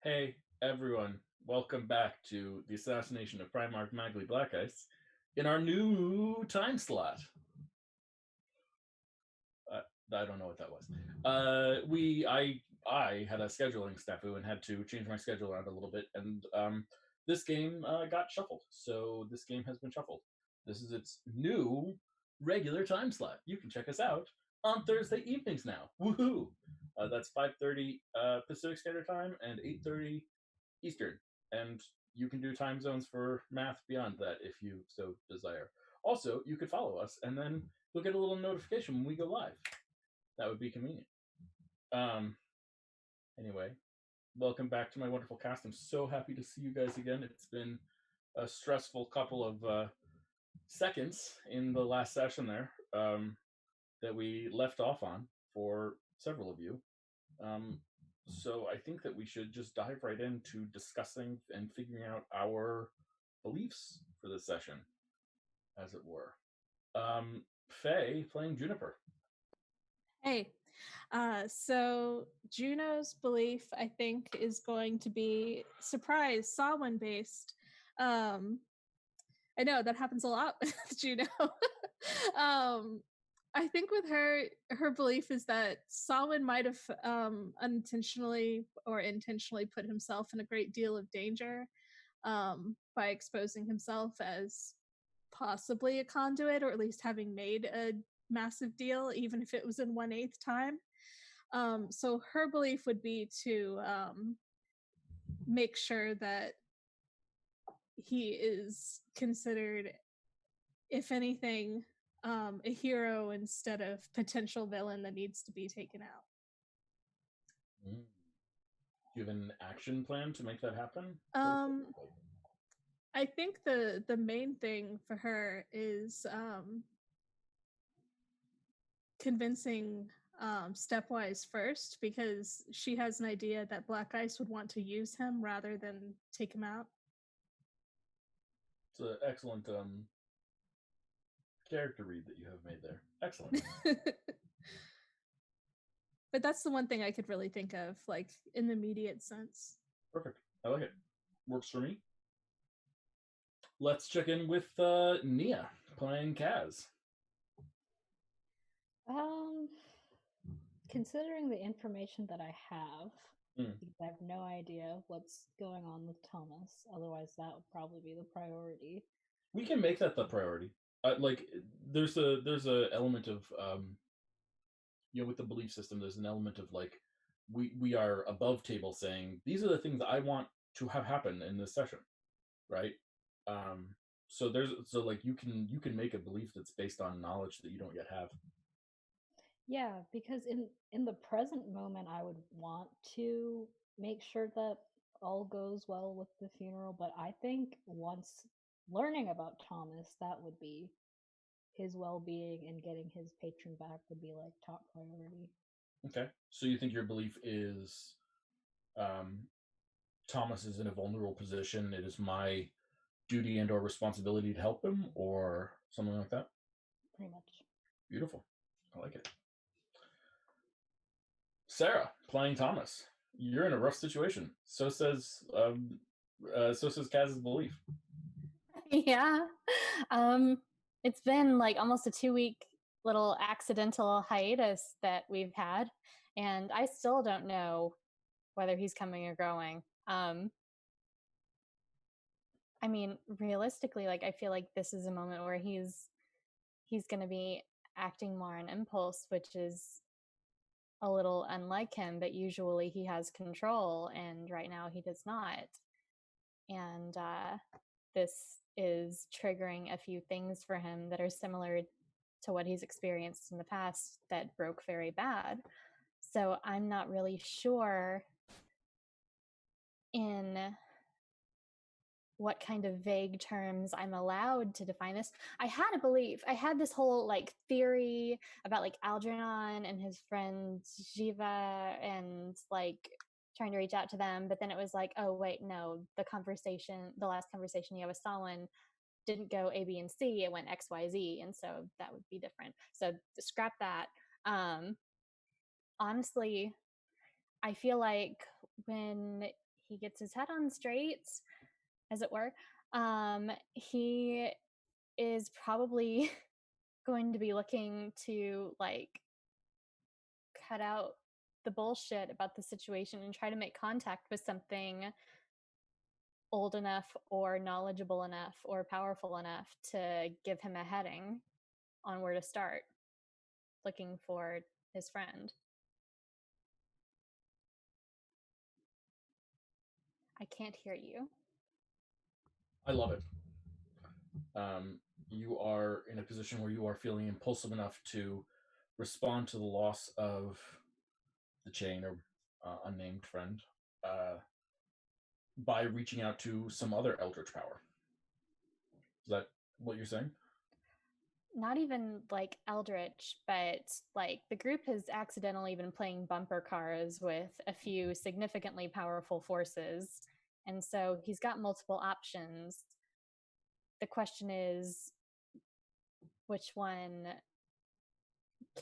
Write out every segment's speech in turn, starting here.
Hey, everyone. Welcome back to the Assassination of Primarch Magli Blackice in our new time slot. Uh, I don't know what that was. I had a scheduling snafu and had to change my schedule around a little bit, and this game got shuffled. So this game has been shuffled. This is its new regular time slot. You can check us out on Thursday evenings now. Woohoo! That's 5:30 Pacific Standard Time and 8:30 Eastern, and you can do time zones for math beyond that if you so desire. Also, you could follow us, and then you'll get a little notification when we go live. That would be convenient. Um, anyway, welcome back to my wonderful cast. I'm so happy to see you guys again. It's been a stressful couple of seconds in the last session there that we left off on for several of you. So I think that we should just dive right into discussing and figuring out our beliefs for this session, as it were. Faye playing Juniper. Hey, so Juno's belief, I think, is going to be surprise Samhain based. I know that happens a lot with Juno. I think with her belief is that Samhain might have unintentionally or intentionally put himself in a great deal of danger by exposing himself as possibly a conduit, or at least having made a massive deal, even if it was in 1/8 time. So her belief would be to make sure that he is considered, if anything, a hero instead of potential villain that needs to be taken out. Do you have an action plan to make that happen? I think the main thing for her is convincing Stepwise first, because she has an idea that Blackice would want to use him rather than take him out. It's an excellent character read that you have made there. Excellent. But that's the one thing I could really think of, like, in the immediate sense. Perfect. I like it. Works for me. Let's check in with Nia playing Kaz. Considering the information that I have, because I have no idea what's going on with Thomas. Otherwise, that would probably be the priority. We can make that the priority. Like, there's a element of with the belief system. There's an element of like we are above table saying these are the things I want to have happen in this session, right? So you can make a belief that's based on knowledge that you don't yet have. Yeah, because in the present moment, I would want to make sure that all goes well with the funeral, but I think once learning about Thomas, that would be his well-being, and getting his patron back would be like top priority. Okay, so you think your belief is Thomas is in a vulnerable position. It is my duty and or responsibility to help him, or something like that? Pretty much. Beautiful. I like it. Sarah playing Thomas. You're in a rough situation. So says Kaz's belief. Yeah. It's been like almost a 2-week little accidental hiatus that we've had, and I still don't know whether he's coming or going. I mean, realistically, like, I feel like this is a moment where he's going to be acting more on impulse, which is a little unlike him, but usually he has control, and right now he does not. And this is triggering a few things for him that are similar to what he's experienced in the past that broke very bad. So I'm not really sure in what kind of vague terms I'm allowed to define this. I had a belief. I had this whole like theory about like Algernon and his friend Jiva and like trying to reach out to them, but then it was like, oh wait, no, the last conversation you had with Stalin didn't go A, B, and C, it went X, Y, Z, and so that would be different. So scrap that. Honestly, I feel like when he gets his head on straight, as it were, he is probably going to be looking to like cut out the bullshit about the situation and try to make contact with something old enough or knowledgeable enough or powerful enough to give him a heading on where to start looking for his friend. I can't hear you. I love it. You are in a position where you are feeling impulsive enough to respond to the loss of the chain or unnamed friend by reaching out to some other eldritch power. Is that what you're saying? Not even like eldritch, but like the group has accidentally been playing bumper cars with a few significantly powerful forces, and so he's got multiple options. The question is, which one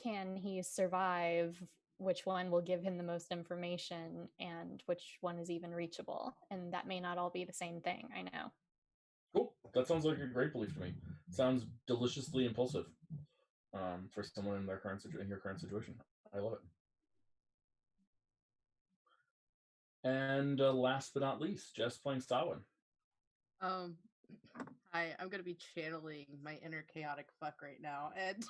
can he survive? Which one will give him the most information, and which one is even reachable? And that may not all be the same thing, I know. Cool. That sounds like a great belief to me. Sounds deliciously impulsive for someone in their in your current situation. I love it. And last but not least, Jess playing Samhain. Hi, I'm gonna be channeling my inner chaotic fuck right now, and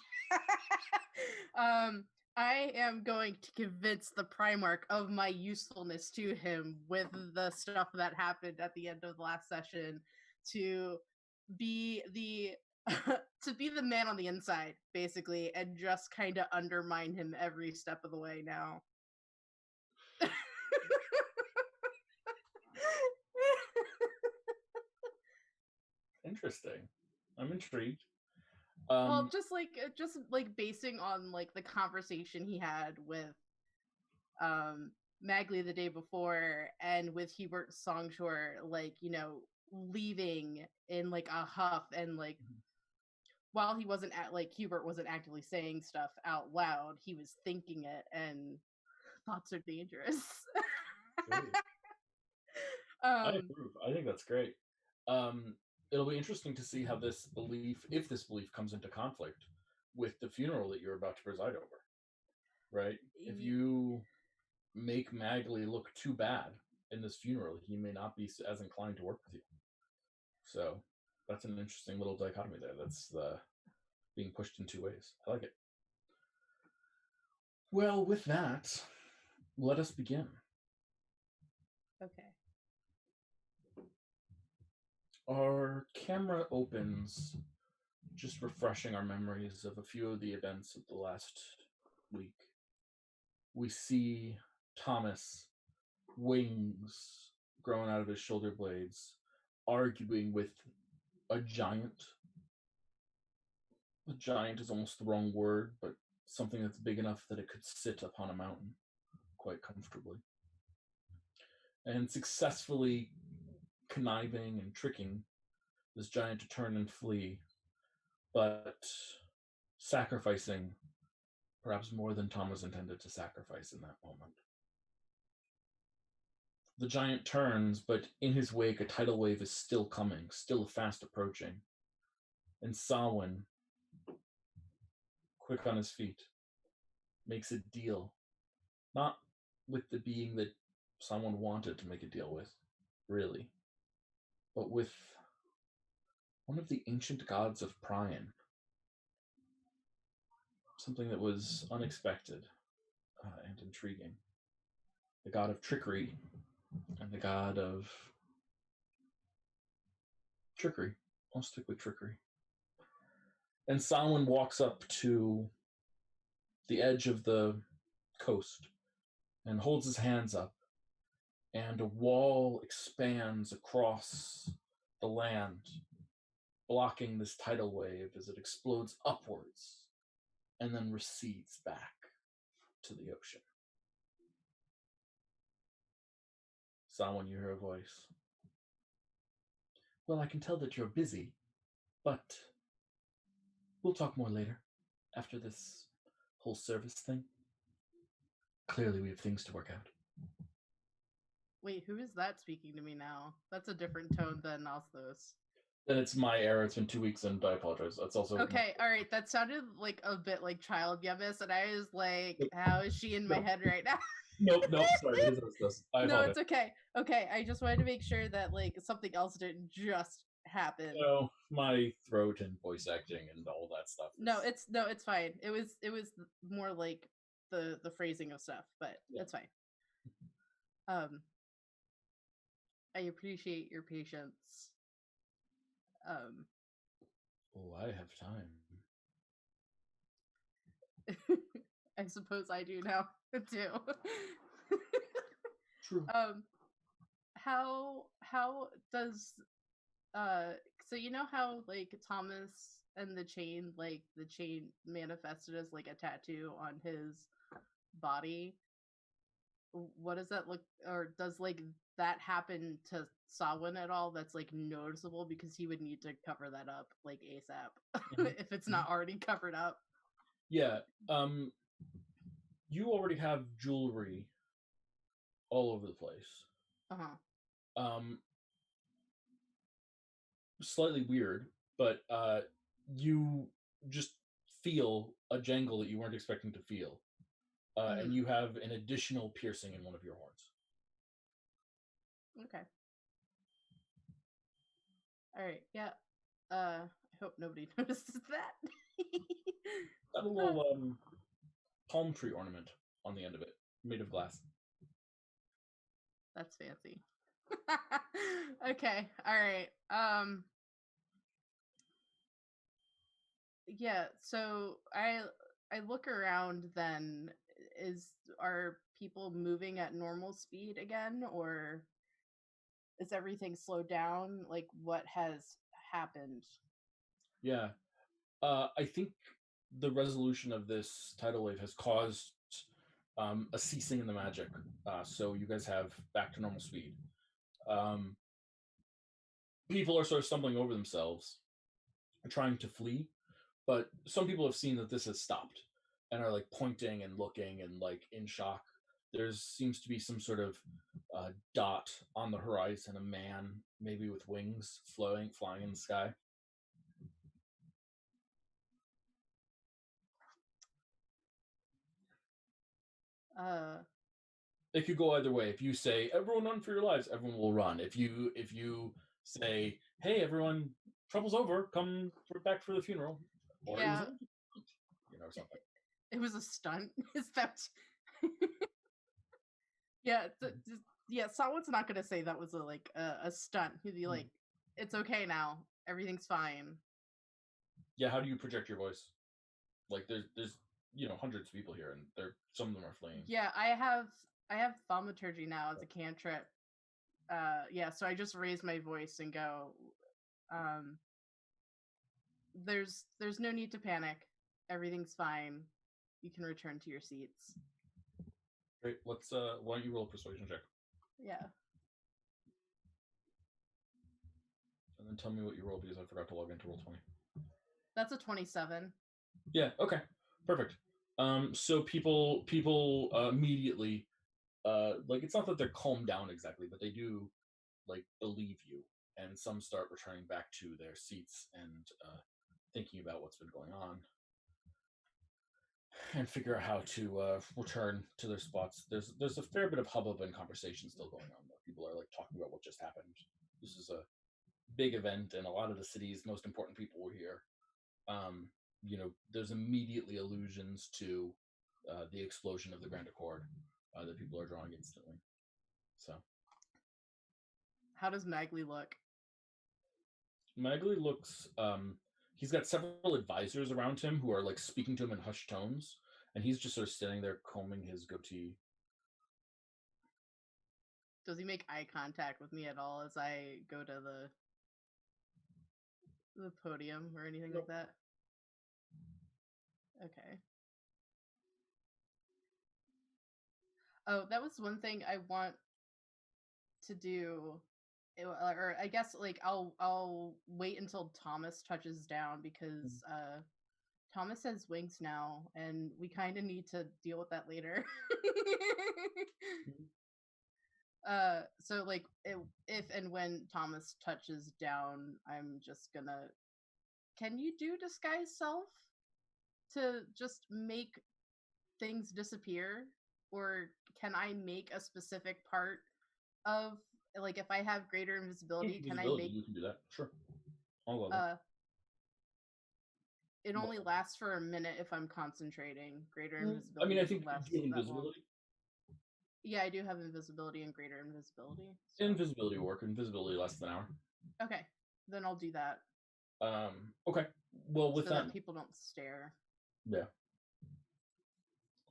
I am going to convince the Primarch of my usefulness to him with the stuff that happened at the end of the last session to be the to be the man on the inside, basically, and just kind of undermine him every step of the way now. Interesting. I'm intrigued. Well, just like basing on like the conversation he had with Magli the day before, and with Hubert Songshore, like, you know, leaving in like a huff, and like while he wasn't Hubert wasn't actively saying stuff out loud, he was thinking it, and thoughts are dangerous. I approve. I think that's great. It'll be interesting to see how this belief, if this belief comes into conflict with the funeral that you're about to preside over, right? If you make Magli look too bad in this funeral, he may not be as inclined to work with you. So that's an interesting little dichotomy there. That's being pushed in two ways. I like it. Well, with that, let us begin. Okay. Our camera opens, just refreshing our memories of a few of the events of the last week. We see Thomas, wings growing out of his shoulder blades, arguing with a giant. A giant is almost the wrong word, but something that's big enough that it could sit upon a mountain quite comfortably. And successfully conniving and tricking this giant to turn and flee, but sacrificing perhaps more than Tom was intended to sacrifice in that moment. The giant turns, but in his wake, a tidal wave is still coming, still fast approaching. And Samhain, quick on his feet, makes a deal, not with the being that someone wanted to make a deal with, really, but with one of the ancient gods of Prion. Something that was unexpected and intriguing. The god of trickery and the god of trickery. I'll stick with trickery. And Samhain walks up to the edge of the coast and holds his hands up, and a wall expands across the land, blocking this tidal wave as it explodes upwards and then recedes back to the ocean. Samhain, you hear a voice. Well, I can tell that you're busy, but we'll talk more later, after this whole service thing. Clearly we have things to work out. Wait, who is that speaking to me now? That's a different tone than Oslos. Then it's my error. It's been 2 weeks, and I apologize. That's also Okay, all right. That sounded like a bit like Child Yemis, and I was like, Nope. how is she in my Nope. head right now? Nope. Sorry, it is this. I No, apologize. it's okay. Okay, I just wanted to make sure that like something else didn't just happen. No, my throat and voice acting and all that stuff. No, it's fine. It was more like the phrasing of stuff, but Yeah. it's fine. I appreciate your patience. Oh, I have time. I suppose I do now too. True. How does so you know how like Thomas and the chain manifested as like a tattoo on his body? What does that look, or does like that happen to Sawin at all? That's like noticeable, because he would need to cover that up like ASAP if it's not already covered up. Yeah. You already have jewelry all over the place. Slightly weird, but you just feel a jangle that you weren't expecting to feel. And you have an additional piercing in one of your horns. Okay. All right. Yeah. I hope nobody notices that. Got a little palm tree ornament on the end of it, made of glass. That's fancy. Okay. All right. Yeah, so I look around then. Are people moving at normal speed again, or is everything slowed down? Like, what has happened? Yeah. I think the resolution of this tidal wave has caused a ceasing in the magic. So you guys have back to normal speed. People are sort of stumbling over themselves, trying to flee, but some people have seen that this has stopped and are like pointing and looking and like in shock. There seems to be some sort of dot on the horizon, a man maybe with wings flying in the sky. It could go either way. If you say everyone run for your lives, everyone will run. If you say, hey everyone, trouble's over, come back for the funeral, or Yeah. Something. It was a stunt. Is that? Yeah, yeah. Someone's not gonna say that was a stunt. He'd be like, "It's okay now. Everything's fine." Yeah. How do you project your voice? Like, there's hundreds of people here, and some of them are fleeing. Yeah, I have thaumaturgy now as a cantrip. Yeah, so I just raise my voice and go, there's no need to panic. Everything's fine. You can return to your seats. Great. Let's why don't you roll a persuasion check? Yeah. And then tell me what you roll, because I forgot to log into Roll20. That's a 27. Yeah, okay. Perfect. So people immediately like, it's not that they're calmed down exactly, but they do like believe you, and some start returning back to their seats and thinking about what's been going on and figure out how to return to their spots. There's a fair bit of hubbub and conversation still going on, though. People are like talking about what just happened. This is a big event, and a lot of the city's most important people were here. There's immediately allusions to the explosion of the Grand Accord that people are drawing instantly. So, how does Magli look? Magli looks. He's got several advisors around him who are like speaking to him in hushed tones, and he's just sort of standing there combing his goatee. Does he make eye contact with me at all as I go to the podium or anything like that? Okay. Oh, that was one thing I want to do, or I guess like I'll wait until Thomas touches down, because Thomas has wings now, and we kind of need to deal with that later. So like if and when Thomas touches down, I'm just gonna. Can you do disguise self to just make things disappear, or can I make a specific part of like if I have greater invisibility, can I make You can do that. Sure. I'll allow that. it only lasts for a minute if I'm concentrating. Greater I invisibility mean, I doesn't think last do you have that long. invisibility. Yeah, I do have invisibility and greater invisibility. So. Invisibility will work. Invisibility lasts an hour. Okay, then I'll do that. Okay. Well, with so that, that people don't stare. yeah.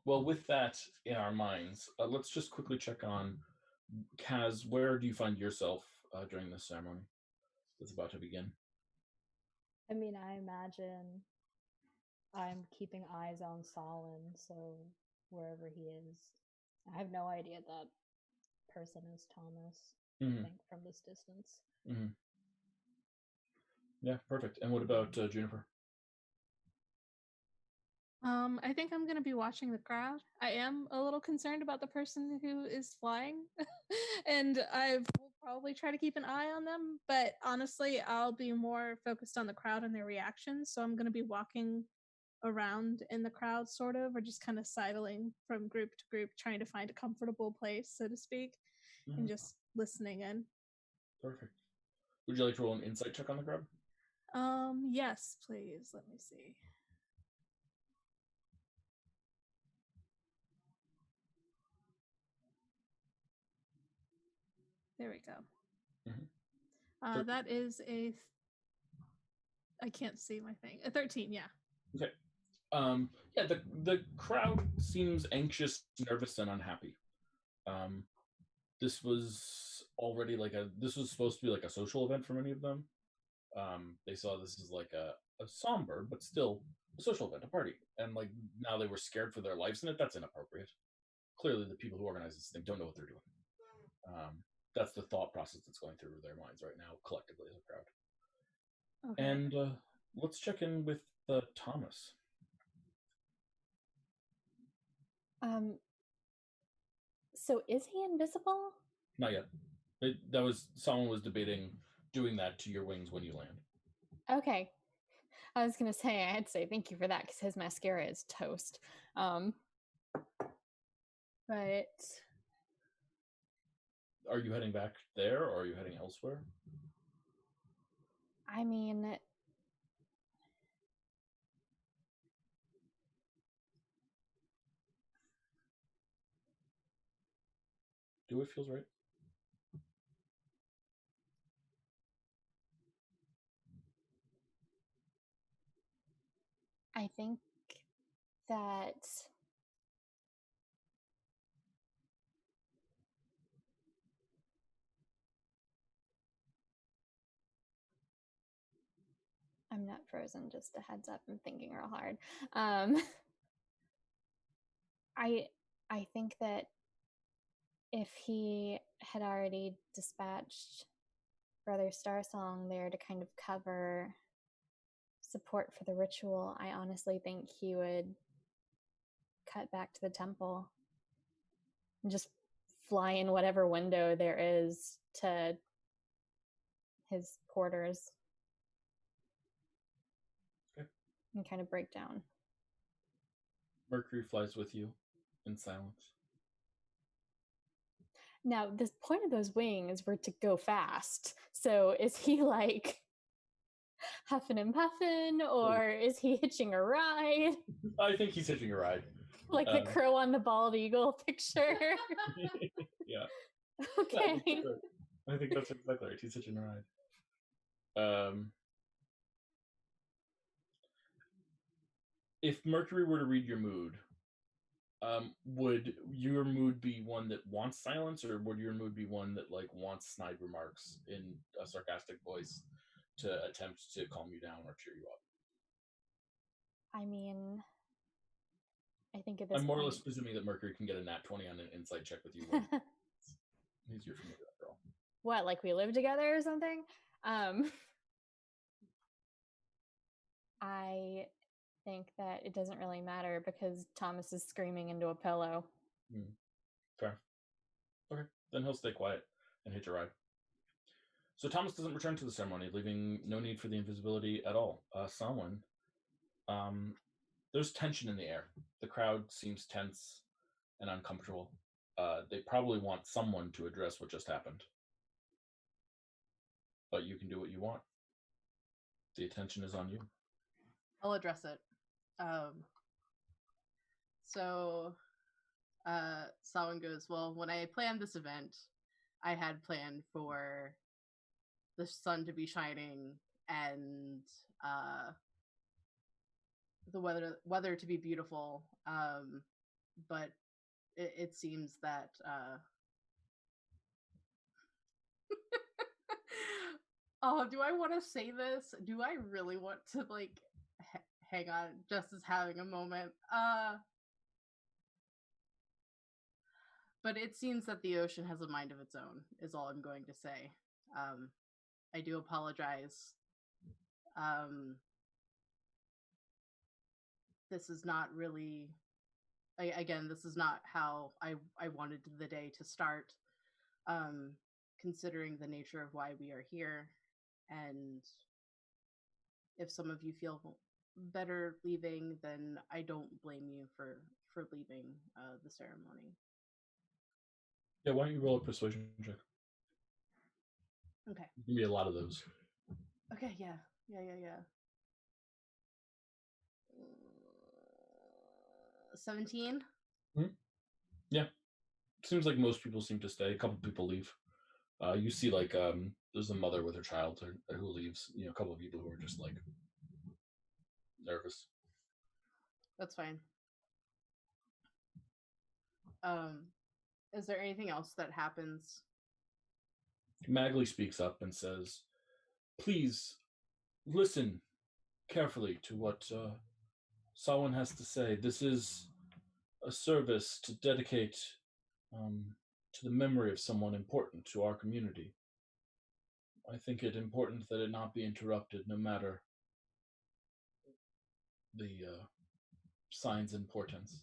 Well, with that in our minds, let's just quickly check on Kaz. Where do you find yourself during this ceremony that's about to begin? I mean, I imagine I'm keeping eyes on Solon, so wherever he is. I have no idea that person is Thomas, I think, from this distance. Yeah, perfect. And what about Juniper? I think I'm going to be watching the crowd. I am a little concerned about the person who is flying, and I will probably try to keep an eye on them. But honestly, I'll be more focused on the crowd and their reactions. So I'm going to be walking around in the crowd, sort of, or just kind of sidling from group to group, trying to find a comfortable place, so to speak, and just listening in. Perfect. Would you like to roll an insight check on the crowd? Yes, please. Let me see. There we go. That is I can't see my thing. A 13, yeah. Okay. Yeah, the crowd seems anxious, nervous, and unhappy. This was already this was supposed to be like a social event for many of them. They saw this as like a somber, but still a social event, a party. And like now they were scared for their lives in it. That's inappropriate. Clearly the people who organize this thing don't know what they're doing. That's the thought process that's going through their minds right now, collectively as a crowd. Okay. And let's check in with Thomas. So is he invisible? Not yet. Someone was debating doing that to your wings when you land. Okay. I was gonna say I'd say thank you for that because his mascara is toast. But are you heading back there or are you heading elsewhere? I mean, do what feels right. I think that I'm not frozen, just a heads up. I'm thinking real hard. I think that if he had already dispatched Brother Starsong there to kind of cover support for the ritual, I honestly think he would cut back to the temple and just fly in whatever window there is to his quarters. Okay. And kind of break down. Mercury flies with you in silence. Now, the point of those wings were to go fast. So is he like huffing and puffing, or is he hitching a ride? I think he's hitching a ride. Like the crow on the bald eagle picture. Yeah. Okay. Yeah, I think that's exactly right. He's hitching a ride. If Mercury were to read your mood, would your mood be one that wants silence, or would your mood be one that like wants snide remarks in a sarcastic voice to attempt to calm you down or cheer you up? I mean, I think at this I'm more point, or less presuming that Mercury can get a nat 20 on an insight check with you. He's your familiar girl. What, like we live together or something? I think that it doesn't really matter because Thomas is screaming into a pillow. Fair. Okay, then he'll stay quiet and hitch a ride. So Thomas doesn't return to the ceremony, leaving no need for the invisibility at all. Samhain, um, there's tension in the air. The crowd seems tense and uncomfortable. They probably want someone to address what just happened, but you can do what you want. The attention is on you. I'll address it. So Samhain goes, well, when I planned this event, I had planned for the sun to be shining and the weather to be beautiful. But it seems that oh, do I want to say this? Do I really want to like hang on? Just as having a moment. But it seems that the ocean has a mind of its own. Is all I'm going to say. I do apologize. This is not really. Again, this is not how I wanted the day to start. Considering the nature of why we are here, and if some of you feel better leaving, then I don't blame you for leaving the ceremony. Yeah, why don't you roll a persuasion check? Okay. Give me a lot of those. Okay, yeah. 17? Yeah. Seems like most people seem to stay. A couple people leave. You see, like, there's a mother with her child who leaves. You know, a couple of people who are just, like, nervous. That's fine. Is there anything else that happens? Magli speaks up and says, please listen carefully to what Samhain has to say. This is a service to dedicate to the memory of someone important to our community. I think it important that it not be interrupted, no matter the sign's importance.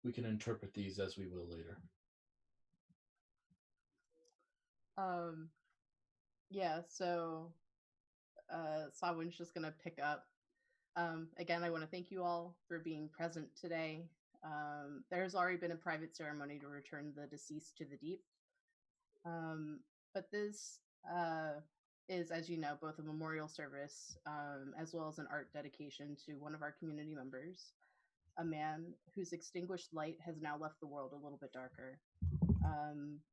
We can interpret these as we will later. Yeah, so Sawin's just gonna pick up. Again, I want to thank you all for being present today. There's already been a private ceremony to return the deceased to the deep. But this is, as you know, both a memorial service as well as an art dedication to one of our community members, a man whose extinguished light has now left the world a little bit darker.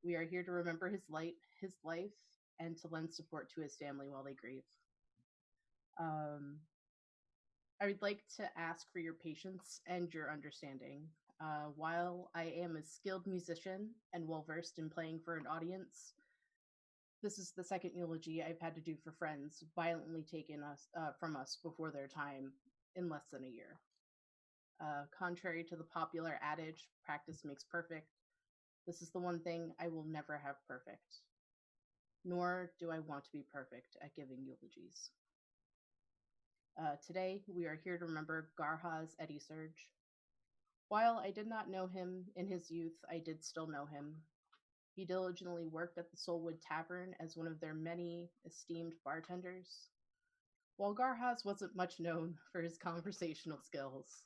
We are here to remember his light, his life, and to lend support to his family while they grieve. I would like to ask for your patience and your understanding. While I am a skilled musician and well-versed in playing for an audience, this is the second eulogy I've had to do for friends violently taken from us before their time in less than a year. Contrary to the popular adage, practice makes perfect, this is the one thing I will never have perfect. Nor do I want to be perfect at giving eulogies. Today, we are here to remember Garhaz Eddie Surge. While I did not know him in his youth, I did still know him. He diligently worked at the Soulwood Tavern as one of their many esteemed bartenders. While Garhaz wasn't much known for his conversational skills,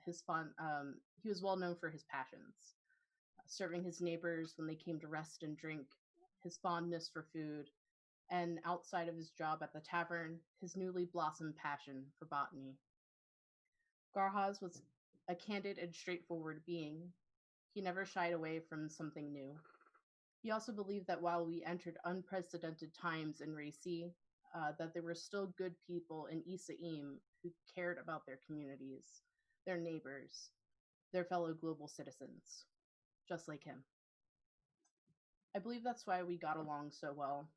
he was well known for his passions. Serving his neighbors when they came to rest and drink, his fondness for food, and outside of his job at the tavern, his newly blossomed passion for botany. Garhaz was a candid and straightforward being. He never shied away from something new. He also believed that while we entered unprecedented times in Racy, that there were still good people in Isa'im who cared about their communities, their neighbors, their fellow global citizens, just like him. I believe that's why we got along so well.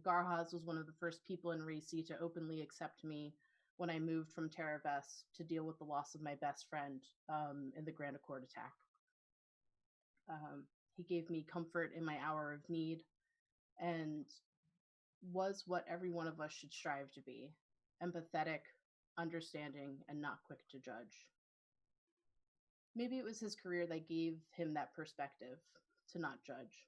Garhaz was one of the first people in Racy to openly accept me when I moved from Terravest to deal with the loss of my best friend in the Grand Accord attack. He gave me comfort in my hour of need and was what every one of us should strive to be: empathetic, understanding, and not quick to judge. Maybe it was his career that gave him that perspective, to not judge.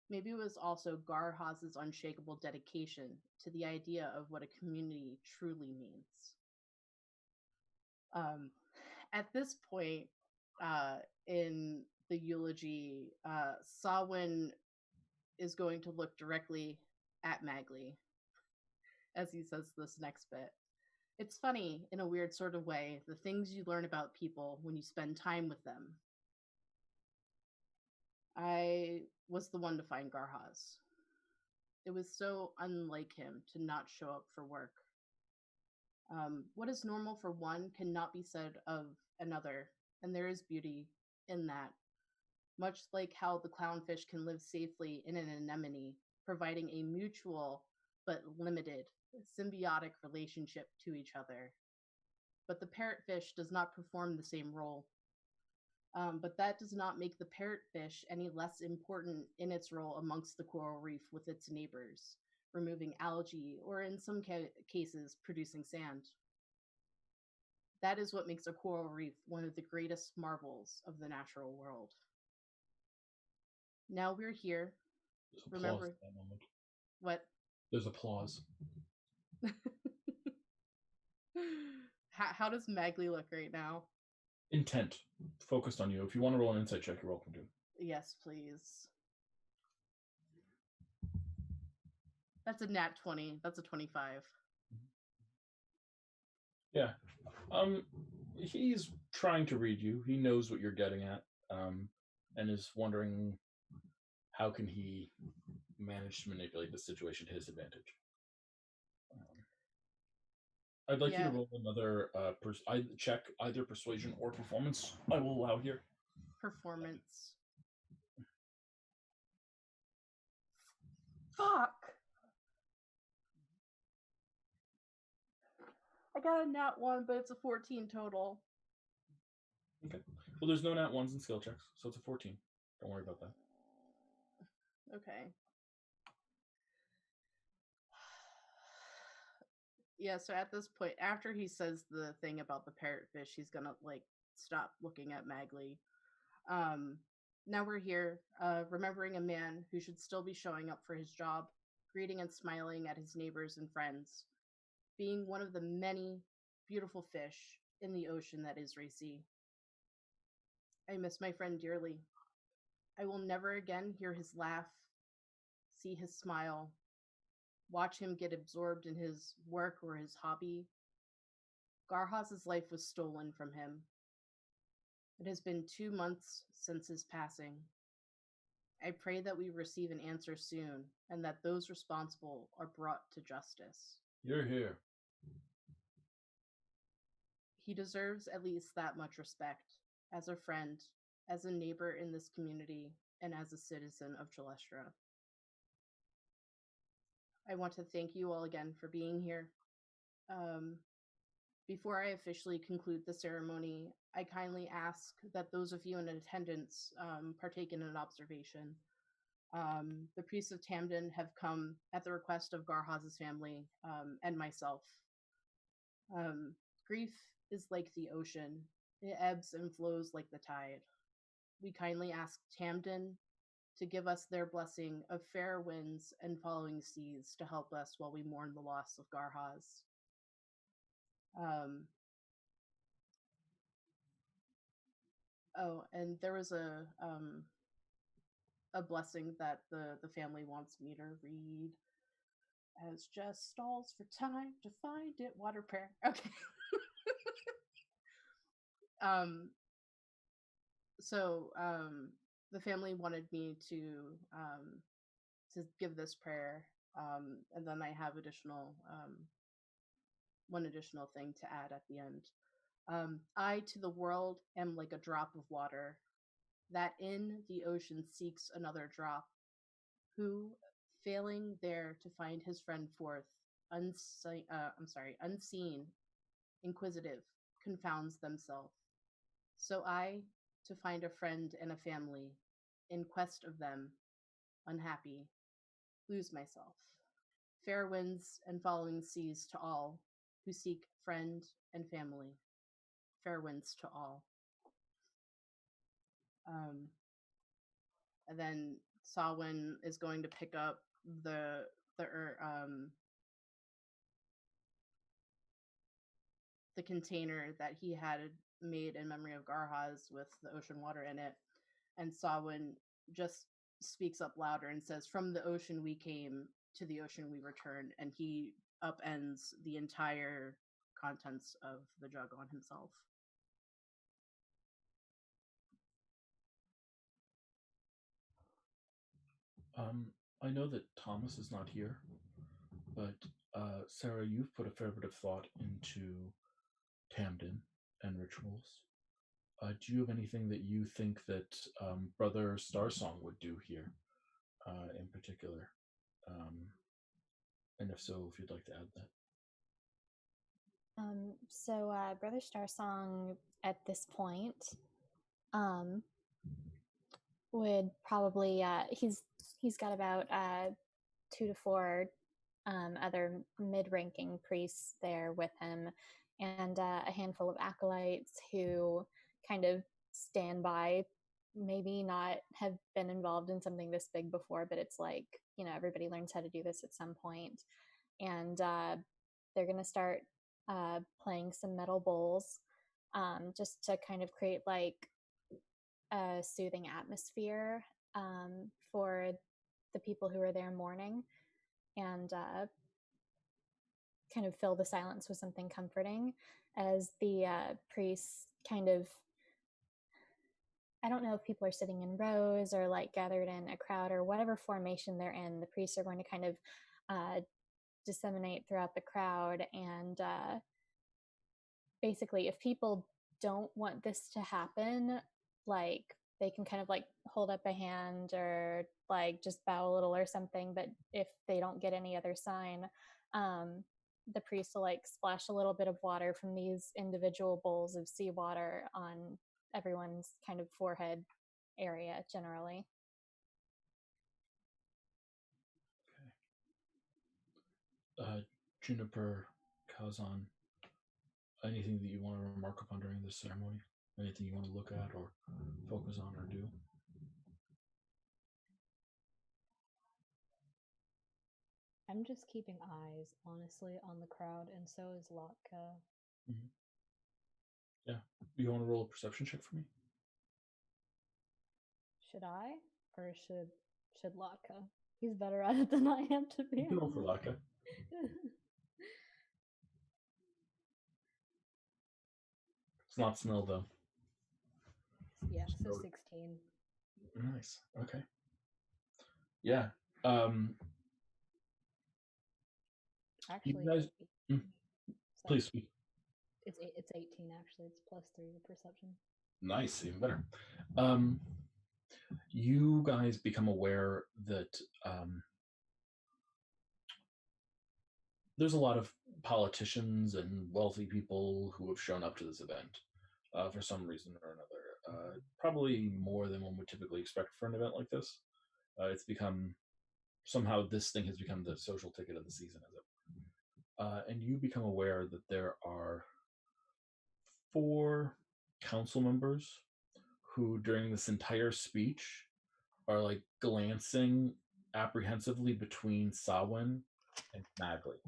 Maybe it was also Garhaz's unshakable dedication to the idea of what a community truly means. At this point in the eulogy, Sawin is going to look directly at Magli as he says this next bit. It's funny, in a weird sort of way, the things you learn about people when you spend time with them. I was the one to find Garhaz. It was so unlike him to not show up for work. What is normal for one cannot be said of another, and there is beauty in that. Much like how the clownfish can live safely in an anemone, providing a mutual but limited symbiotic relationship to each other. But the parrotfish does not perform the same role. But that does not make the parrotfish any less important in its role amongst the coral reef with its neighbors, removing algae, or in some cases, producing sand. That is what makes a coral reef one of the greatest marvels of the natural world. Now we're here. There's Remember applause at that moment. What? There's applause. How does Magli look right now? Intent. Focused on you. If you want to roll an insight check, you're welcome to. Yes, please. That's a nat 20. That's a 25. Yeah. He's trying to read you. He knows what you're getting at, and is wondering how can he manage to manipulate the situation to his advantage. I'd like you to roll another check, either persuasion or performance. I will allow here. Performance. Fuck! I got a nat 1, but it's a 14 total. Okay. Well, there's no nat 1s in skill checks, so it's a 14. Don't worry about that. Okay. Yeah, so at this point, after he says the thing about the parrotfish, he's gonna, stop looking at Magli. Now we're here, remembering a man who should still be showing up for his job, greeting and smiling at his neighbors and friends, being one of the many beautiful fish in the ocean that is Racy. I miss my friend dearly. I will never again hear his laugh, see his smile, watch him get absorbed in his work or his hobby. Garhaz's life was stolen from him. It has been 2 months since his passing. I pray that we receive an answer soon, and that those responsible are brought to justice. You're here. He deserves at least that much respect, as a friend, as a neighbor in this community, and as a citizen of Celestra. I want to thank you all again for being here. Before I officially conclude the ceremony, I kindly ask that those of you in attendance partake in an observation. The priests of Tamden have come at the request of Garhaz's family and myself. Grief is like the ocean. It ebbs and flows like the tide. We kindly ask Tamden to give us their blessing of fair winds and following seas to help us while we mourn the loss of Garhaz. And there was a blessing that the family wants me to read as just stalls for time to find it. Water prayer. Okay. So the family wanted me to give this prayer, and then I have one additional thing to add at the end. I to the world am like a drop of water, that in the ocean seeks another drop, who, failing there to find his friend forth, unseen, inquisitive, confounds themselves. So I, to find a friend and a family, in quest of them, unhappy, lose myself. Fair winds and following seas to all who seek friend and family. Fair winds to all. and then Sawin is going to pick up the container that he had made in memory of Garhaz with the ocean water in it, and Sawin just speaks up louder and says, "From the ocean we came, to the ocean we return," and he upends the entire contents of the jug on himself. I know that Thomas is not here, but Sarah, you've put a fair bit of thought into Tamden and rituals. Do you have anything that you think that Brother Starsong would do here, in particular? And if so, if you'd like to add that. Brother Starsong at this point would probably he's got about 2 to 4 other mid-ranking priests there with him, and a handful of acolytes who kind of stand by, maybe not have been involved in something this big before, but it's like, everybody learns how to do this at some point. And they're going to start playing some metal bowls, just to kind of create like a soothing atmosphere for the people who are there mourning, and kind of fill the silence with something comforting as the priests kind of, I don't know if people are sitting in rows or like gathered in a crowd or whatever formation they're in, the priests are going to kind of disseminate throughout the crowd, and basically if people don't want this to happen, like they can kind of like hold up a hand or like just bow a little or something, but if they don't get any other sign, the priest will like splash a little bit of water from these individual bowls of seawater on everyone's kind of forehead area generally. Okay. Juniper, Kazan, anything that you want to remark upon during this ceremony? Anything you want to look at or focus on or do? I'm just keeping eyes, honestly, on the crowd, and so is Lotka. Mm-hmm. Yeah. Do you want to roll a perception check for me? Should I? Or should Lotka? He's better at it than I am, to be honest. Roll for Lotka. It's not smell, though. Yeah, so 16. Nice. Okay. Yeah. Actually, you guys, please speak. It's 18 actually. It's +3 to perception. Nice, even better. You guys become aware that there's a lot of politicians and wealthy people who have shown up to this event for some reason or another. Probably more than one would typically expect for an event like this. It's become, somehow this thing has become the social ticket of the season, as it were. And you become aware that there are 4 council members who, during this entire speech, are like glancing apprehensively between Sawin and Magli.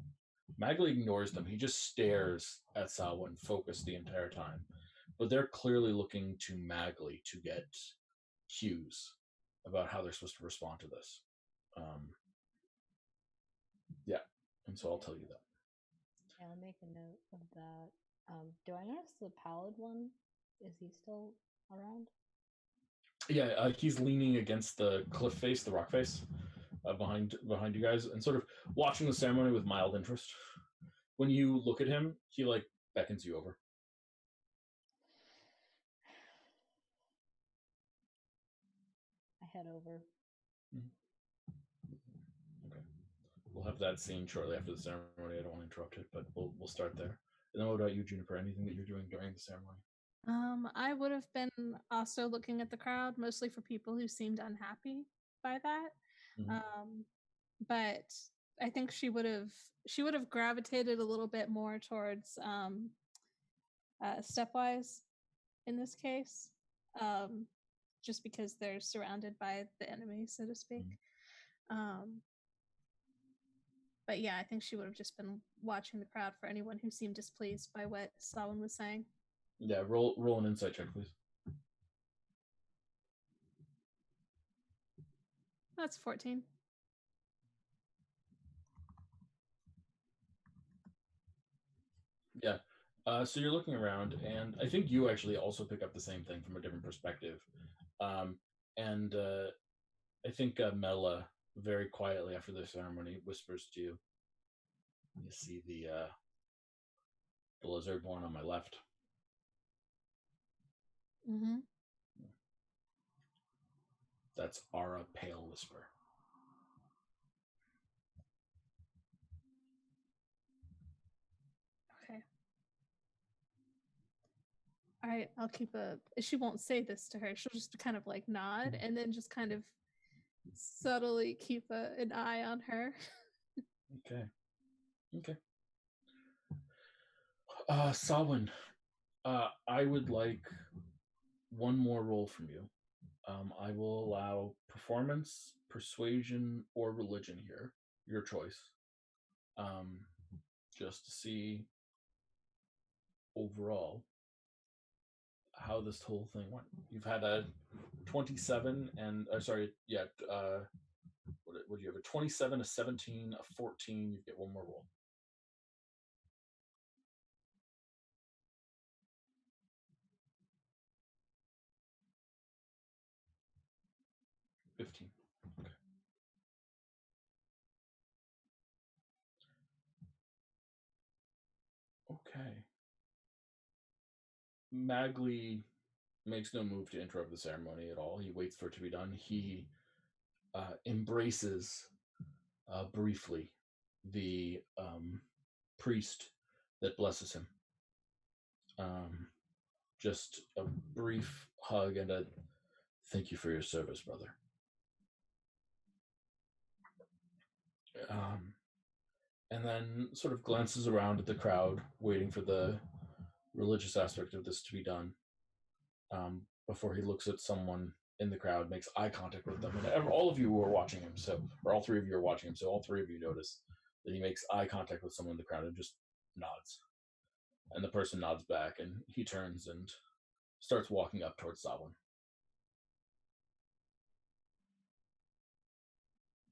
Magli ignores them. He just stares at Sawin, focused the entire time. But they're clearly looking to Magli to get cues about how they're supposed to respond to this. Yeah, and so I'll tell you that. Yeah, I'll make a note of that. Do I notice the pallid one? Is he still around? Yeah, he's leaning against the cliff face, the rock face, behind you guys, and sort of watching the ceremony with mild interest. When you look at him, he like beckons you over. I head over. Okay, we'll have that scene shortly after the ceremony. I don't want to interrupt it, but we'll start there. And then what about you, Juniper? Anything that you're doing during the ceremony? I would have been also looking at the crowd, mostly for people who seemed unhappy by that. Mm-hmm. But I think she would have gravitated a little bit more towards stepwise in this case. just because they're surrounded by the enemy, so to speak. But yeah, I think she would have just been watching the crowd for anyone who seemed displeased by what Sawin was saying. Yeah, roll an insight check, please. That's 14. Yeah. So you're looking around, and I think you actually also pick up the same thing from a different perspective. And I think Mela, very quietly after the ceremony, whispers to you, "You see the lizardborn on my left? Mm-hmm. That's Ara Pale Whisper." Okay. All right, I'll keep she won't say this to her. She'll just kind of like nod and then just kind of subtly keep an eye on her. Okay. Sawin, I would like one more roll from you. I will allow performance, persuasion, or religion here. Your choice. Just to see overall how this whole thing went. You've had a 27 and what do you have? A 27, a 17, a 14. You get one more roll. 15. Okay. Magli makes no move to interrupt the ceremony at all. He waits for it to be done. He embraces briefly the priest that blesses him. Just a brief hug and a thank you for your service, brother. And then sort of glances around at the crowd, waiting for the religious aspect of this to be done, before he looks at someone in the crowd, makes eye contact with them. And all of you were watching him, or all three of you are watching him, so all three of you notice that he makes eye contact with someone in the crowd and just nods. And the person nods back, and he turns and starts walking up towards Sawin.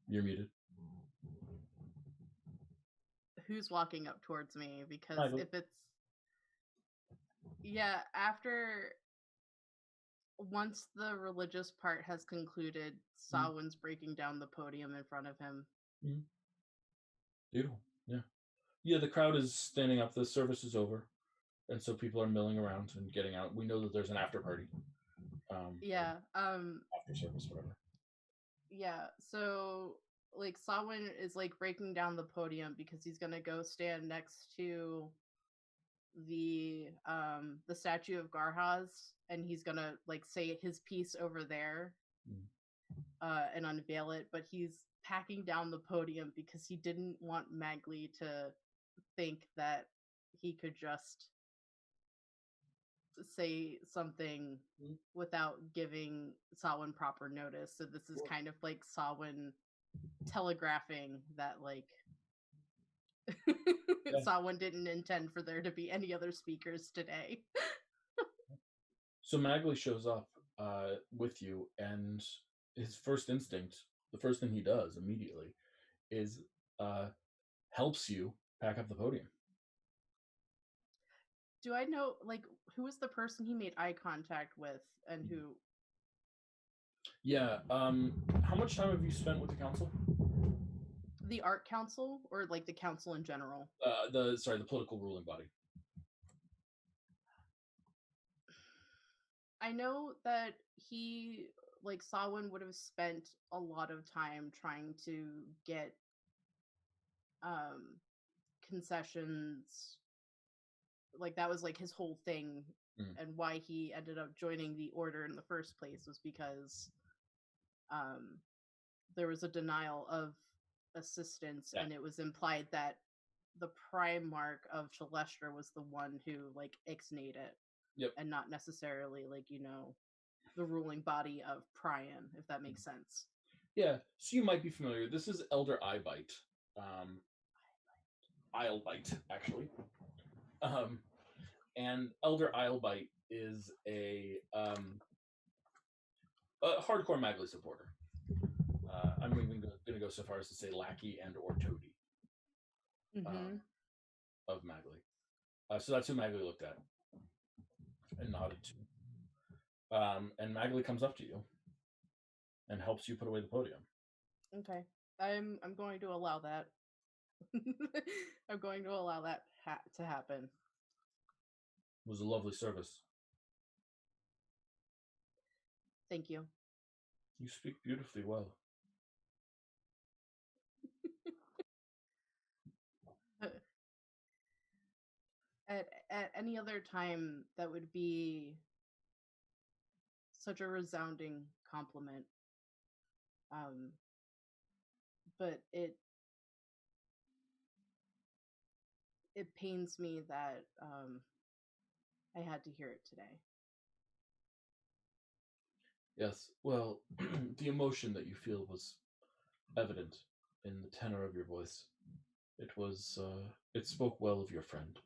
You're muted. Who's walking up towards me? Because Magli. if it's... Yeah, after... Once the religious part has concluded, Sawin's breaking down the podium in front of him. Beautiful. Yeah, the crowd is standing up. The service is over. And so people are milling around and getting out. We know that there's an after party. After service, whatever. Yeah, so like Sawin is like breaking down the podium because he's gonna go stand next to the statue of Garhaz, and he's gonna like say his piece over there and unveil it, but he's packing down the podium because he didn't want Magli to think that he could just say something without giving Sawin proper notice. So this is kind of like Sawin telegraphing that like Sawin didn't intend for there to be any other speakers today. So Magli shows up with you, and his first instinct, the first thing he does immediately, is helps you pack up the podium. Do I know, like, who was the person he made eye contact with, and who? Yeah. How much time have you spent with the council? The art council, or like the council in general? The political ruling body. I know that he, like, Sawin would have spent a lot of time trying to get concessions. Like, that was like his whole thing, and why he ended up joining the order in the first place was because there was a denial of assistance, and it was implied that the Primarch of Celestra was the one who like ixnayed it. Yep. And not necessarily like, you know, the ruling body of Prion, if that makes sense. Yeah, so you might be familiar. This is Elder Eyebite. Islebite, actually. And Elder Islebite is a hardcore Magli supporter. I'm even going to go so far as to say Lackey and or Toady of Magli. So that's who Magli looked at and nodded to. And Magli comes up to you and helps you put away the podium. Okay, I'm going to allow that. I'm going to allow that to happen. It was a lovely service. Thank you. You speak beautifully well. At any other time, that would be such a resounding compliment. But it pains me that I had to hear it today. Yes, well, the emotion that you feel was evident in the tenor of your voice. It was, it spoke well of your friend.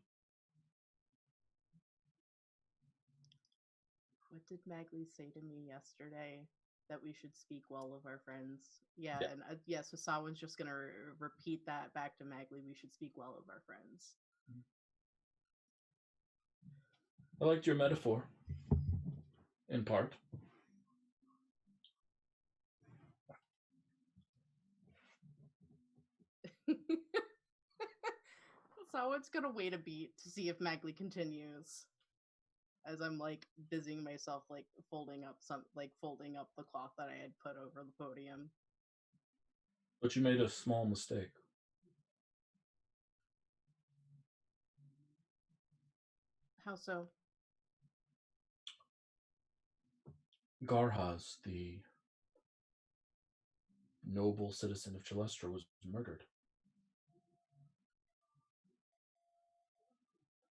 What did Magli say to me yesterday? That we should speak well of our friends. Yeah. And so Sawan's just gonna repeat that back to Magli. We should speak well of our friends. I liked your metaphor, in part. Sawan's gonna wait a beat to see if Magli continues. As I'm like busying myself, like folding up the cloth that I had put over the podium. But you made a small mistake. How so? Garhaz, the noble citizen of Chalestra, was murdered.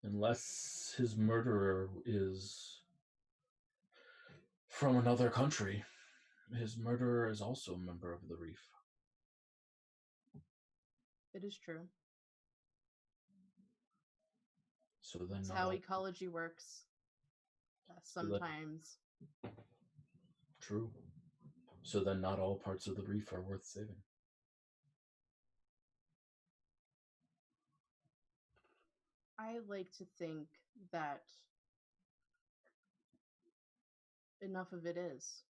Unless his murderer is from another country, his murderer is also a member of the Reef. It is true. So then, that's how ecology works. Sometimes. True. So then, not all parts of the Reef are worth saving. I like to think that enough of it is.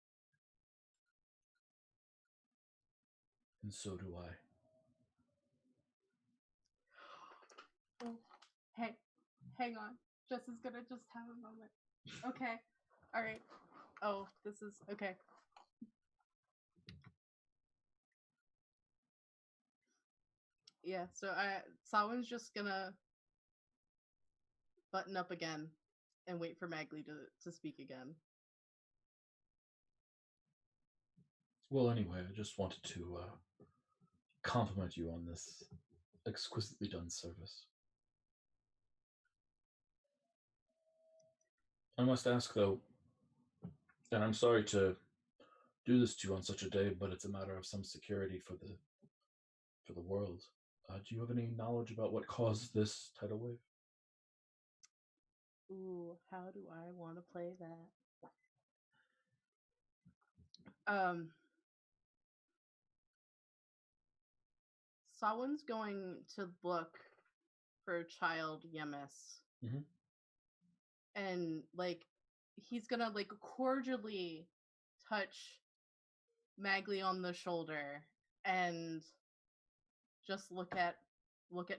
And so do I. Oh, hey, hang on. Jess is gonna just have a moment. Okay. All right. Oh, this is okay. Yeah, so Sawan's just gonna button up again and wait for Magli to speak again. Well, anyway, I just wanted to compliment you on this exquisitely done service. I must ask, though, and I'm sorry to do this to you on such a day, but it's a matter of some security for the world. Do you have any knowledge about what caused this tidal wave? Ooh, how do I want to play that? Sawan's going to look for child Yemis. Mm-hmm. And like he's gonna like cordially touch Magli on the shoulder and just look at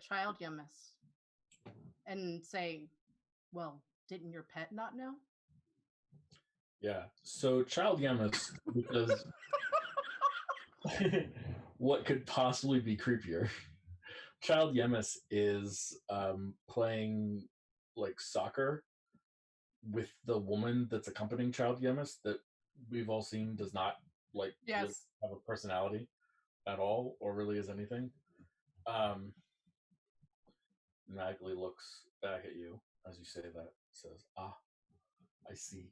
child Yemis and say, well, didn't your pet not know? Yeah, so child Yemis, because what could possibly be creepier? Child Yemis is playing like soccer with the woman that's accompanying Child Yemis that we've all seen does not like really have a personality at all or really is anything. Magli looks back at you as you say that, says, "Ah, I see."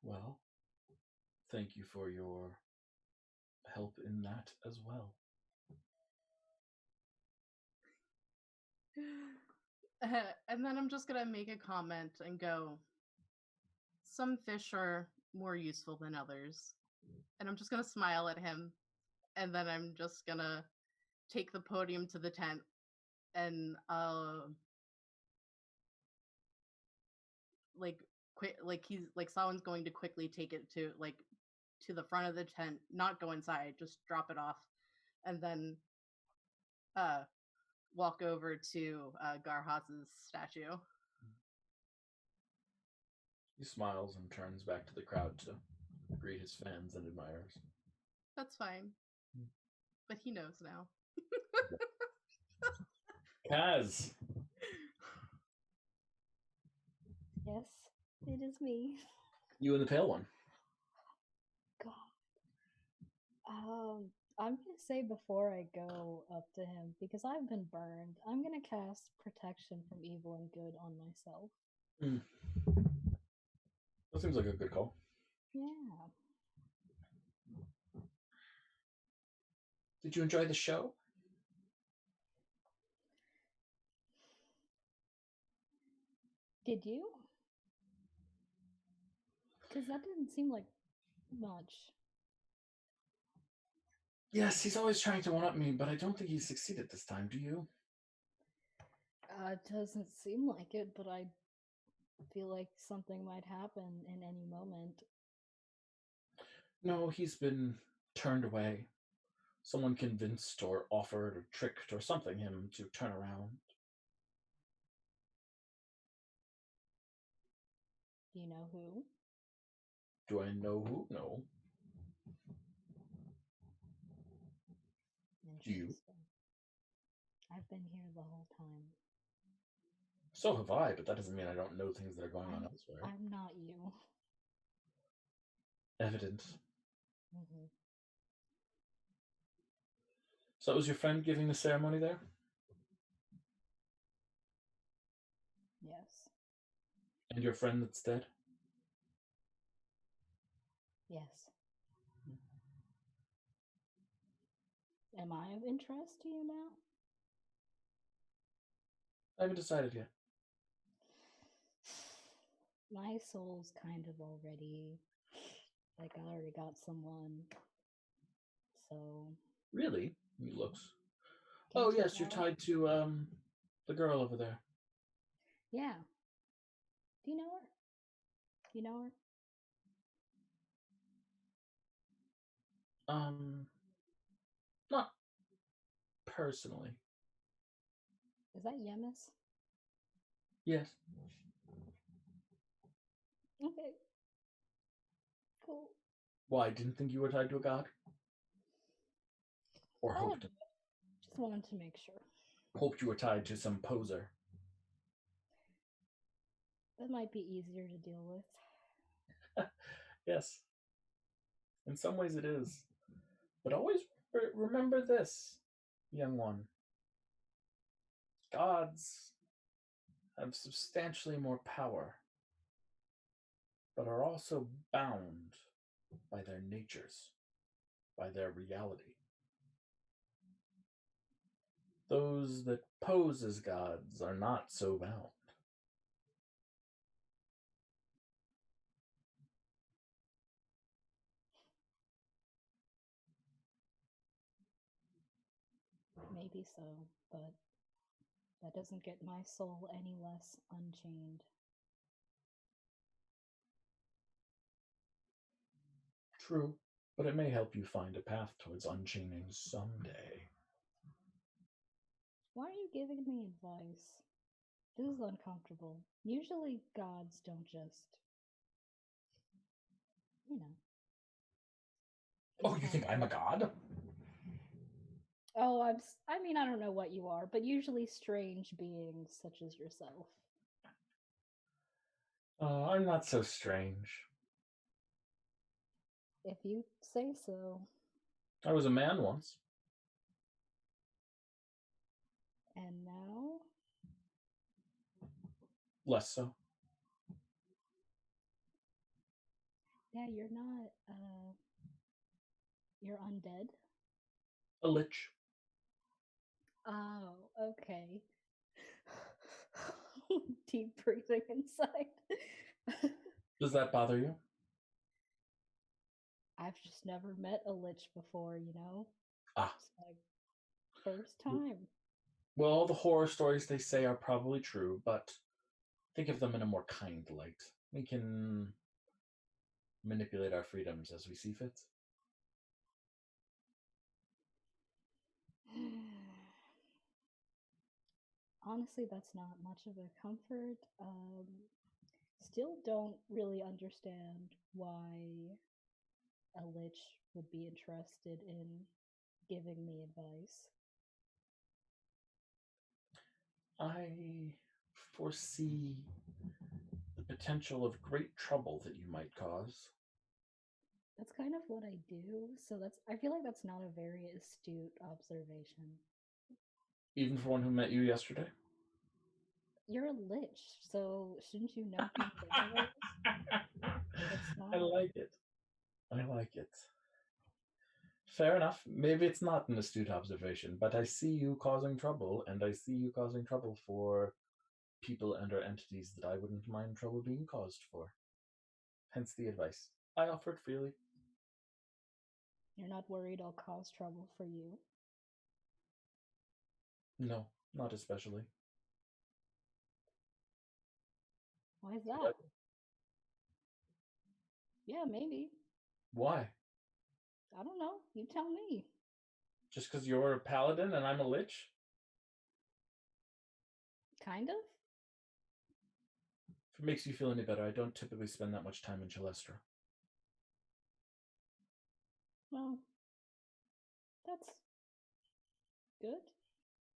Well, thank you for your help in that as well. And then I'm just gonna make a comment and go, some fish are more useful than others. And I'm just gonna smile at him, and then I'm just gonna take the podium to the tent and like quick, like he's like someone's going to quickly take it to like to the front of the tent, not go inside, just drop it off, and then walk over to Garhaz's statue. He smiles and turns back to the crowd to greet his fans and admirers. That's fine. But he knows now. Kaz! Yes, it is me. You and the pale one. God. I'm gonna say before I go up to him, because I've been burned, I'm gonna cast Protection from Evil and Good on myself. That seems like a good call. Yeah. Did you enjoy the show? Did you? Because that didn't seem like much. Yes, he's always trying to one-up me, but I don't think he succeeded this time, do you? It doesn't seem like it, but I feel like something might happen in any moment. No, he's been turned away. Someone convinced or offered or tricked or something him to turn around. Do you know who? Do I know who? No. Do you? Interesting. I've been here the whole time. So have I, but that doesn't mean I don't know things that are going on elsewhere. I'm not you. Evident. Mm-hmm. So was your friend giving the ceremony there? Yes. And your friend that's dead? Yes. Am I of interest to you now? I haven't decided yet. My soul's kind of already, like, I already got someone. So. Really? He looks. Can't Oh you yes, you're tell? tied to the girl over there. Yeah. Do you know her? You know her? Not personally. Is that Yemis? Yes. Okay. Cool. Why, didn't think you were tied to a god? Or hoped Just wanted to make sure. hoped you were tied to some poser. That might be easier to deal with. Yes. In some ways it is. But always remember this, young one. Gods have substantially more power, but are also bound by their natures, by their reality. Those that pose as gods are not so bound. Maybe so, but that doesn't get my soul any less unchained. True, but it may help you find a path towards unchaining someday. Why are you giving me advice? This is uncomfortable. Usually gods don't just, you know. Oh, you think I'm a god? Oh, I mean, I don't know what you are, but usually strange beings such as yourself. I'm not so strange. If you say so. I was a man once. And now? Less so. Yeah, you're not. You're undead. A lich. Oh, okay. Deep breathing inside. Does that bother you? I've just never met a lich before, you know? Ah. It's my first time. Well, all the horror stories they say are probably true, but think of them in a more kind light. We can manipulate our freedoms as we see fit. Honestly, that's not much of a comfort. Still don't really understand why a lich would be interested in giving me advice. I foresee the potential of great trouble that you might cause. That's kind of what I do, so I feel like that's not a very astute observation. Even for one who met you yesterday? You're a lich, so shouldn't you know things anyways? It's I not. like it. I like it. Fair enough. Maybe it's not an astute observation, but I see you causing trouble, and I see you causing trouble for people and or entities that I wouldn't mind trouble being caused for. Hence the advice. I offer it freely. You're not worried I'll cause trouble for you. No, not especially. Why is that? Yeah, maybe. Why? I don't know. You tell me. Just because you're a paladin and I'm a lich? Kind of? If it makes you feel any better, I don't typically spend that much time in Chalestra. Well, that's good,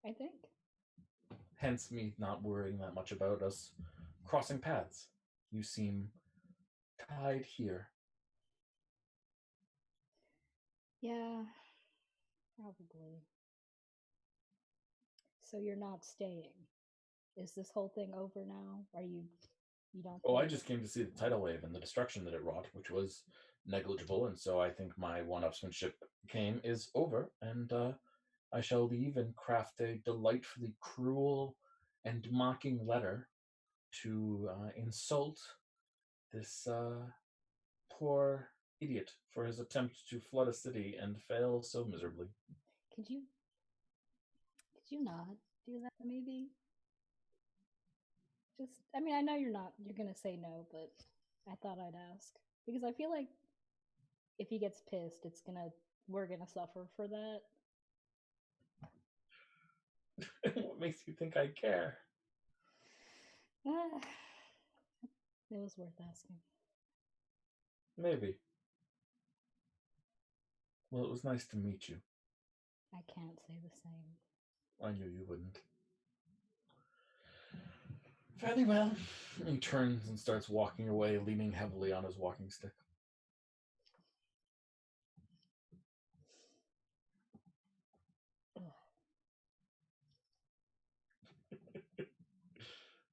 I think. Hence me not worrying that much about us crossing paths. You seem tied here. Yeah, probably. So you're not staying. Is this whole thing over now? You don't Oh, I think just came to see the tidal wave and the destruction that it wrought, which was negligible, and so I think my one-upsmanship game is over, and I shall leave and craft a delightfully cruel and mocking letter to insult this poor idiot for his attempt to flood a city and fail so miserably. could you not do that maybe? Just I mean, I know you're gonna say no, but I thought I'd ask. Because I feel like if he gets pissed, we're gonna suffer for that. What makes you think I care? It was worth asking. Maybe. Well, it was nice to meet you. I can't say the same. I knew you wouldn't. Fairly well. He turns and starts walking away, leaning heavily on his walking stick.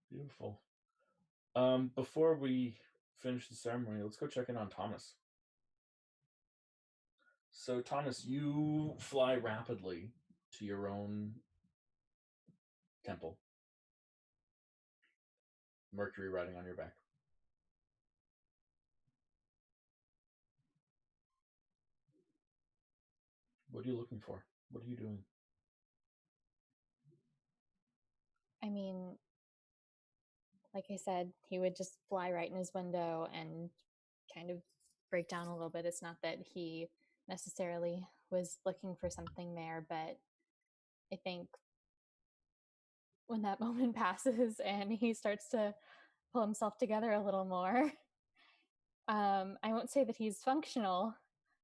Beautiful. Before we finish the ceremony, let's go check in on Thomas. So, Thomas, you fly rapidly to your own temple. Mercury riding on your back. What are you looking for? What are you doing? I mean, like I said, he would just fly right in his window and kind of break down a little bit. It's not that he necessarily was looking for something there, but I think when that moment passes and he starts to pull himself together a little more, I won't say that he's functional,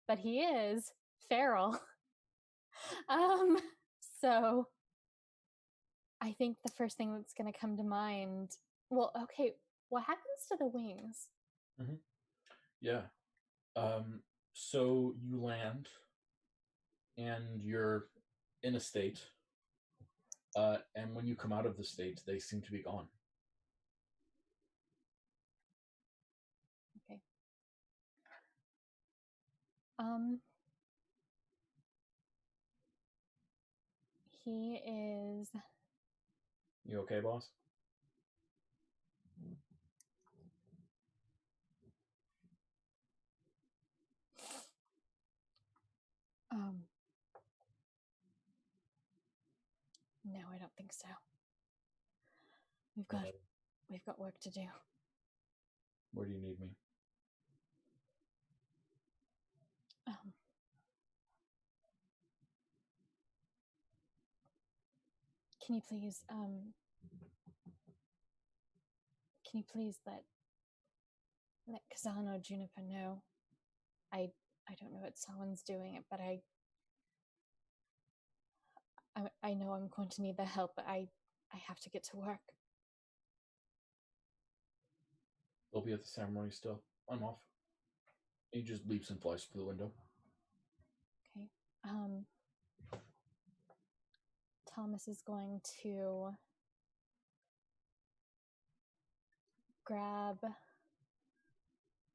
but he is feral. So I think the first thing that's going to come to mind, well, okay, what happens to the wings? Mm-hmm. Yeah. So you land and you're in a state. And when you come out of the state, they seem to be gone. Okay. He is. You okay, boss? No, I don't think so. We've got work to do. Where do you need me? Can you please let Kazan or Juniper know? I don't know what someone's doing it, but I know I'm going to need their help, but I have to get to work. They'll be at the ceremony still. I'm off. He just leaps and flies through the window. Okay. Thomas is going to grab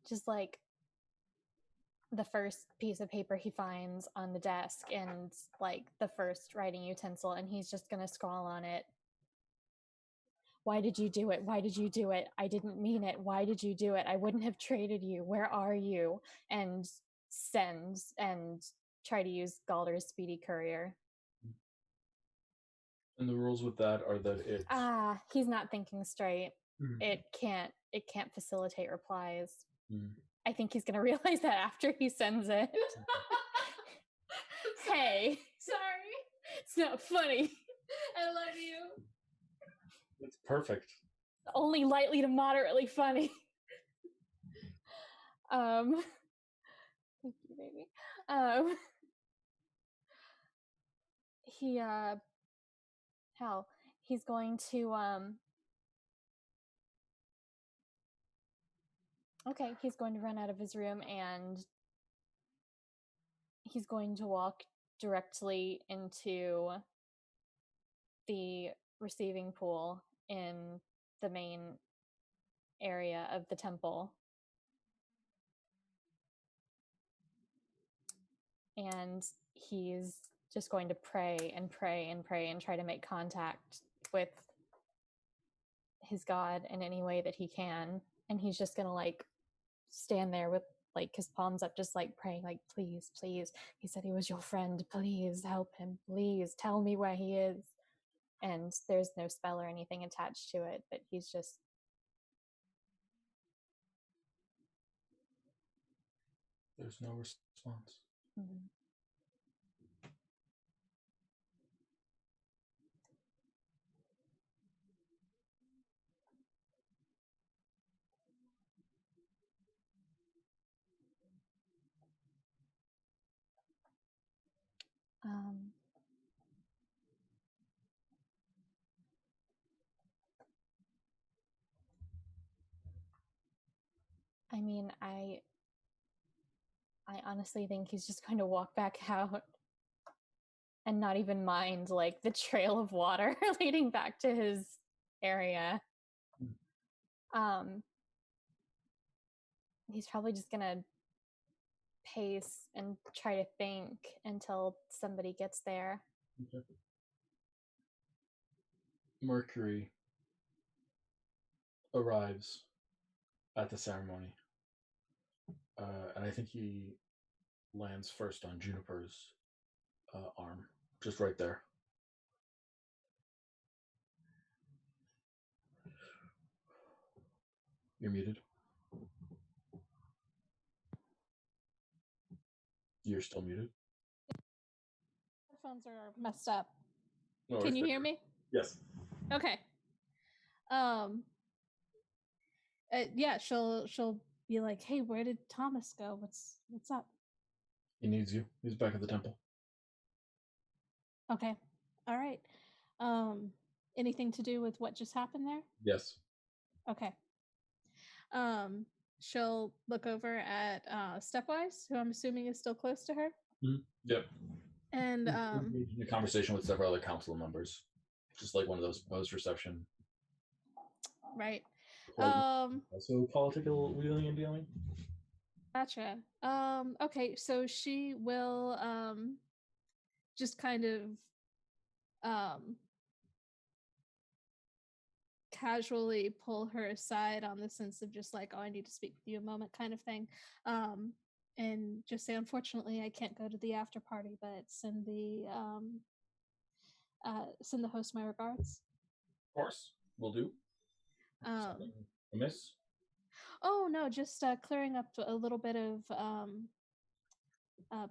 just like the first piece of paper he finds on the desk and like the first writing utensil, and he's just going to scrawl on it. Why did you do it? Why did you do it? I didn't mean it. Why did you do it? I wouldn't have traded you. Where are you? And send and try to use Galder's Speedy Courier. And the rules with that are that it's... he's not thinking straight. It can't facilitate replies. I think he's gonna realize that after he sends it. Hey, sorry, it's not funny. I love you. It's perfect. Only lightly to moderately funny. Thank you, baby. He's going to okay, he's going to run out of his room and he's going to walk directly into the receiving pool in the main area of the temple. And he's just going to pray and pray and pray and try to make contact with his God in any way that he can. And he's just going to like stand there with like his palms up, just like praying, like, please, please. He said he was your friend. Please help him. Please tell me where he is. And there's no spell or anything attached to it, but he's just... There's no response. Mm-hmm. I mean, I honestly think he's just going to walk back out and not even mind like the trail of water leading back to his area. He's probably just gonna pace and try to think until somebody gets there. Okay. Mercury arrives at the ceremony, and I think he lands first on Juniper's arm, just right there. You're muted. You're still muted. Headphones are messed up. No, Can you hear me? Yes. Okay. Yeah, she'll be like, "Hey, where did Thomas go? What's up?" He needs you. He's back at the temple. Okay. All right. Anything to do with what just happened there? Yes. Okay. She'll look over at Stepwise, who I'm assuming is still close to her. Yep. And in a conversation with several other council members, just like one of those post-reception. Right. Also political wheeling and dealing. Gotcha. Okay, so she will just kind of um casually pull her aside on the sense of just like, oh, I need to speak with you a moment kind of thing. Um and just say, unfortunately, I can't go to the after party, but send the host my regards. Of course, we'll do. Um Amiss? oh no, just clearing up a little bit of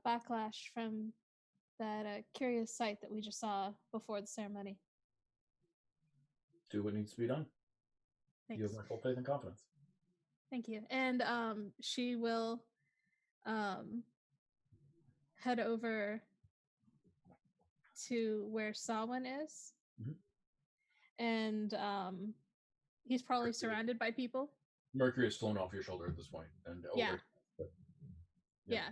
backlash from that curious sight that we just saw before the ceremony. Do what needs to be done. Thanks. You have my full faith and confidence. Thank you. And she will head over to where Samhain is. Mm-hmm. And he's probably surrounded by people. Mercury has flown off your shoulder at this point and over. Yeah.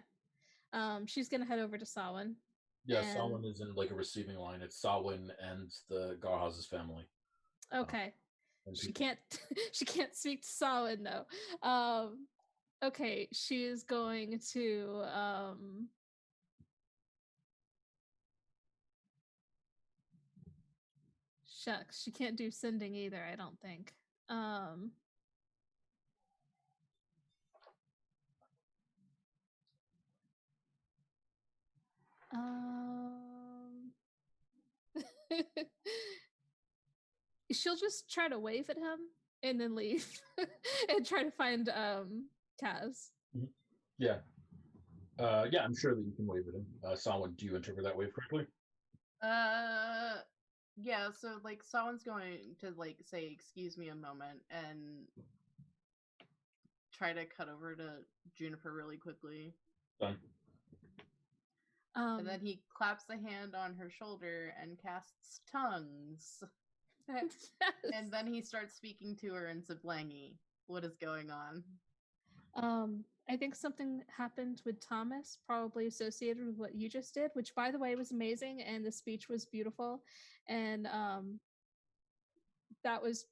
Yeah. She's gonna head over to Samhain. Yeah, Samhain is in like a receiving line. It's Samhain and the Garhaz's family. Okay. She can't speak to Samhain though. Okay, she is going to shucks, she can't do sending either, I don't think. She'll just try to wave at him and then leave and try to find Kaz. Mm-hmm. Yeah. Yeah, I'm sure that you can wave at him. Samhain, do you interpret that wave correctly? Yeah, so like Samhain's going to like say, excuse me a moment, and try to cut over to Juniper really quickly. Done. And then he claps a hand on her shoulder and casts tongues. Yes. And then he starts speaking to her in Ziblangi. What is going on? I think something happened with Thomas, probably associated with what you just did, which by the way was amazing, and the speech was beautiful, and that was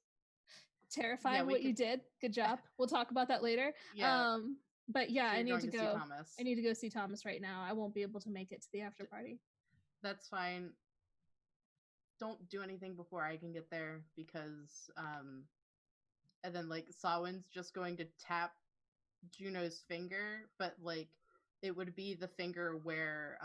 terrifying what you did. Good job. We'll talk about that later. Yeah. But yeah, so I need to go. See Thomas. I need to go see Thomas right now. I won't be able to make it to the after party. That's fine. Don't do anything before I can get there, because and then like Samhain's just going to tap Juno's finger, but like it would be the finger where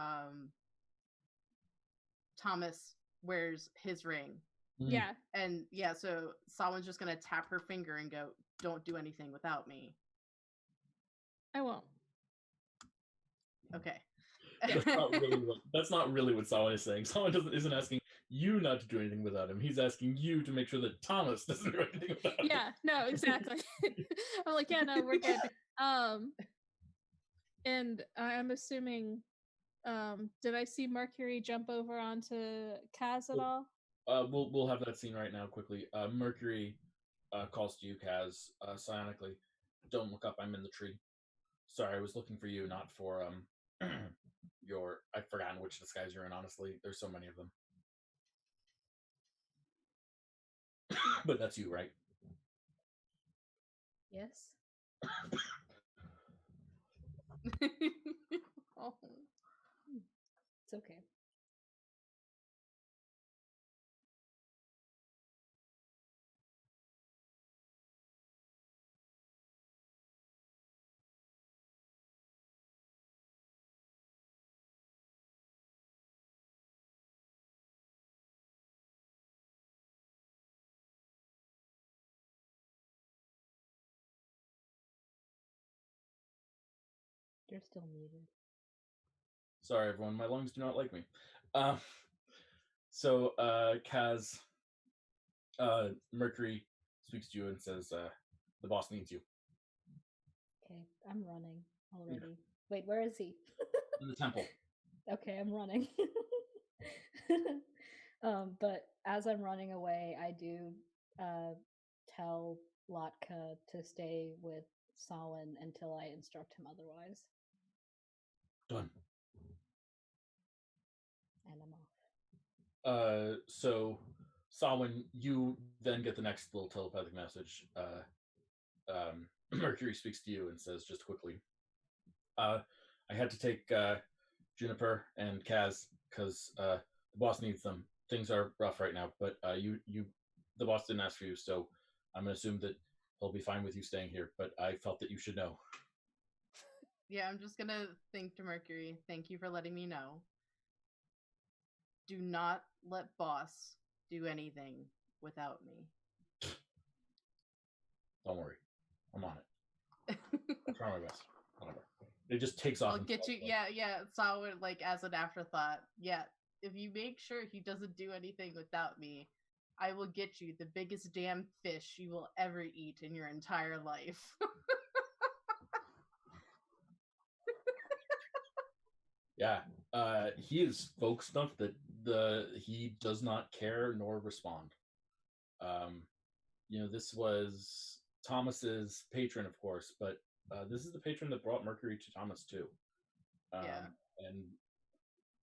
Thomas wears his ring. Yeah. And yeah, so Samhain's just gonna tap her finger and go, don't do anything without me. I won't. Okay. That's not really what Samhain is saying. Samhain isn't asking you not to do anything without him. He's asking you to make sure that Thomas doesn't do anything without him. Yeah, no, exactly. I'm like, yeah, no, we're good. And I'm assuming, did I see Mercury jump over onto Kaz at all? We'll have that scene right now quickly. Mercury calls to you, Kaz, psionically. Don't look up, I'm in the tree. Sorry, I was looking for you, not for I've forgotten which disguise you're in, honestly. There's so many of them. But that's you, right? Yes. Oh. It's okay. You're still muted. Sorry, everyone. My lungs do not like me. So, Kaz, Mercury speaks to you and says, the boss needs you. Okay, I'm running already. Wait, where is he? In the temple. Okay, I'm running. But as I'm running away, I do tell Latka to stay with Samhain until I instruct him otherwise. Done. And I'm off. So, Samhain, you then get the next little telepathic message. Mercury speaks to you and says, just quickly, I had to take Juniper and Kaz because the boss needs them. Things are rough right now, but the boss didn't ask for you, so I'm gonna assume that he'll be fine with you staying here. But I felt that you should know. Yeah, I'm just gonna think to Mercury. Thank you for letting me know. Do not let boss do anything without me. Don't worry, I'm on it. I try my best. Whatever. It just takes off. I'll get you. Yeah. Solid. Like as an afterthought. Yeah. If you make sure he doesn't do anything without me, I will get you the biggest damn fish you will ever eat in your entire life. Yeah. He is folk stuff that he does not care nor respond. This was Thomas's patron, of course, but this is the patron that brought Mercury to Thomas too. Yeah. And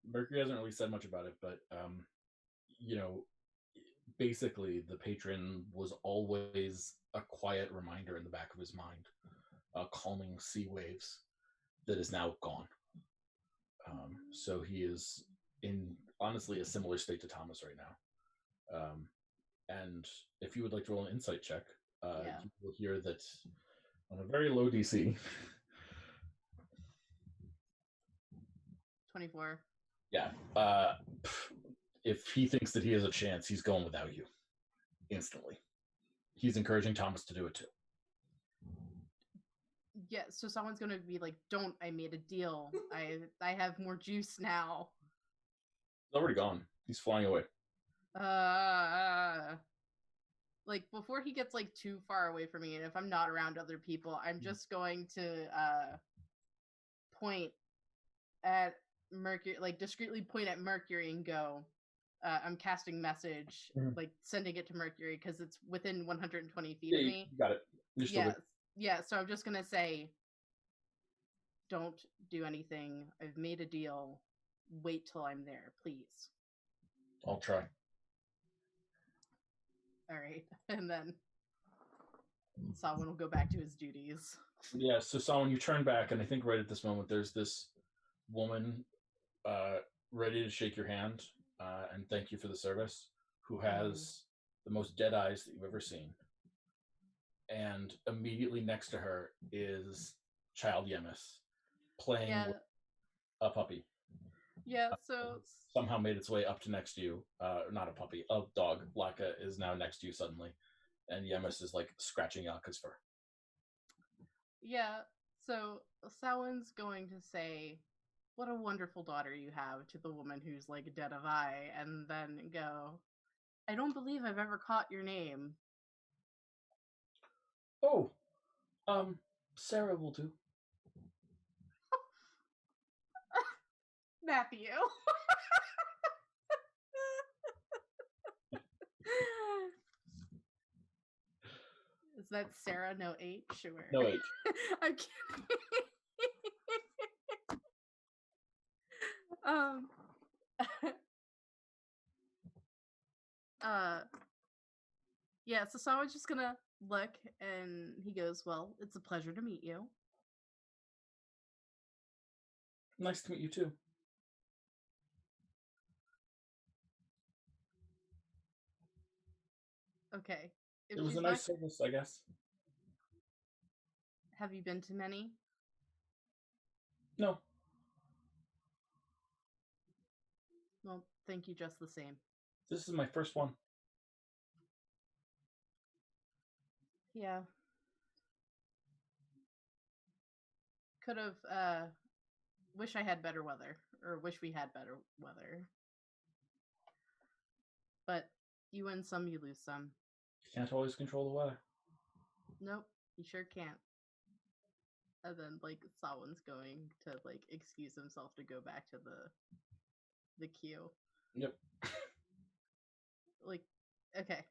Mercury hasn't really said much about it, but basically the patron was always a quiet reminder in the back of his mind, calming sea waves that is now gone. So he is in honestly a similar state to Thomas right now. And if you would like to roll an insight check, you will hear that on a very low DC. 24. Yeah. If he thinks that he has a chance, he's going without you instantly. He's encouraging Thomas to do it too. Yeah, so someone's gonna be like, "Don't! I made a deal. I have more juice now." He's already gone. He's flying away. Like before he gets like too far away from me, and if I'm not around other people, I'm just going to point at Mercury, like discreetly point at Mercury and go, I'm casting message, like sending it to Mercury because it's within 120 feet of me. You got it. Yeah, so I'm just gonna say, don't do anything. I've made a deal. Wait till I'm there, please. I'll try. All right, and then Samhain will go back to his duties. Yeah, so Samhain, you turn back, and I think right at this moment, there's this woman ready to shake your hand and thank you for the service, who has the most dead eyes that you've ever seen. And immediately next to her is Child Yemis playing with a puppy. Yeah, so somehow made its way up to next to you. Not a puppy, a dog. Laka is now next to you suddenly, and Yemis is like scratching Yaka's fur. Yeah, so Samhain's going to say, "What a wonderful daughter you have," to the woman who's like dead of eye, and then go, "I don't believe I've ever caught your name." Oh, Sarah will do. Matthew. Is that Sarah? No H? Sure. No H. I'm kidding. Yeah, so Sawa's just gonna look and he goes, "Well, it's a pleasure to meet you." Nice to meet you too. Okay. It was a nice service, I guess. Have you been to many? No. Well, thank you just the same. This is my first one. Yeah. Could have, wish I had better weather, or wish we had better weather. But you win some, you lose some. You can't always control the weather. Nope, you sure can't. And then, like, Samhain's going to, like, excuse himself to go back to the queue. Yep. Like, okay.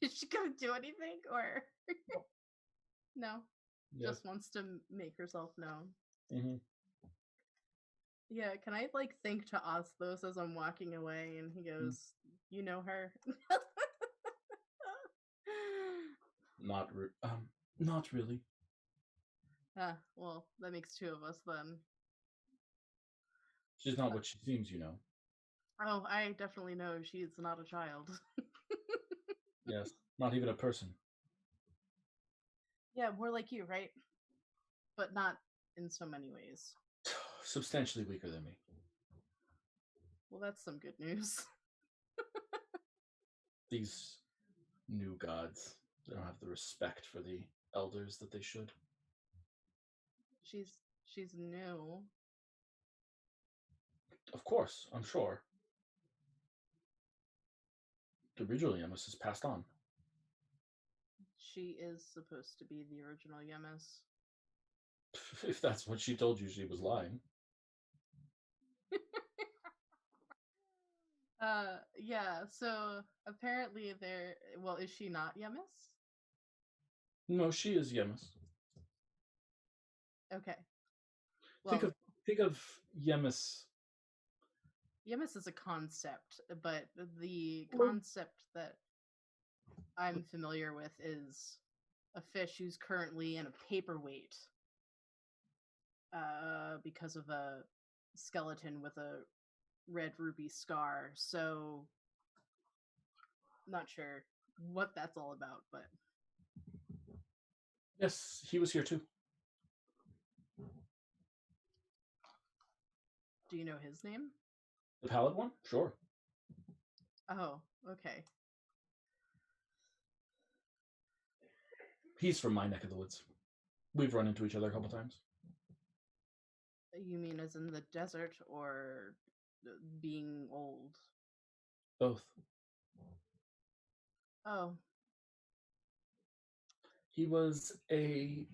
Is she gonna do anything, or no? Yeah. Just wants to make herself known. Mm-hmm. Yeah, can I like think to Osthos as I'm walking away, and he goes, "You know her?" Not really. Ah, well, that makes two of us then. She's not what she seems, you know. Oh, I definitely know she's not a child. Yes, not even a person. Yeah, more like you, right? But not in so many ways. Substantially weaker than me. Well, that's some good news. These new gods, they don't have the respect for the elders that they should. She's new. Of course, I'm sure. The original Yemis is passed on. She is supposed to be the original Yemis. If that's what she told you, she was lying. Yeah, so apparently well, is she not Yemis? No, she is Yemis. Okay. Think Well, of Yemis. Yemis is a concept, but the Well- concept that I'm familiar with is a fish who's currently in a paperweight because of a skeleton with a red ruby scar. So, not sure what that's all about, but Yes, he was here too. do you know his name? The pallid one? Sure. Oh, okay. He's from my neck of the woods. We've run into each other a couple times. You mean as in the desert or being old? Both. Oh, He was a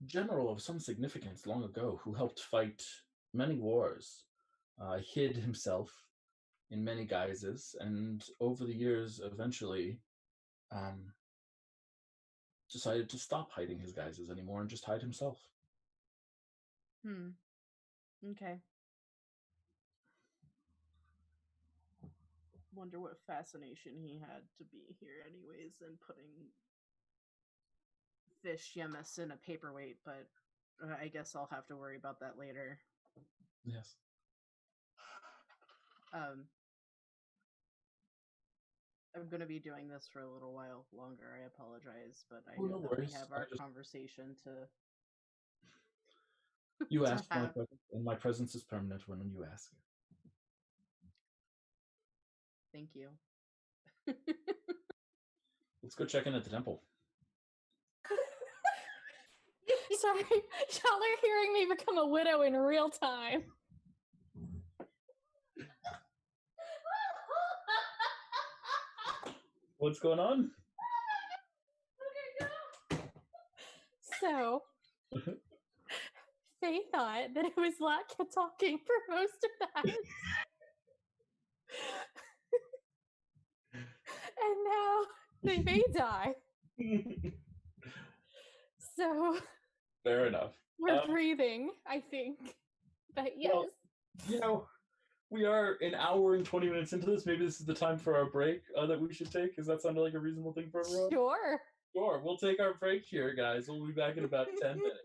general of some significance long ago who helped fight many wars, hid himself in many guises, and over the years eventually decided to stop hiding his guises anymore and just hide himself. okay. Wonder what fascination he had to be here anyways and putting fish Yemis in a paperweight, but I guess I'll have to worry about that later. Yes. I'm going to be doing this for a little while longer. I apologize, but I Oh, know no that worries. we have our conversation to. You to asked for my have. presence, and my presence is permanent when you ask. Thank you. Let's go check in at the temple. Sorry, y'all are hearing me become a widow in real time. What's going on? So, Faye thought that it was Latka talking for most of that. And now they may die. So, Fair enough. we're breathing, I think. But yes. Well, you know, we are an hour and 20 minutes into this. Maybe this is the time for our break that we should take. Does that sound like a reasonable thing for everyone? Sure. Sure. We'll take our break here, guys. We'll be back in about 10 minutes.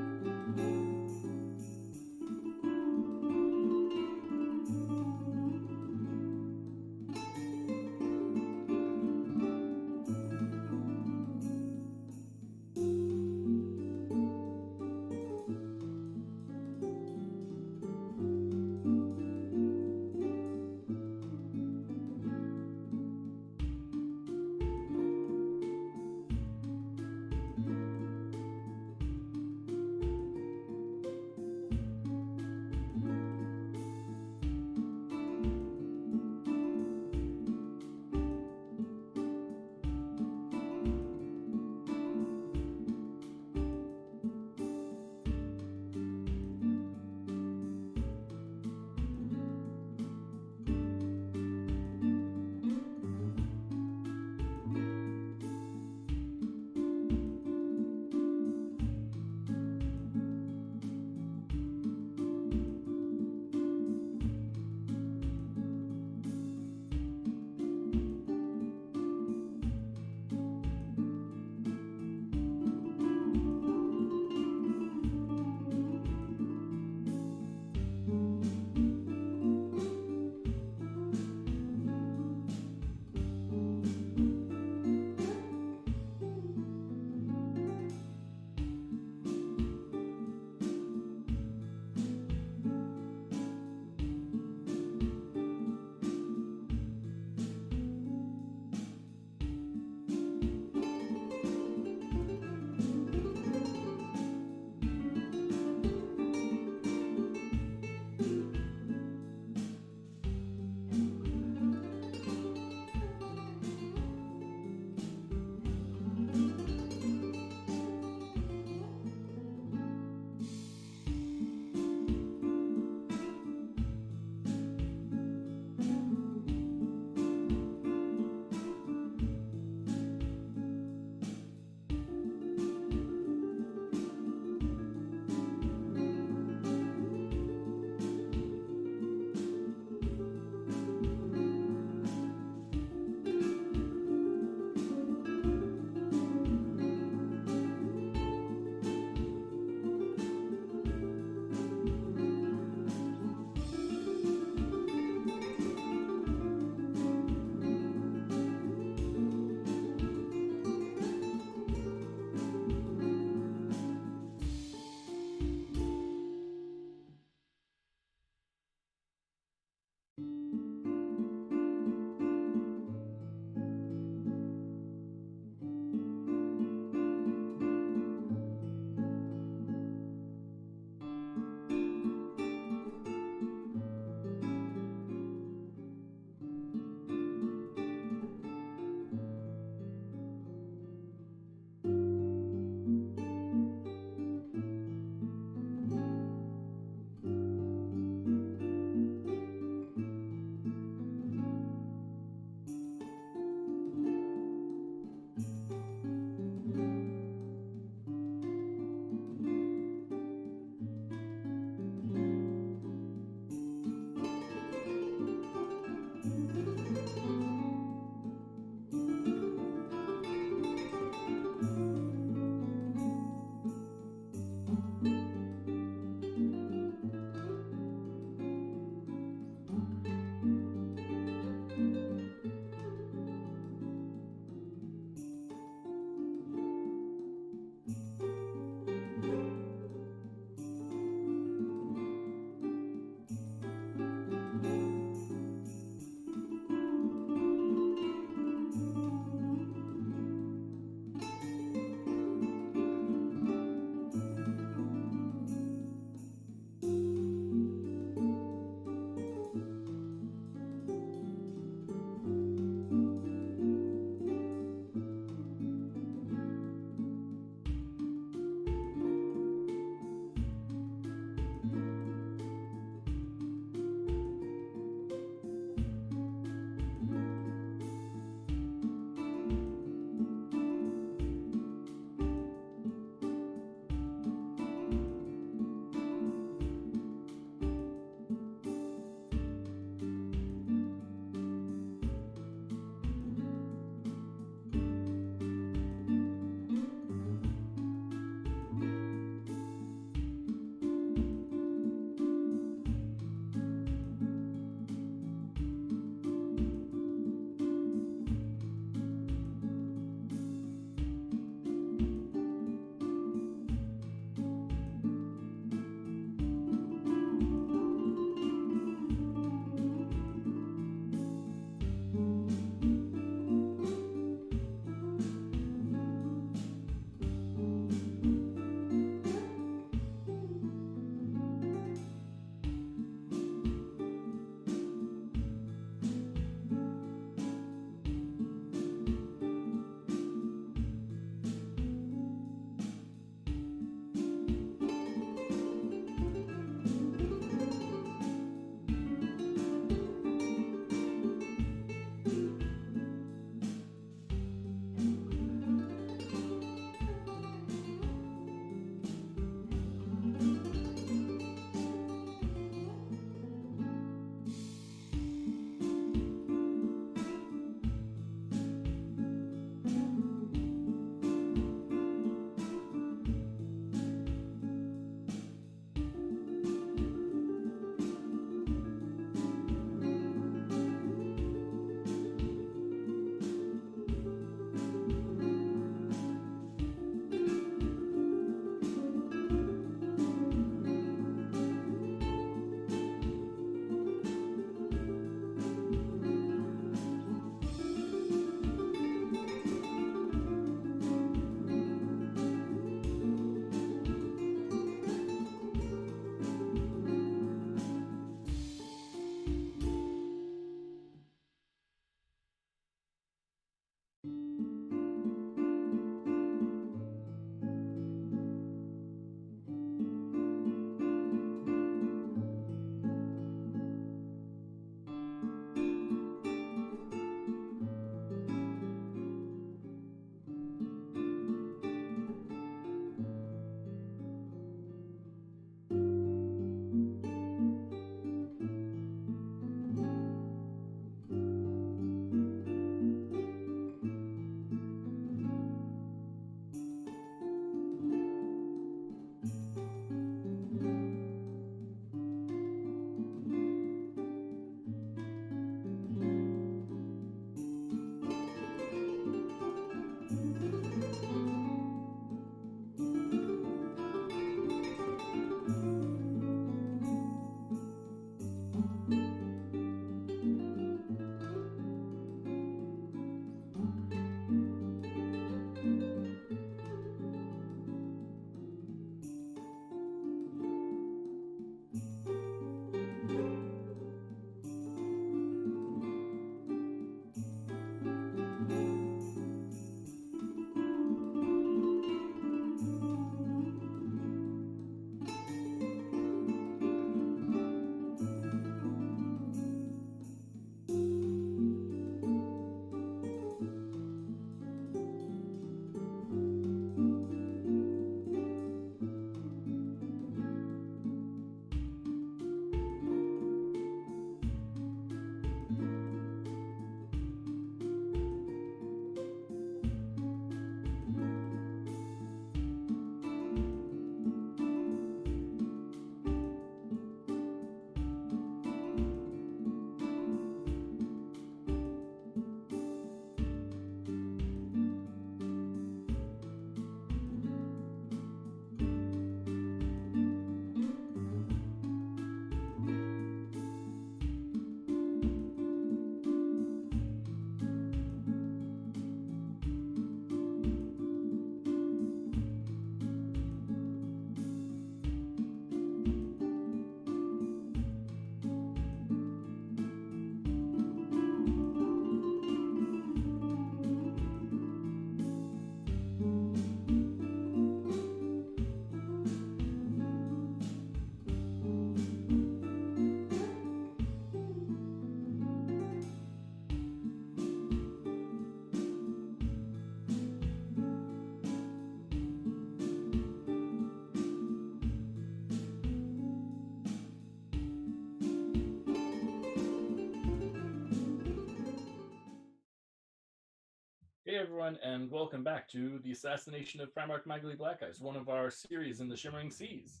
Hey everyone, and welcome back to the Assassination of Primarch Magli Blackice, one of our series in the Shimmering Seas.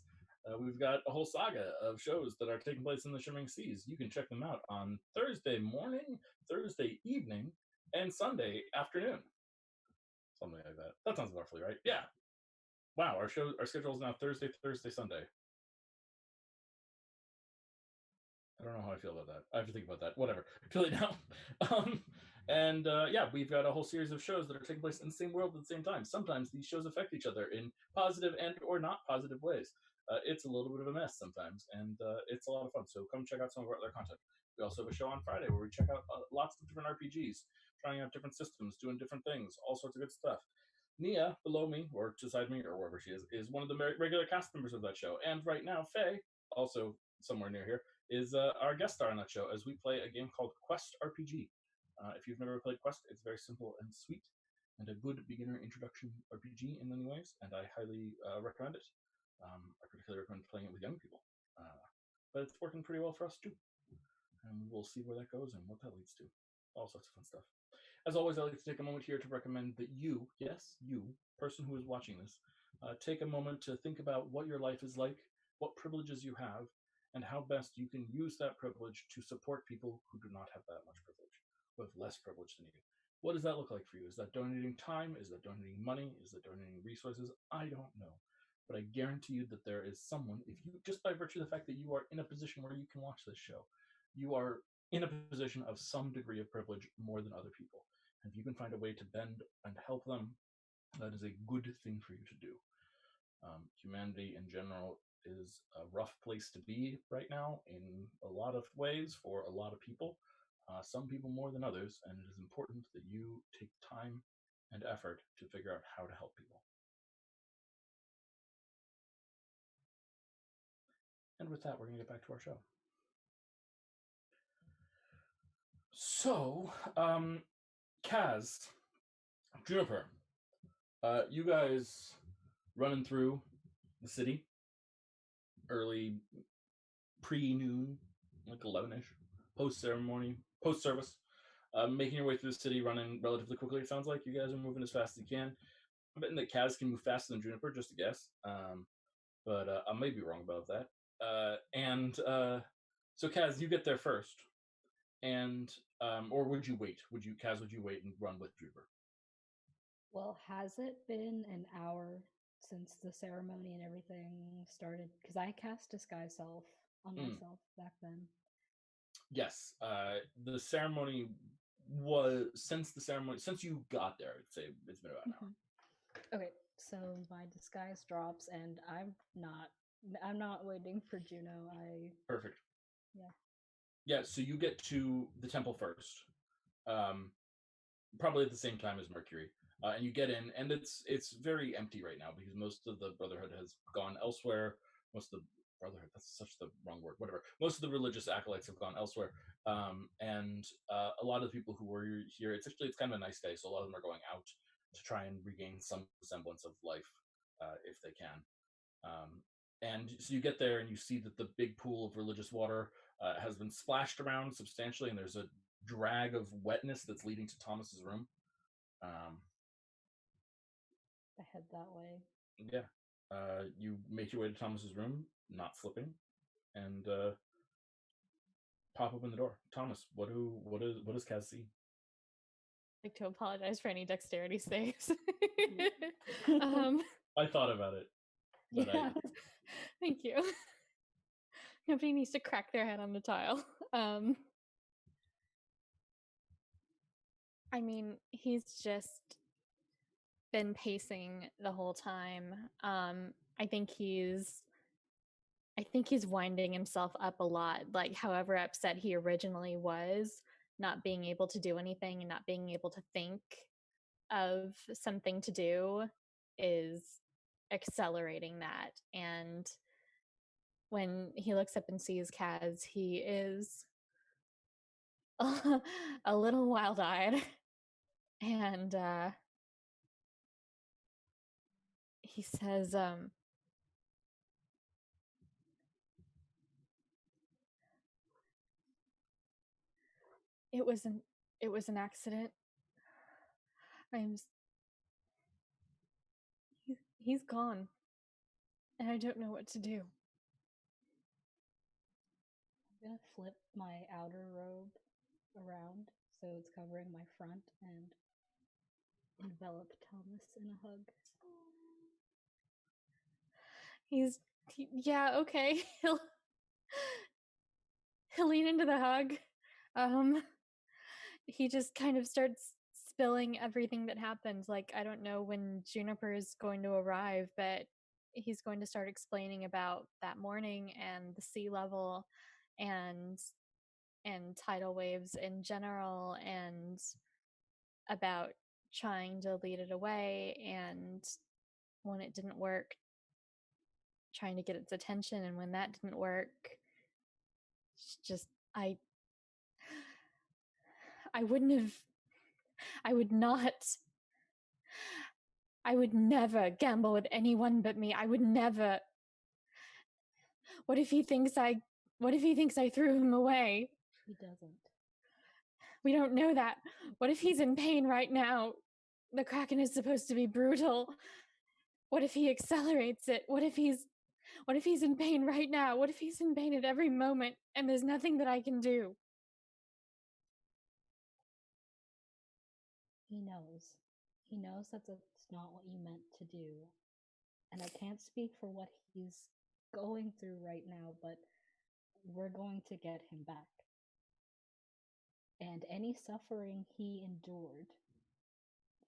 We've got a whole saga of shows that are taking place in the Shimmering Seas. You can check them out on Thursday morning, Thursday evening, and Sunday afternoon. Something like that. That sounds roughly right. Yeah. Wow, our schedule is now Thursday, Sunday. I don't know how I feel about that. I have to think about that. Whatever. Till now. Yeah, we've got a whole series of shows that are taking place in the same world at the same time. Sometimes these shows affect each other in positive and or not positive ways. It's a little bit of a mess sometimes, and it's a lot of fun. So come check out some of our other content. We also have a show on Friday where we check out lots of different RPGs, trying out different systems, doing different things, all sorts of good stuff. Nia, below me, or beside me, or wherever she is one of the regular cast members of that show. And right now, Faye, also somewhere near here, is our guest star on that show as we play a game called Quest RPG. If you've never played Quest, it's very simple and sweet, and a good beginner introduction RPG in many ways, and I highly recommend it. I particularly recommend playing it with young people, but it's working pretty well for us too, and we'll see where that goes and what that leads to. All sorts of fun stuff. As always, I'd like to take a moment here to recommend that you, yes, you, person who is watching this, take a moment to think about what your life is like, what privileges you have, and how best you can use that privilege to support people who do not have that much privilege, who have less privilege than you. What does that look like for you? Is that donating time? Is that donating money? Is that donating resources? I don't know. But I guarantee you that there is someone, if you, just by virtue of the fact that you are in a position where you can watch this show, you are in a position of some degree of privilege more than other people. And if you can find a way to bend and help them, that is a good thing for you to do. Humanity in general is a rough place to be right now in a lot of ways for a lot of people, some people more than others, and it is important that you take time and effort to figure out how to help people. And with that, we're going to get back to our show. So, Kaz, Juniper, you guys running through the city early pre-noon, like 11ish, post-ceremony, post-service, making your way through the city, running relatively quickly. It sounds like you guys are moving as fast as you can. I'm betting that Kaz can move faster than Juniper, just a guess, but I may be wrong about that. So Kaz, you get there first, and or would you wait? Kaz, would you wait and run with Juniper? Well, has it been an hour since the ceremony and everything started? Because I cast Disguise Self on myself back then. Yes, the ceremony was since you got there. I'd say it's been about an hour. Okay, so my disguise drops, and I'm not waiting for Juno. Perfect. Yeah. Yeah, so you get to the temple first, probably at the same time as Mercury, and you get in, and it's very empty right now because most of the Brotherhood has gone elsewhere. Most of the Brotherhood, that's such the wrong word, whatever. Most of the religious acolytes have gone elsewhere, and a lot of the people who were here, it's kind of a nice day, so a lot of them are going out to try and regain some semblance of life, if they can. And so you get there and you see that the big pool of religious water has been splashed around substantially, and there's a drag of wetness that's leading to Thomas's room. I head that way. Yeah. You make your way to Thomas's room, not slipping, and pop open the door. Thomas, what does Kaz see? I'd like to apologize for any dexterity saves. I thought about it. But yeah. Thank you. Nobody needs to crack their head on the tile. I mean, he's just been pacing the whole time. I think he's winding himself up a lot. Like, however upset he originally was, not being able to do anything and not being able to think of something to do is accelerating that. And when he looks up and sees Kaz, he is a little wild-eyed, and he says, it was an accident. He's gone. And I don't know what to do. I'm gonna flip my outer robe around so it's covering my front and envelop Thomas in a hug. Yeah, okay. He'll lean into the hug. He just kind of starts spilling everything that happened. Like, I don't know when Juniper is going to arrive, but he's going to start explaining about that morning and the sea level and tidal waves in general, and about trying to lead it away, and when it didn't work, trying to get its attention, and when that didn't work, just I would never gamble with anyone but me. I would never. What if he thinks I threw him away? He doesn't. We don't know that. What if he's in pain right now? The Kraken is supposed to be brutal. What if he accelerates it? What if he's in pain right now? What if he's in pain at every moment and there's nothing that I can do? He knows. He knows that that's not what you meant to do. And I can't speak for what he's going through right now, but we're going to get him back. And any suffering he endured,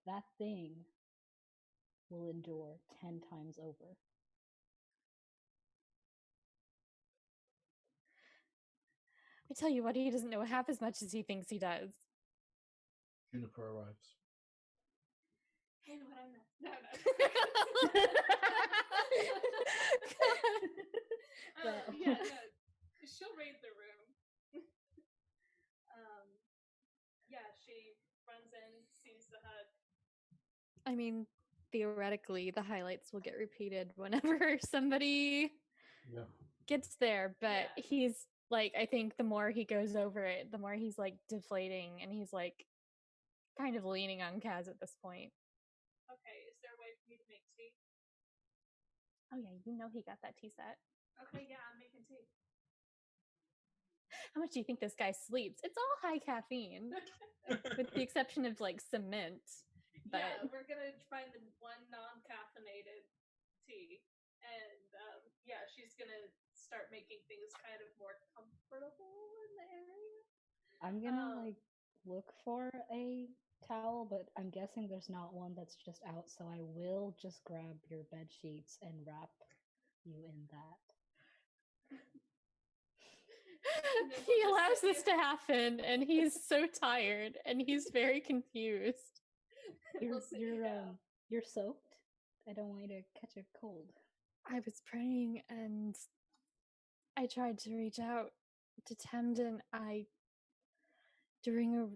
that thing will endure 10 times over. I tell you what, he doesn't know half as much as he thinks he does. Juniper arrives. Hey, what I meant. No. Yeah, no. She'll raid the room. Yeah, she runs in, sees the hug. I mean, theoretically, the highlights will get repeated whenever somebody gets there, but he's like, I think the more he goes over it, the more he's like deflating, and he's like kind of leaning on Kaz at this point. Okay, is there a way for me to make tea? Oh yeah, you know he got that tea set. Okay, yeah, I'm making tea. How much do you think this guy sleeps? It's all high caffeine, with the exception of like cement. But yeah, we're gonna find the one non-caffeinated tea, and yeah, she's gonna start making things kind of more comfortable in the area. I'm gonna like look for a towel, but I'm guessing there's not one that's just out, so I will just grab your bed sheets and wrap you in that. He allows this to happen, and he's so tired, and he's very confused. You're soaked. I don't want you to catch a cold. I was praying, and I tried to reach out to Tamden. During a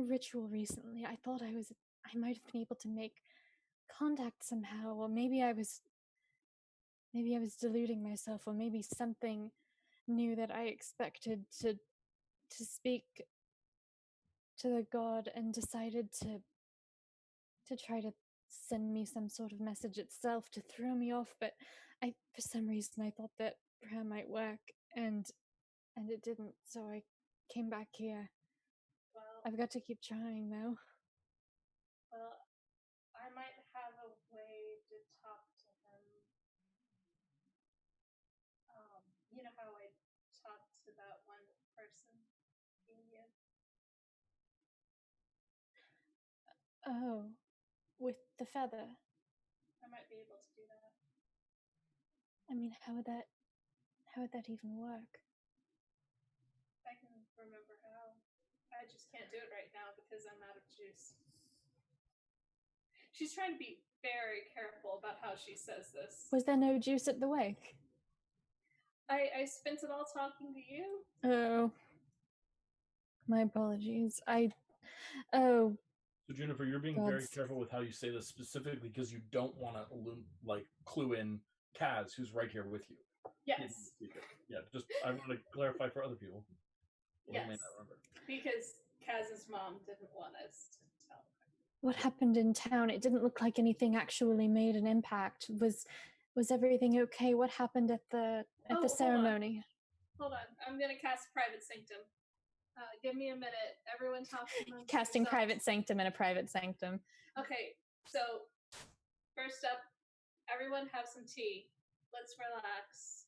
ritual recently, I thought I might have been able to make contact somehow, or maybe I was deluding myself, or maybe something knew that I expected to speak to the god and decided to try to send me some sort of message itself to throw me off, but for some reason I thought that prayer might work, and it didn't, so I came back here. Well, I've got to keep trying though. Well, I might have a way to talk to him. You know how I talked to that one person, India? Oh, with the feather. I might be able to do that. I mean, how would that even work? I can remember how. I just can't do it right now because I'm out of juice. She's trying to be very careful about how she says this. Was there no juice at the wake? I spent it all talking to you. Oh. My apologies. So Juniper, you're being very careful with how you say this, specifically because you don't want to clue in Kaz, who's right here with you. Yes. Yeah, just I want to clarify for other people. Yes. Because Kaz's mom didn't want us to tell her. What happened in town? It didn't look like anything actually made an impact. Was everything okay? What happened at the ceremony? Hold on. I'm gonna cast Private Sanctum. Give me a minute. Everyone talk amongst Casting yourselves. Private Sanctum in a Private Sanctum. Okay, so first up, everyone have some tea. Let's relax.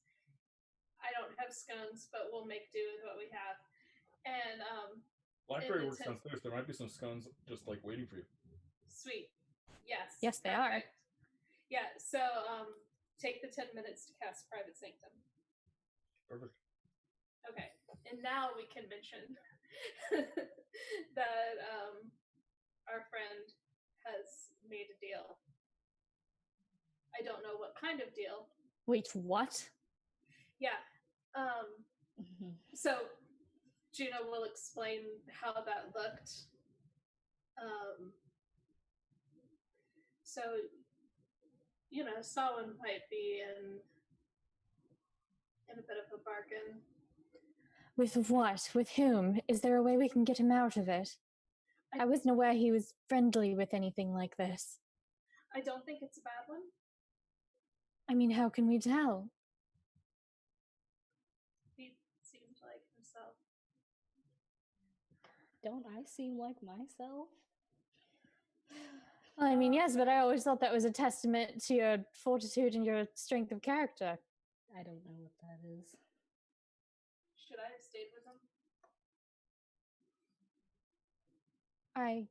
I don't have scones, but we'll make do with what we have. And Blackberry works downstairs. There might be some scones just like waiting for you. Sweet. Yes. Yes, they are. Yeah, so take the 10 minutes to cast Private Sanctum. Perfect. Okay, and now we can mention that our friend has made a deal. I don't know what kind of deal. Wait, what? Yeah. So Juno will explain how that looked. So, you know, Samhain might be in a bit of a bargain. With what? With whom? Is there a way we can get him out of it? I wasn't aware he was friendly with anything like this. I don't think it's a bad one. I mean, how can we tell? He seemed like himself. Don't I seem like myself? Well, I mean, yes, but I always thought that was a testament to your fortitude and your strength of character. I don't know what that is. Should I have stayed with him? I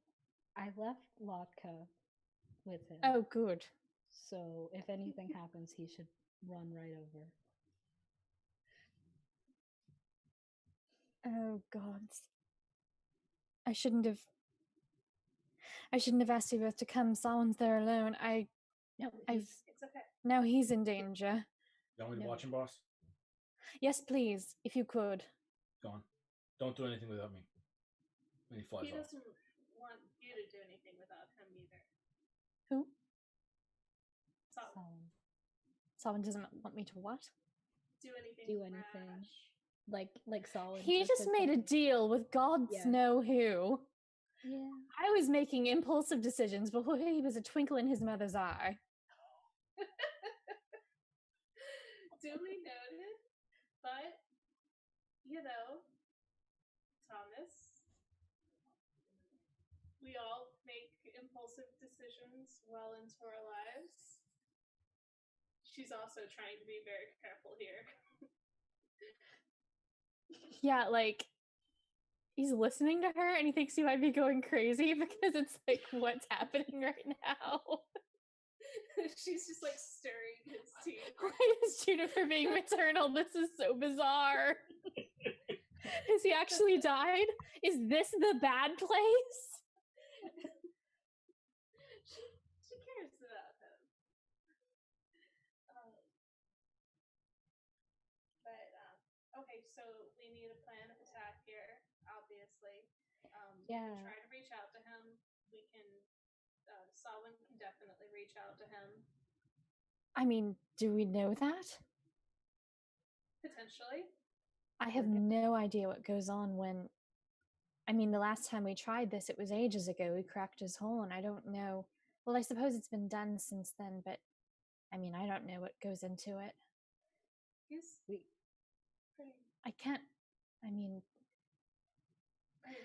left Lotka with him. Oh, good. So if anything happens, he should run right over. Oh, God. I shouldn't have asked you both to come. Someone's there alone. No, it's okay. Now he's in danger. You want me to watch him, boss? Yes, please, if you could. Go on. Don't do anything without me. When he flies He off. doesn't want you to do anything without him either. Who? Solomon. Someone doesn't want me to what? Do anything. Do anything. Rash. Like Solid. He just made a deal with gods know who. Yeah. I was making impulsive decisions before he was a twinkle in his mother's eye. Duly noted, but you know, Thomas, we all make impulsive decisions well into our lives. She's also trying to be very careful here. Yeah, like, he's listening to her and he thinks he might be going crazy because it's like, what's happening right now? She's just like stirring his tea. Why is Juniper being maternal? This is so bizarre. Has he actually died? Is this the bad place? She cares about him. Okay, so we need a plan of attack here, obviously. We can try to reach out to him. We can, Solomon can definitely reach out to him. I mean, do we know that? Potentially. I have no idea what goes on when... I mean, the last time we tried this, it was ages ago. We cracked his horn. I don't know. Well, I suppose it's been done since then, but I mean, I don't know what goes into it. He's pretty... I can't... I mean,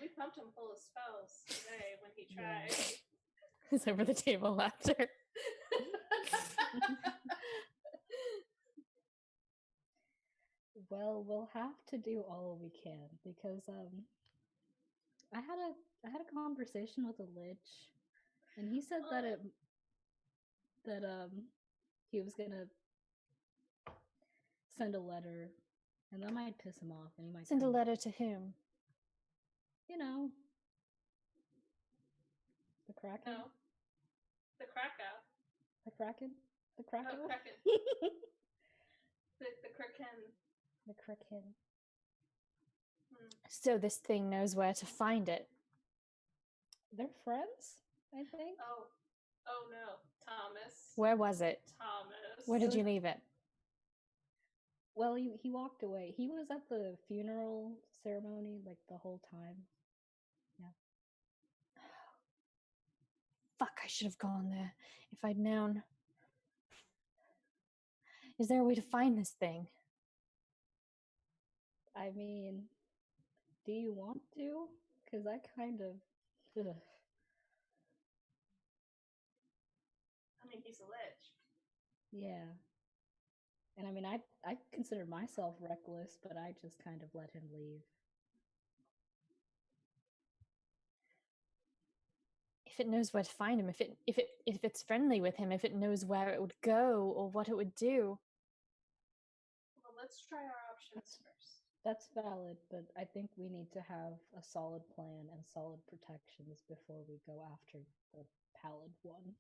we pumped him full of spells today when he tried. His over the table laughter. Well, we'll have to do all we can because I had a conversation with a lich, and he said that he was gonna send a letter, and that might piss him off, and he might send a letter to whom? You know, the Kraken. No, the Krakow. The Kraken. The Kraken. Oh, Kraken. the Kraken. The Kraken. So this thing knows where to find it. They're friends, I think. Oh no, Thomas. Where was it? Thomas. Where did you leave it? Well, he walked away. He was at the funeral ceremony like the whole time. Yeah. Fuck, I should have gone there if I'd known. Is there a way to find this thing? I mean, do you want to? Because I kind of. Ugh. I mean, he's a lich. Yeah. And I mean, I consider myself reckless, but I just kind of let him leave. If it knows where to find him, if it's friendly with him, if it knows where it would go or what it would do. Well, let's try our options first. That's valid, but I think we need to have a solid plan and solid protections before we go after the pallid one.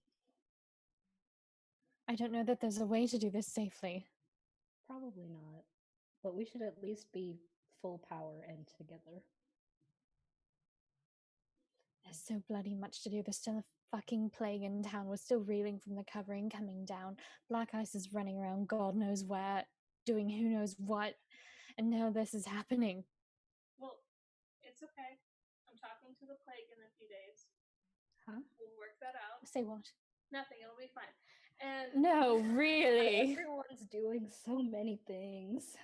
I don't know that there's a way to do this safely. Probably not, but we should at least be full power and together. There's so bloody much to do. There's still a fucking plague in town. We're still reeling from the covering coming down. Blackice is running around God knows where, doing who knows what. And now this is happening. Well, it's okay. I'm talking to the plague in a few days. Huh? We'll work that out. Say what? Nothing. It'll be fine. And No, really. Everyone's doing so many things.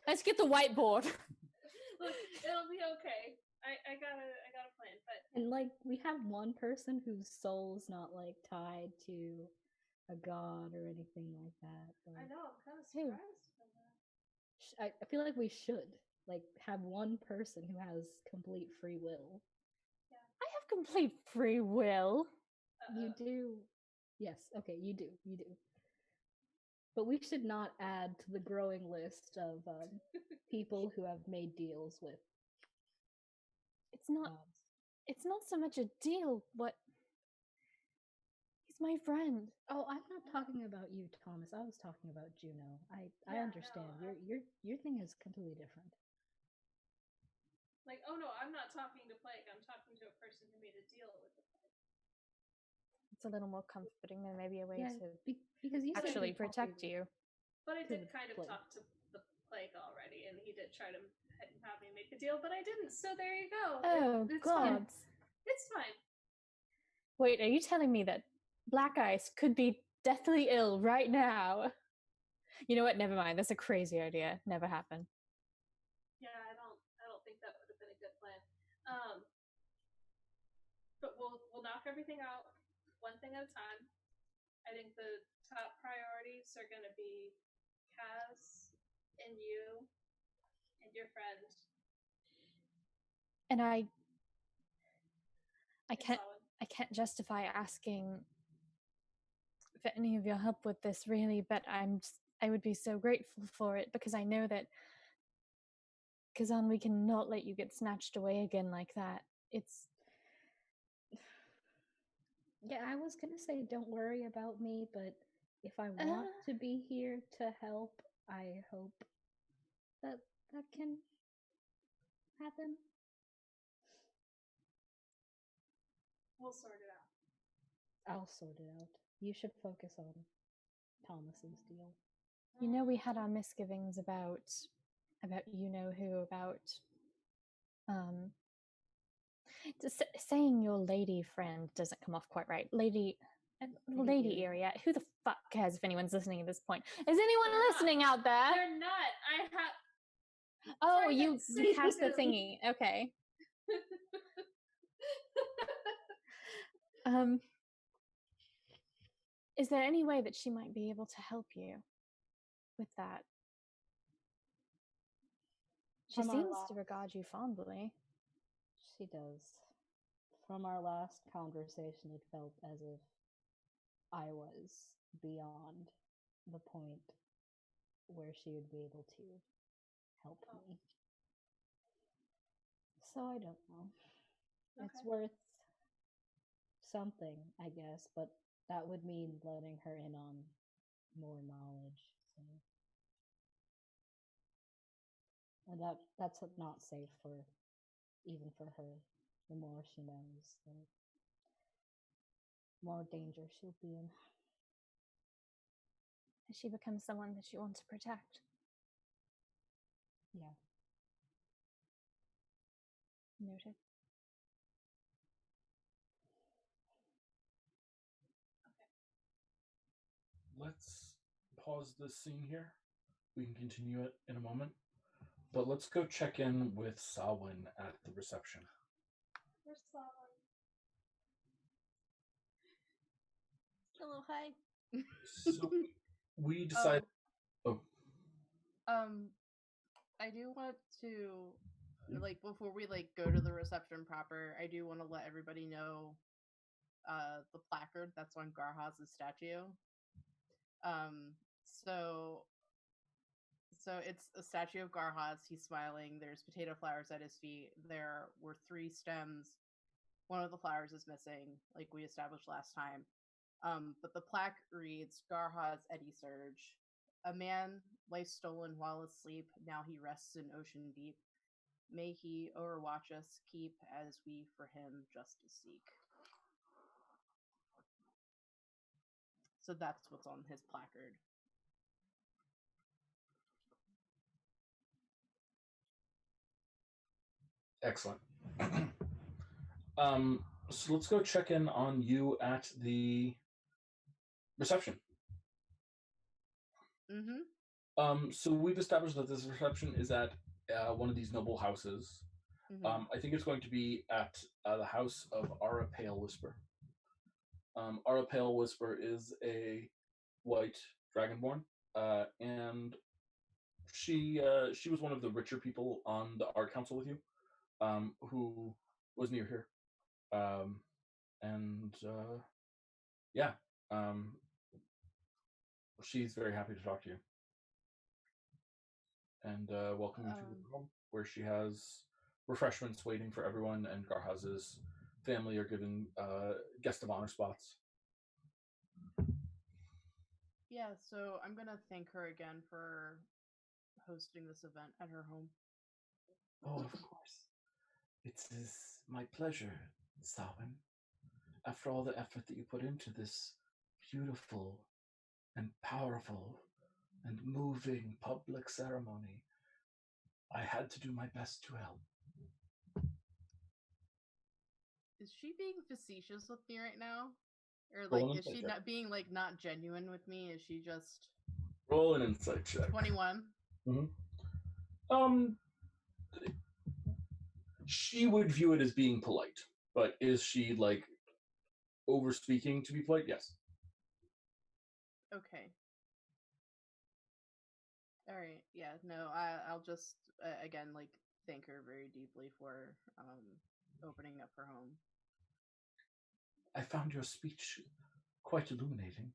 Let's get the whiteboard. Look, it'll be okay. I got a plan, but And like we have one person whose soul's not like tied to a god or anything like that. But I know I'm kind of Who? surprised by that. I feel like we should like have one person who has complete free will. I have complete free will. You do. Yes, okay, you do. You do. But we should not add to the growing list of people who have made deals with gods. It's not so much a deal. What? He's my friend. Oh, I'm not talking about you, Thomas. I was talking about Juno. I Yeah, understand. no, Your thing is completely different. Like, oh no, I'm not talking to plague. I'm talking to a person who made a deal with the plague. It's a little more comforting than maybe a way Yeah, to because you said actually you protect probably- you. But I To did the kind of plague. talk to the plague already, and he did try to have me make a deal, but I didn't. So there you go. Oh, It's God. fine. It's fine. Wait, are you telling me that Blackice could be deathly ill right now? You know what? Never mind. That's a crazy idea. Never happened. Yeah, I don't think that would have been a good plan. But we'll knock everything out one thing at a time. I think the top priorities are going to be Kaz and you and your friend. And I and can't Solid. I can't justify asking for any of your help with this, really, but I would be so grateful for it because I know that Kazan, we cannot let you get snatched away again like that. It's Yeah, I was gonna say don't worry about me, but if I want to be here to help, I hope that can happen. We'll sort it out. I'll sort it out. You should focus on Thomas's deal. you know we had our misgivings about you know who about just saying your lady friend doesn't come off quite right. Lady area. Who the fuck cares if anyone's listening at this point? Is anyone listening out there? They're not. I have. Oh, Try you that same cast the thing. thingy. Okay. Is there any way that she might be able to help you with that? She From our seems last- to regard you fondly. She does. From our last conversation, it felt as if I was beyond the point where she would be able to help me. So I don't know. It's Okay. worth something, I guess, but that would mean letting her in on more knowledge. So. And that's not safe for even for her. The more she knows, the more danger she'll be in. Has she become someone that you want to protect? Yeah. Noted. let's pause this scene here. We can continue it in a moment. But let's go check in with Sawin at the reception. Where's Sawin? Hello, hi. So we decided. I do want to, like, before we like go to the reception proper, I do want to let everybody know the placard that's on Garhaz's statue. So it's a statue of Garhaz. He's smiling. There's potato flowers at his feet. There were 3 stems. One of the flowers is missing, like we established last time. But the plaque reads, Garhaz Eddy Surge. A man, life stolen while asleep, now he rests in ocean deep. May he overwatch us, keep, as we for him justice seek. So that's what's on his placard. Excellent. So let's go check in on you at the reception. So we've established that this reception is at one of these noble houses. I think it's going to be at the house of Ara Pale Whisper. Ara Pale Whisper is a white dragonborn, and she was one of the richer people on the art council with you, who was near here, she's very happy to talk to you and welcome you to her home, where she has refreshments waiting for everyone, and Garhaz's family are given guest of honor spots. Yeah, so I'm gonna thank her again for hosting this event at her home. Oh, of course. It is my pleasure, Sawin. After all the effort that you put into this beautiful and powerful and moving public ceremony, I had to do my best to help. Is she being facetious with me right now? Or like, is she check. not being like not genuine with me? Is she just Roll an insight check? 21? She would view it as being polite, but is she like over speaking to be polite? Yes. Okay. All right. Yeah. No. I'll just again like thank her very deeply for opening up her home. I found your speech quite illuminating.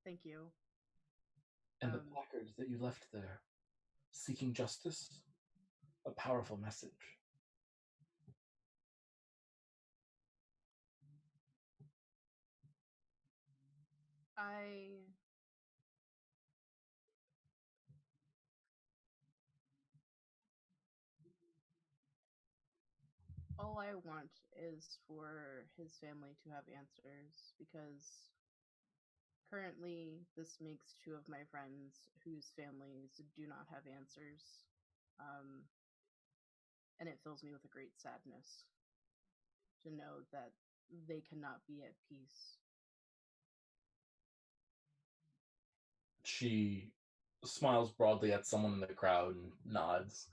Thank you. And the placard that you left there, seeking justice, a powerful message. All I want is for his family to have answers, because currently this makes 2 of my friends whose families do not have answers. And it fills me with a great sadness to know that they cannot be at peace. She smiles broadly at someone in the crowd and nods.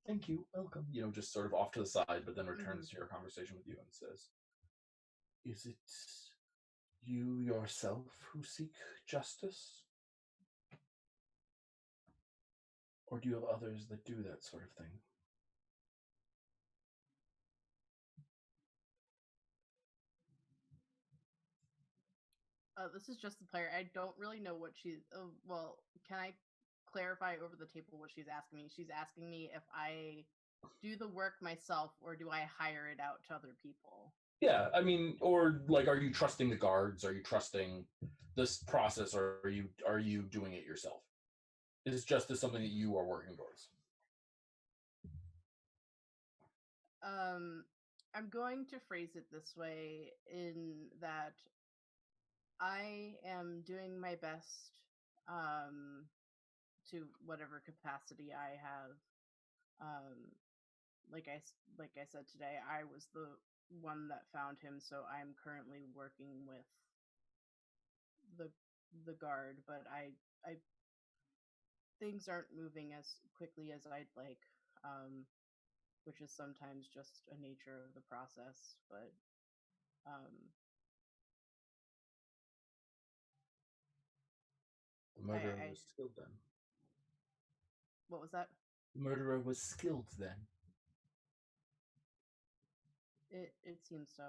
Thank you, welcome. Just sort of off to the side, but then returns to your conversation with you and says, is it you yourself who seek justice? Or do you have others that do that sort of thing? This is just the player. I don't really know what she's... well, can I clarify over the table what she's asking me? She's asking me if I do the work myself or do I hire it out to other people? Yeah, I mean, or like, are you trusting the guards? Are you trusting this process, or are you doing it yourself? Is justice something that you are working towards? I'm going to phrase it this way, in that I am doing my best to whatever capacity I have like I said today, I was the one that found him, so I'm currently working with the guard, but I things aren't moving as quickly as I'd like, which is sometimes just a nature of the process. But the murderer was skilled then. What was that? The murderer was skilled then. It seems so.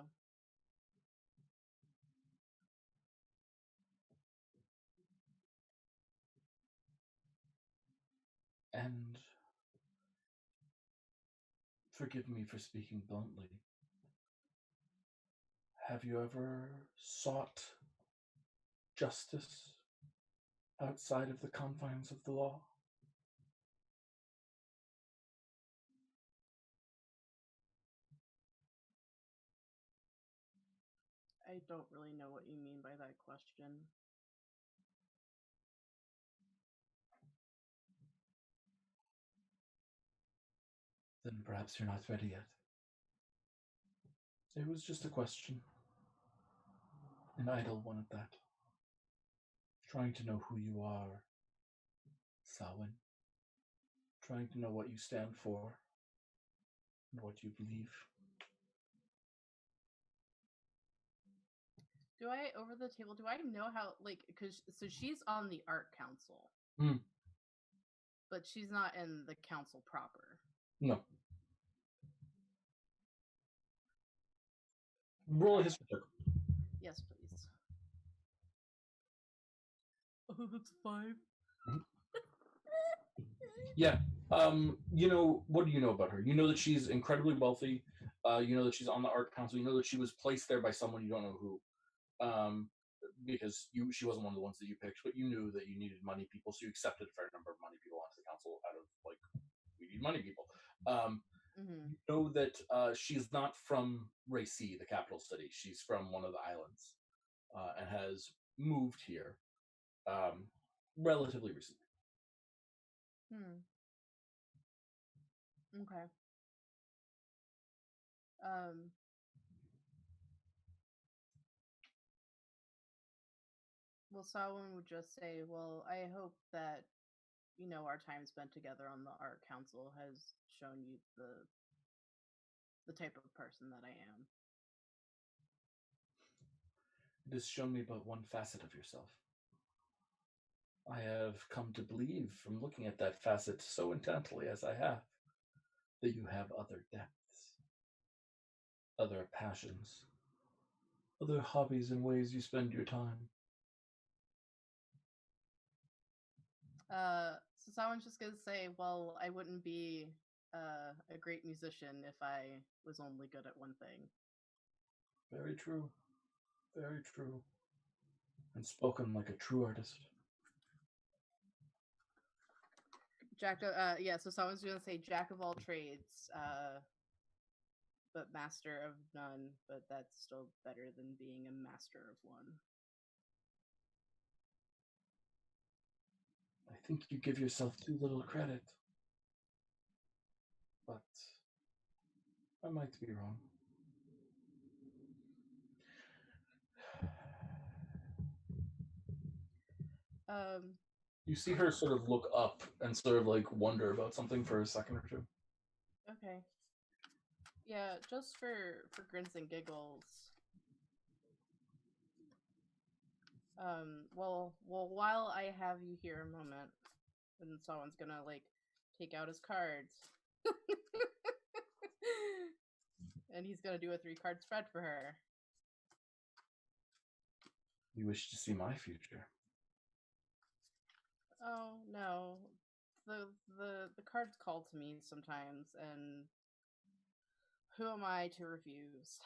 And forgive me for speaking bluntly. Have you ever sought justice outside of the confines of the law? I don't really know what you mean by that question. Then perhaps you're not ready yet. It was just a question. An idle one at that. Trying to know who you are, Samhain. Trying to know what you stand for and what you believe. Do I, over the table, do I know how, like, because, so she's on the art council. But she's not in the council proper. No. Roll a history check. Yes, please. Oh, that's 5. Yeah. You know, what do you know about her? You know that she's incredibly wealthy. You know that she's on the art council. You know that she was placed there by someone you don't know who. Because she wasn't one of the ones that you picked, but you knew that you needed money people, so you accepted a fair number of money people onto the council out of, like, we need money people. You know that she's not from Racy, the capital city. She's from one of the islands and has moved here relatively recently. Okay. Well, Samhain would just say, well, I hope that, you know, our time spent together on the art council has shown you the type of person that I am. It has shown me but one facet of yourself. I have come to believe, from looking at that facet so intently as I have, that you have other depths, other passions, other hobbies and ways you spend your time. So someone's just gonna say, well, I wouldn't be a great musician if I was only good at one thing. Very true. Very true. And spoken like a true artist. So someone's gonna say jack of all trades, but master of none, but that's still better than being a master of one. I think you give yourself too little credit. But I might be wrong. You see her sort of look up and sort of like wonder about something for a second or two. Okay. Yeah, just for grins and giggles. Well, while I have you here a moment, and someone's gonna like take out his cards. And he's gonna do a 3-card spread for her. You wish to see my future? Oh no, the cards call to me sometimes, and who am I to refuse?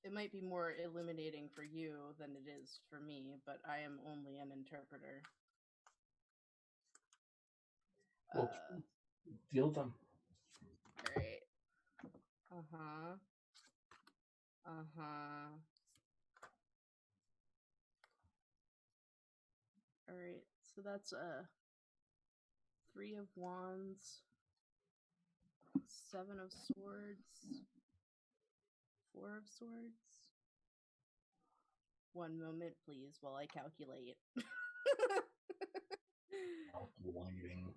It might be more illuminating for you than it is for me, but I am only an interpreter. Well, deal them. Alright. Alright, so that's 3 of Wands, 7 of Swords, 4 of Swords. One moment, please, while I calculate. Calculating.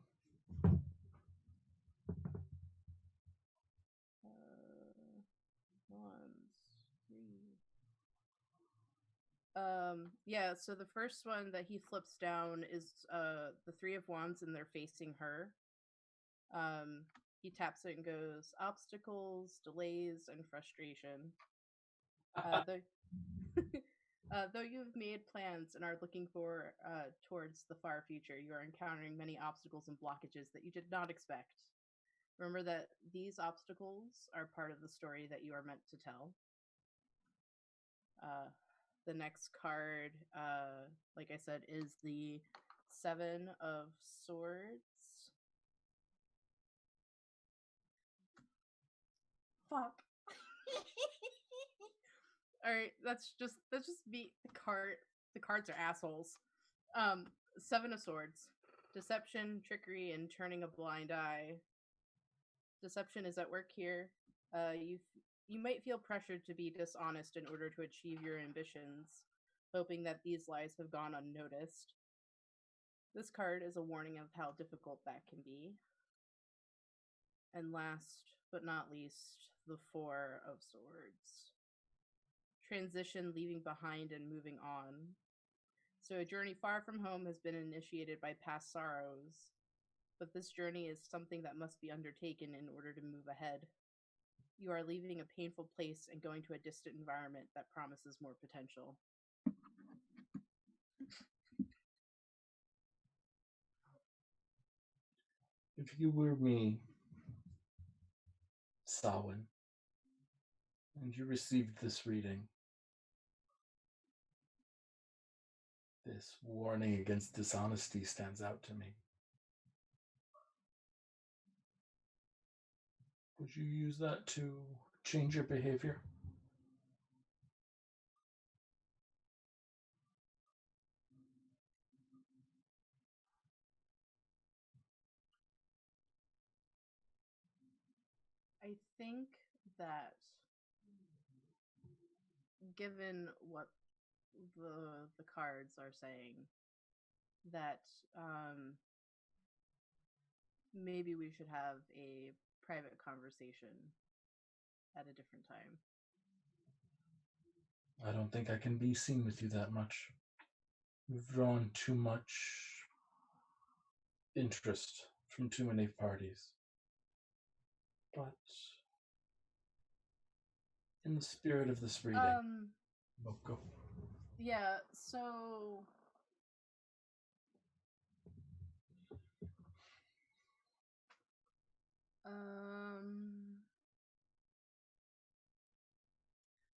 Wands, 3. Yeah, so the first one that he flips down is the 3 of Wands, and they're facing her. He taps it and goes, obstacles, delays, and frustration. Though you have made plans and are looking towards the far future, you are encountering many obstacles and blockages that you did not expect. Remember that these obstacles are part of the story that you are meant to tell. The next card, like I said, is the 7 of Swords. Fuck. All right, that's just beat the card. The cards are assholes. 7 of Swords. Deception, trickery, and turning a blind eye. Deception is at work here. You might feel pressured to be dishonest in order to achieve your ambitions, hoping that these lies have gone unnoticed. This card is a warning of how difficult that can be. And last but not least, the 4 of Swords. Transition, leaving behind and moving on. So a journey far from home has been initiated by past sorrows, but this journey is something that must be undertaken in order to move ahead. You are leaving a painful place and going to a distant environment that promises more potential. If you were me, Samhain, and you received this reading, this warning against dishonesty stands out to me. Would you use that to change your behavior? I think that given what the cards are saying, that maybe we should have a private conversation at a different time. I don't think I can be seen with you that much. You've drawn too much interest from too many parties. But in the spirit of this reading, go. Yeah, so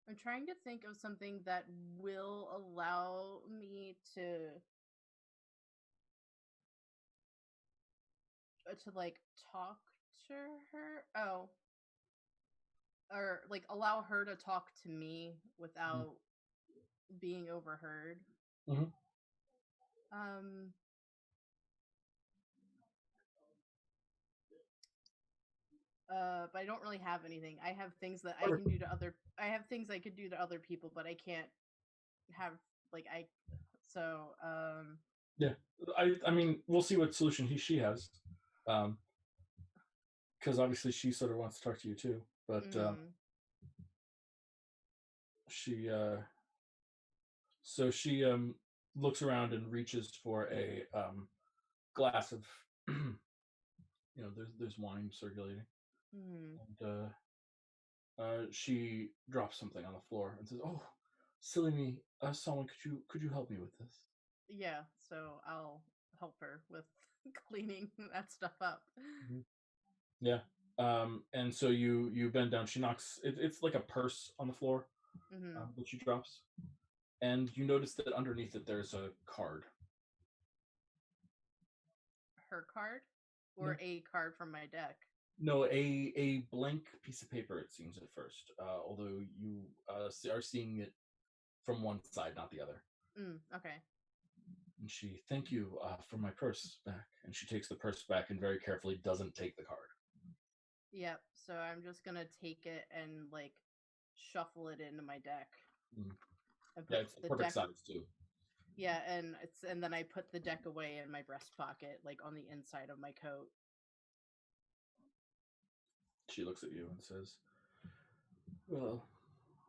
I'm trying to think of something that will allow me to like talk to her. Oh. Or like allow her to talk to me without being overheard. Mm-hmm. But I don't really have anything. I have things that I can do to other. I have things I could do to other people, but I can't have like I. So yeah, I mean, we'll see what solution she has, because obviously she sort of wants to talk to you too, but she looks around and reaches for a glass of there's wine circulating, and she drops something on the floor and says, "Oh, silly me, someone, could you help me with this?" Yeah, so I'll help her with cleaning that stuff up. Yeah. And so you bend down. She knocks. It's like a purse on the floor that she drops, and you notice that underneath it there's a card. Her card, or a card from my deck? No, a blank piece of paper. It seems at first, although you are seeing it from one side, not the other. Okay. And she, thank you for my purse back. And she takes the purse back and very carefully doesn't take the card. Yep. So I'm just gonna take it and like shuffle it into my deck. Mm. And Yeah, put it's the the perfect deck. size too. Yeah, and then I put the deck away in my breast pocket, like on the inside of my coat. She looks at you and says, well,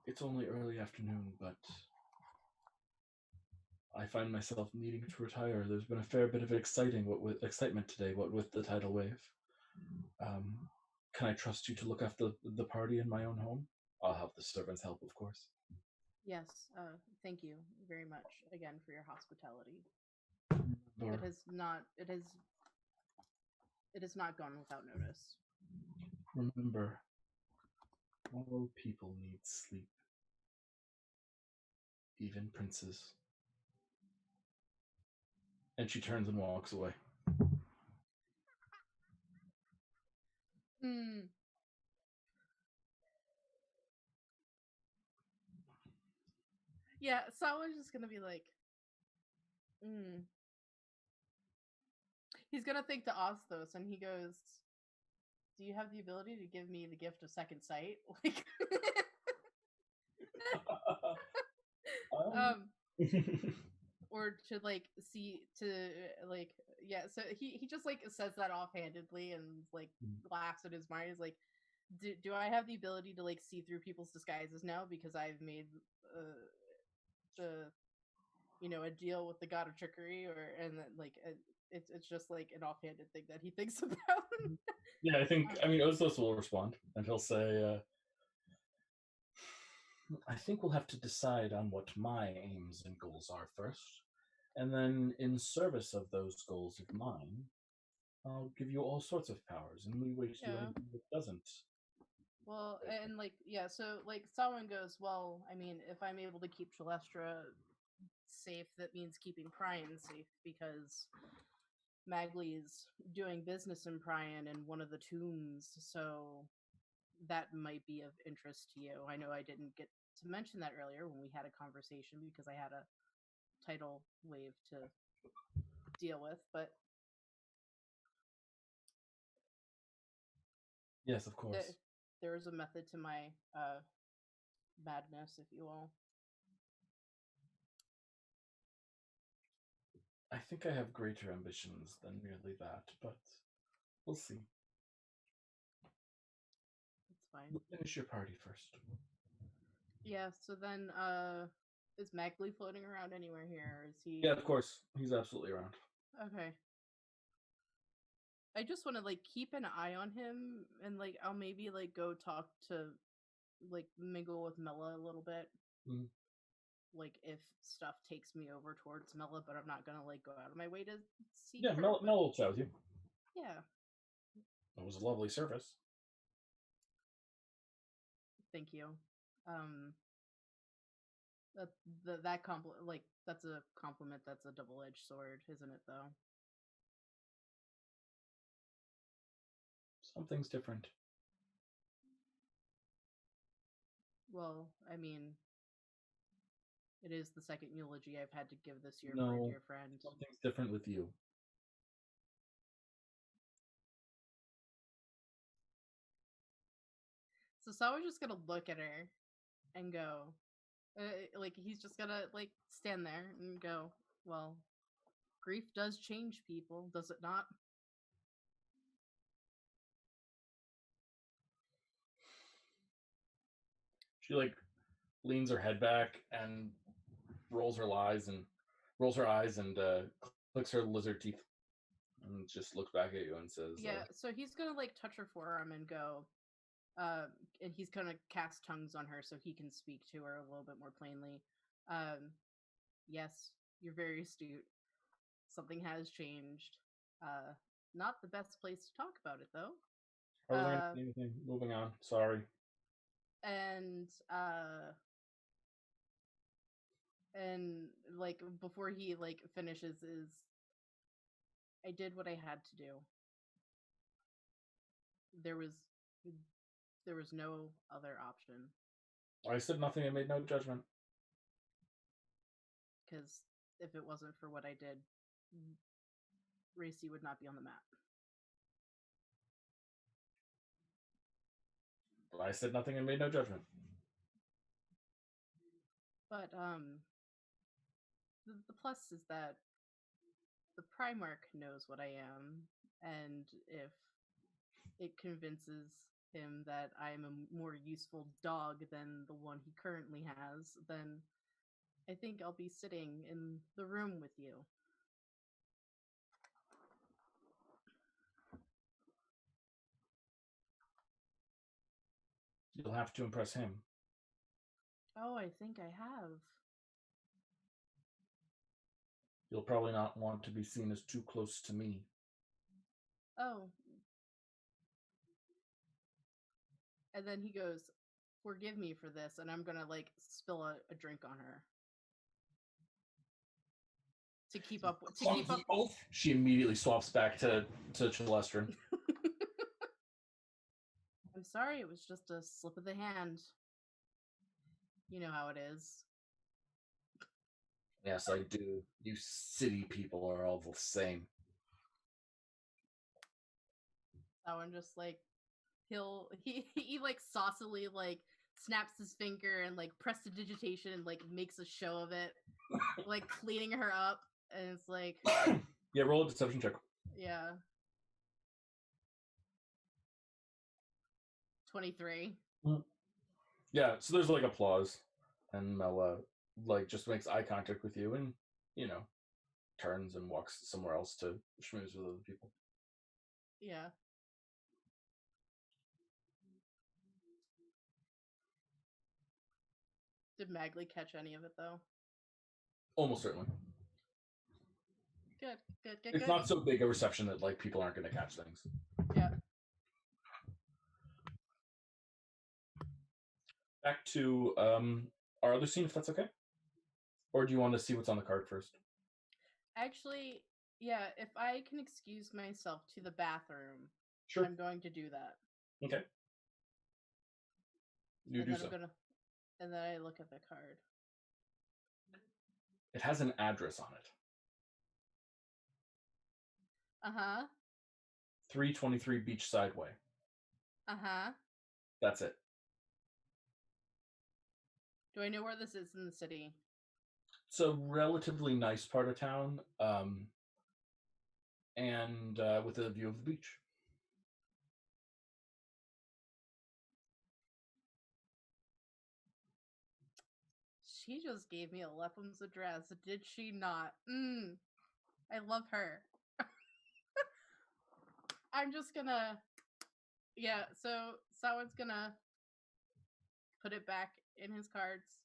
it's only early afternoon, but I find myself needing to retire. There's been a fair bit of excitement today, what with the tidal wave. Can I trust you to look after the party in my own home? I'll have the servants help, of course. Yes, thank you very much again for your hospitality. Remember, It has not gone without notice. remember, all people need sleep. Even princes. And she turns and walks away. Hmm. Yeah, Sawa's just gonna be like, He's gonna think to Osthos, and he goes, "Do you have the ability to give me the gift of second sight?" Like, or to like see to like yeah. So he just like says that offhandedly and like laughs in his mind. He's like, "Do I have the ability to like see through people's disguises now because I've made the a deal with the god of trickery and then like it's just like an offhanded thing that he thinks about." Yeah, I mean, Oslos will respond, and he'll say, I think we'll have to decide on what my aims and goals are first, and then in service of those goals of mine, I'll give you all sorts of powers, and we wait to do anything that doesn't. Well, and like, yeah, so like someone goes, well, I mean, if I'm able to keep Celestra safe, that means keeping Prion safe because Magli is doing business in Prion in one of the tombs, so that might be of interest to you. I know I didn't get to mention that earlier when we had a conversation because I had a tidal wave to deal with, but Yes, of course. there is a method to my madness, if you will. I think I have greater ambitions than merely that, but we'll see. It's fine. We'll finish your party first. Yeah, so then is Magli floating around anywhere here? Is he Yeah, of course. He's absolutely around. Okay. I just want to like keep an eye on him and like I'll maybe like go talk to like mingle with Mela a little bit. Mm. Like if stuff takes me over towards Mela, but I'm not gonna like go out of my way to see Yeah, her. Mel will chat with you. Yeah. It was a lovely service. Thank you. That compliment, like that's a compliment. That's a double-edged sword, isn't it? Though. Something's different. Well, I mean, it is the second eulogy I've had to give this year No, for a dear friend. Something's different with you. So Sawa's just gonna look at her and go, like he's just gonna like stand there and go, well, grief does change people, does it not? She like leans her head back and rolls her eyes and clicks her lizard teeth and just looks back at you and says, Yeah, so he's gonna like touch her forearm and go, and he's gonna cast tongues on her so he can speak to her a little bit more plainly. Yes, you're very astute. Something has changed. Not the best place to talk about it though. I wasn't gonna say anything. Moving on. Sorry. And like before he like finishes is I did what I had to do. There was no other option. I said nothing. I made no judgment. Because if it wasn't for what I did, Racy would not be on the map. Well, I said nothing and made no judgment. But the plus is that the Primarch knows what I am, and if it convinces him that I am a more useful dog than the one he currently has, then I think I'll be sitting in the room with you. You'll have to impress him. Oh, I think I have. You'll probably not want to be seen as too close to me. Oh. And then he goes, forgive me for this, and I'm gonna, like, spill a drink on her. To keep up. She immediately swaps back to Celestrin. I'm sorry, it was just a slip of the hand. You know how it is. Yes, I do. You city people are all the same. That one just, like, he like saucily, like, snaps his finger and, like, prestidigitation and, like, makes a show of it. Like, cleaning her up, and it's like... Yeah, roll a deception check. Yeah. 23. Yeah, so there's, like, applause, and Mela, like, just makes eye contact with you and, you know, turns and walks somewhere else to schmooze with other people. Yeah. Did Magli catch any of it, though? Almost certainly. Good. It's not so big a reception that, like, people aren't going to catch things. Yeah. Back to our other scene, if that's okay? Or do you want to see what's on the card first? Actually, yeah, if I can excuse myself to the bathroom, sure. I'm going to do that. Okay. You do so. And then I look at the card. It has an address on it. Uh-huh. 323 Beachside Way. Uh-huh. That's it. Do I know where this is in the city? It's a relatively nice part of town, and with a view of the beach. She just gave me a Lepham's address, did she not? I love her. I'm just gonna... Yeah, so Sawad's gonna put it back in his cards,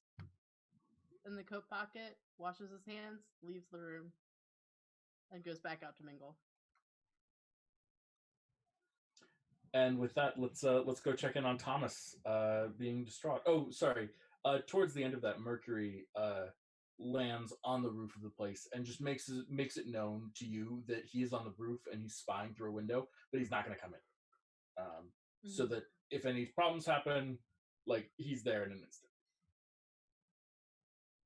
in the coat pocket, washes his hands, leaves the room, and goes back out to mingle. And with that, let's go check in on Thomas being distraught. Oh, sorry. Towards the end of that, Mercury lands on the roof of the place and just makes it known to you that he is on the roof and he's spying through a window, but he's not going to come in. So that if any problems happen, like, he's there in an instant.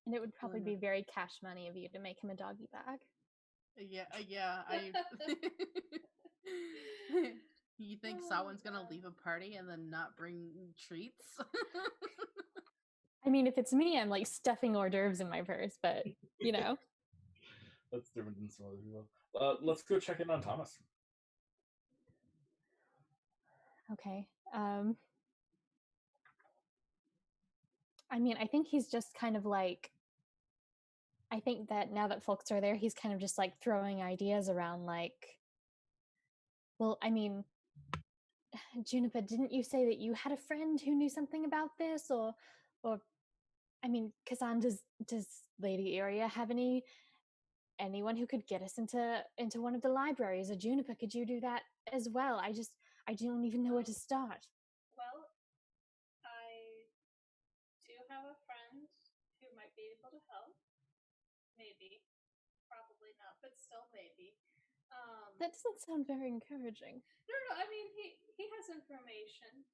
And it would probably be very cash money of you to make him a doggy bag. Yeah. You think someone's gonna leave a party and then not bring treats? I mean, if it's me, I'm like stuffing hors d'oeuvres in my purse, but you know. That's different than some other people. Let's go check in on Thomas. Okay. I mean, I think he's just kind of like, I think that now that folks are there, he's kind of just like throwing ideas around, like, well, I mean, Juniper, didn't you say that you had a friend who knew something about this? Or I mean, Kazan, does Lady Iria have anyone who could get us into one of the libraries? Or Juniper, could you do that as well? I don't even know where to start. Well, I do have a friend who might be able to help. Maybe. Probably not, but still maybe. That doesn't sound very encouraging. No, I mean, he has information.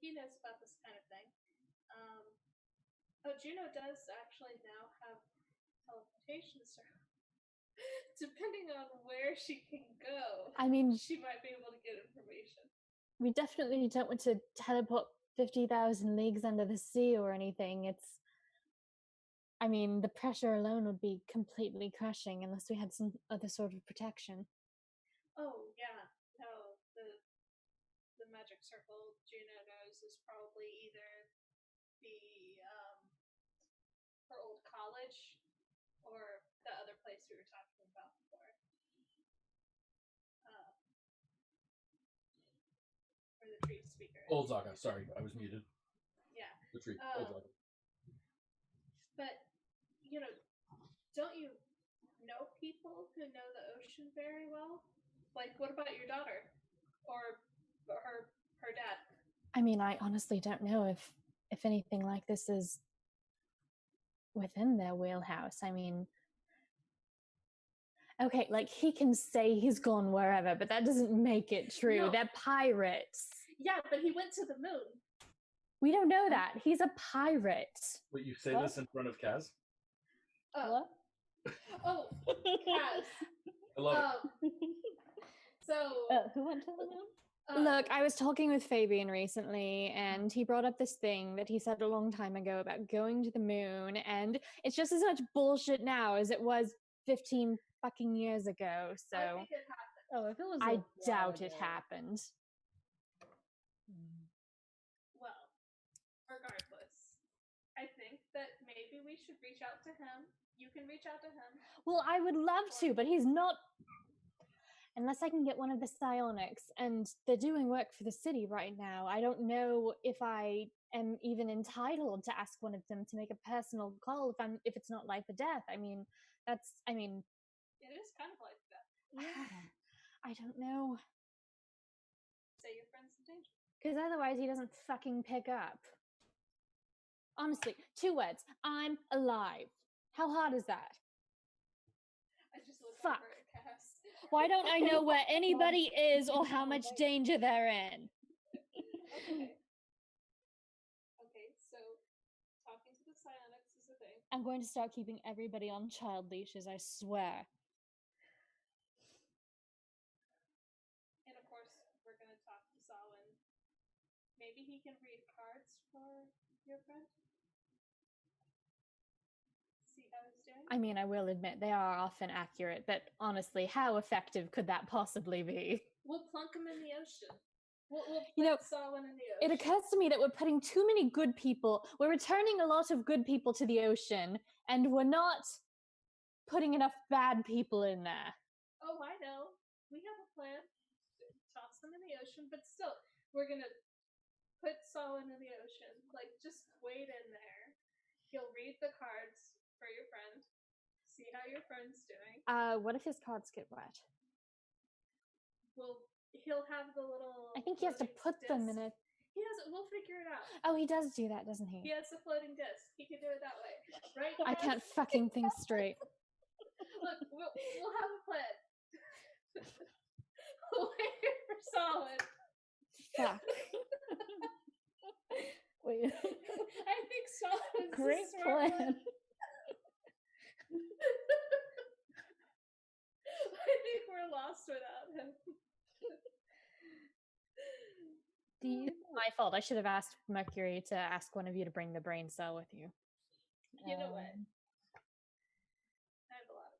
He knows about this kind of thing. Oh, Juno does actually now have teleportation, sir. Depending on where she can go, I mean, she might be able to get information. we definitely don't want to teleport 50,000 leagues under the sea or anything. I mean, the pressure alone would be completely crushing unless we had some other sort of protection. Oh yeah, no, the magic circle Juno knows is probably either the her old college or the other place we were talking about before. Where the tree speaker is. Old Zaga. Sorry, I was muted. Yeah. The tree. Old Zaga. But, you know, don't you know people who know the ocean very well? Like, what about your daughter? Or her dad? I mean, I honestly don't know if anything like this is within their wheelhouse. I mean, okay, like he can say he's gone wherever, but that doesn't make it true. No. They're pirates. Yeah, but he went to the moon. We don't know that. He's a pirate. Wait, you say What? this in front of Kaz? What? Oh, Kaz. I love it. So, Who went to the moon? Look, I was talking with Fabian recently, and he brought up this thing that he said a long time ago about going to the moon, and it's just as much bullshit now as it was 15 fucking years ago. So I think it happened. Oh, if it was. I doubt it happened. Well, regardless, I think that maybe we should reach out to him. You can reach out to him. Well, I would love to, but he's not. Unless I can get one of the psionics, and they're doing work for the city right now. I don't know if I am even entitled to ask one of them to make a personal call if it's not life or death. I mean, it is kind of like that. I don't know. Say your friend's in danger. Because otherwise he doesn't fucking pick up. Honestly, 2 words. I'm alive. How hard is that? I just looked Fuck. over at Cass. Why don't I know where anybody is or how much danger they're in? Okay, so talking to the psionics is a thing. I'm going to start keeping everybody on child leashes, I swear. And of course, we're going to talk to Solin. Maybe he can read cards for your friend? See how he's doing? I mean, I will admit they are often accurate, but honestly, how effective could that possibly be? We'll plunk him in the ocean. We'll You know, put Solin in the it ocean. occurs to me that we're putting too many good people, we're returning a lot of good people to the ocean, and we're not putting enough bad people in there. Oh, I know. We have a plan. Toss them in the ocean, but still, we're going to put Solin in the ocean. Like, just wait in there. He'll read the cards for your friend. See how your friend's doing. What if his cards get wet? Well, he'll have the little. I think he has to floating put them in disc. it. He has. We'll figure it out. Oh, he does do that, doesn't he? He has the floating disc. He can do it that way, right? I Cass? can't fucking think straight. Look, we'll have a plan. We'll wait here for Solid. Fuck. Wait. I think Solid's Great a smart plan. one. I think we're lost without him. Do you? My fault. I should have asked Mercury to ask one of you to bring the brain cell with you. You know what? I have a lot of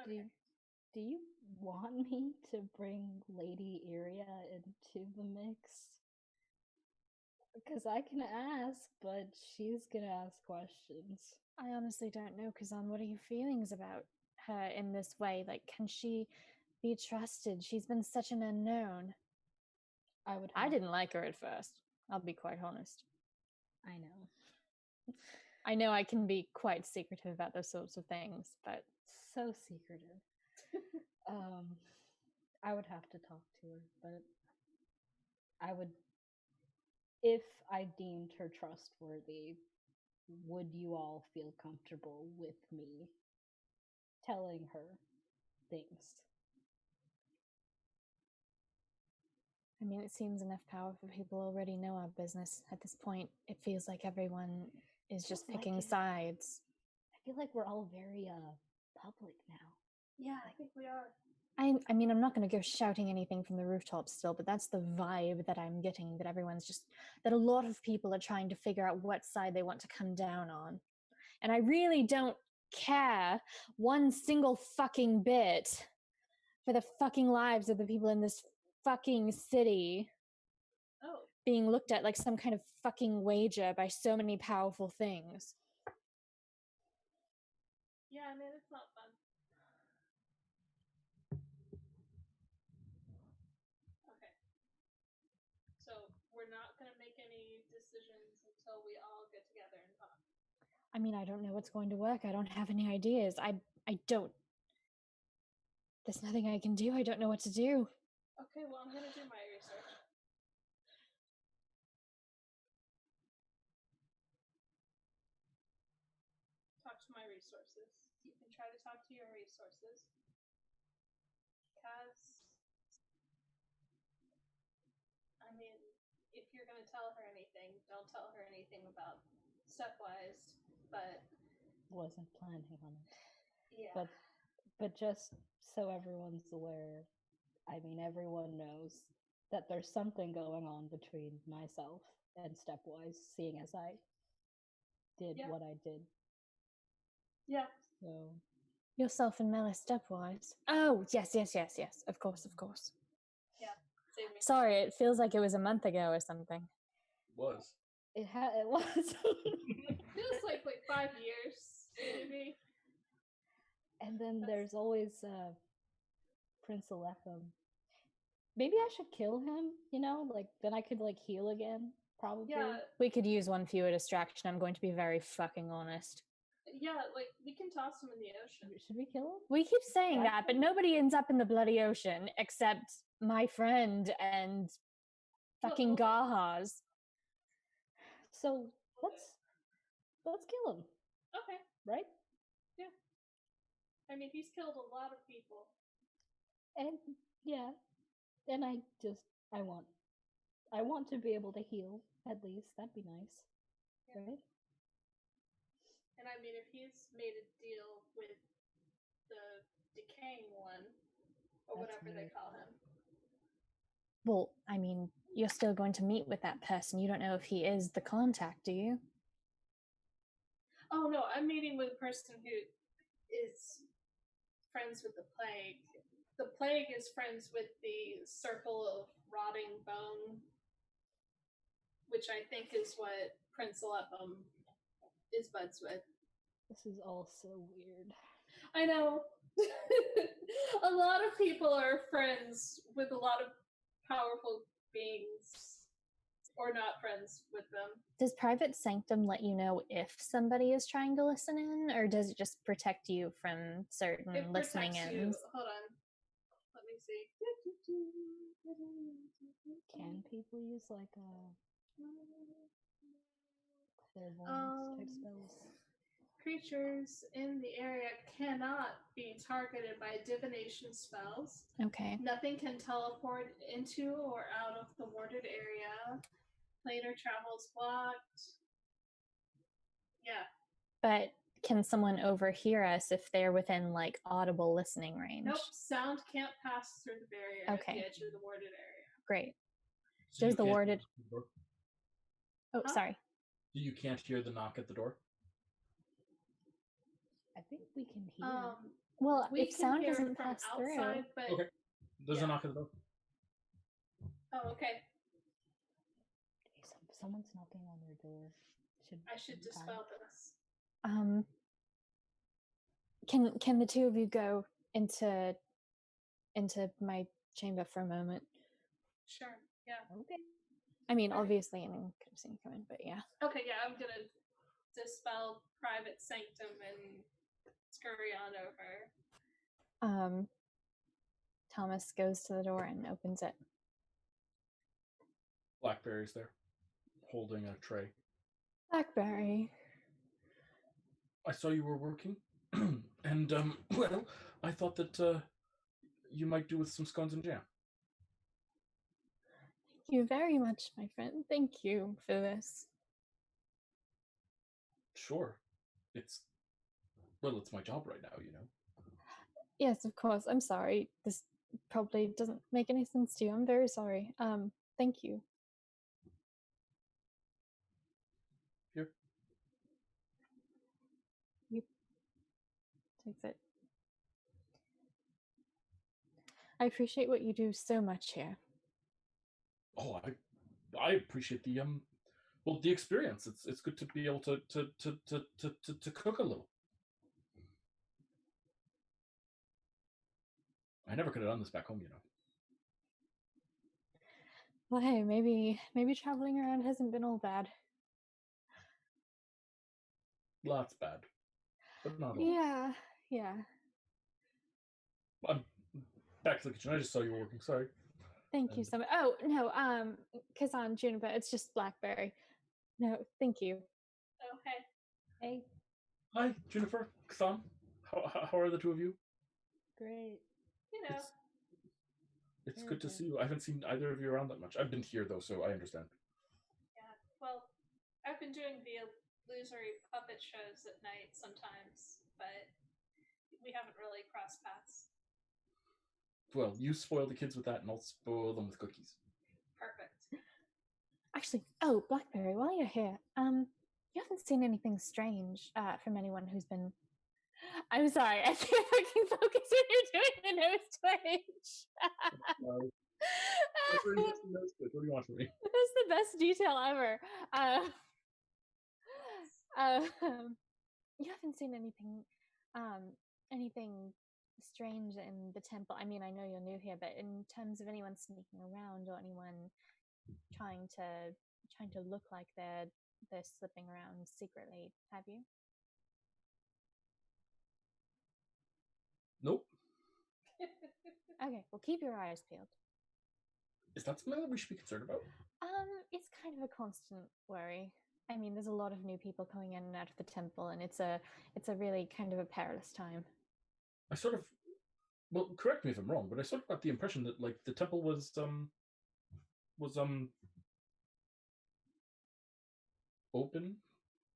brain. Okay. Do you want me to bring Lady Iria into the mix? Because I can ask, but she's gonna ask questions. I honestly don't know, Kazan. What are your feelings about her in this way? Like, can she be trusted? She's been such an unknown. I didn't like her at first. I'll be quite honest. I know. I know I can be quite secretive about those sorts of things, but So secretive. I would have to talk to her, but I would, if I deemed her trustworthy, would you all feel comfortable with me telling her things? I mean, it seems enough powerful people already know our business. At this point, it feels like everyone is just Feels like picking it. sides. I feel like we're all very public now. Yeah, I think we are. I mean, I'm not going to go shouting anything from the rooftops still, but that's the vibe that I'm getting, that everyone's just, that a lot of people are trying to figure out what side they want to come down on. And I really don't care one single fucking bit for the fucking lives of the people in this fucking city Oh, being looked at like some kind of fucking wager by so many powerful things. yeah, I mean, it's not fun. Okay. So we're not going to make any decisions until we all get together and talk. I mean, I don't know what's going to work. I don't have any ideas. I don't. There's nothing I can do. I don't know what to do. Okay, well, I'm going to do my research. Talk to my resources. You can try to talk to your resources. Because, I mean, if you're going to tell her anything, don't tell her anything about Stepwise, but... Wasn't planning on it. Yeah. But just so everyone's aware, I mean, everyone knows that there's something going on between myself and Stepwise, seeing as I did what I did. Yeah. So Yourself and Melis Stepwise. Oh, yes. Of course. Yeah. Save me. Sorry, it feels like it was a month ago or something. Was. it was. It feels like 5 years, maybe. And then there's always Prince Alepham. Maybe I should kill him, like then I could heal again, probably. Yeah. We could use one fewer distraction, I'm going to be very fucking honest. Yeah, we can toss him in the ocean. Should we kill him? We keep saying that, but nobody ends up in the bloody ocean except my friend and fucking Gahaz. So let's kill him. Okay. Right? Yeah. I mean, he's killed a lot of people. And yeah. And I want to be able to heal, at least. That'd be nice. Yeah. Right? And I mean, if he's made a deal with the decaying one, or whatever they call him. Well, I mean, you're still going to meet with that person. You don't know if he is the contact, do you? Oh, no, I'm meeting with a person who is friends with the plague. The plague is friends with the circle of rotting bone, which I think is what Prince Alepham is buds with. This is all so weird. I know. A lot of people are friends with a lot of powerful beings, or not friends with them. Does Private Sanctum let you know if somebody is trying to listen in, or does it just protect you from certain listening ins? Hold on. Let me see. Can people use clairvoyance type spells? Creatures in the area cannot be targeted by divination spells. Okay. Nothing can teleport into or out of the warded area. Planar travel's blocked. Yeah. But can someone overhear us if they're within audible listening range? Nope. Sound can't pass through the barrier at the edge of the warded area. Great. So Does the warded... Oh, Huh? sorry. You can't hear the knock at the door? I think we can hear. Well, if sound doesn't pass through... But... Okay. There's a knock at the door. Oh, okay. Someone's knocking on their door. I should dispel this. Can the two of you go into my chamber for a moment? Sure. Yeah. Okay. I mean, obviously, anyone could have seen you come in, but yeah. Okay, yeah, I'm gonna dispel Private Sanctum and scurry on over. Thomas goes to the door and opens it. Blackberry's there, holding a tray. Blackberry. I saw you were working, and well, I thought that you might do with some scones and jam. Thank you very much, my friend. Thank you for this. Sure. It's my job right now, you know. Yes, of course. I'm sorry. This probably doesn't make any sense to you. I'm very sorry. Thank you. Here. You takes it. I appreciate what you do so much here. Oh, I appreciate the the experience. It's good to be able to cook a little. I never could have done this back home, you know. Well, hey, maybe traveling around hasn't been all bad. Lots bad, but not all. Yeah. I'm back to the kitchen. I just saw you were working. Sorry. Thank you so much. Oh no, Kazan, Juniper, it's just Blackberry. No, thank you. Oh, hey. Hey, Hi, Juniper, Ksan. How are the two of you? great. You know, It's Very good to good. see you. I haven't seen either of you around that much. I've been here though, so I understand. yeah. Well, I've been doing the illusory puppet shows at night sometimes, but we haven't really crossed paths. Well, you spoil the kids with that, and I'll spoil them with cookies. Perfect. Actually, oh, Blackberry, while you're here, you haven't seen anything strange from anyone who's been. I'm sorry, I can't fucking focus when you're doing the nose twitch. What do you want from me? That's the best detail ever. You haven't seen anything strange in the temple. I mean, I know you're new here, but in terms of anyone sneaking around or anyone trying to look like they're slipping around secretly, have you? Nope. Okay, well, keep your eyes peeled. Is that something that we should be concerned about? It's kind of a constant worry. I mean, there's a lot of new people coming in and out of the temple, and it's a really kind of a perilous time. I sort of, well, correct me if I'm wrong, but I sort of got the impression that like the temple was open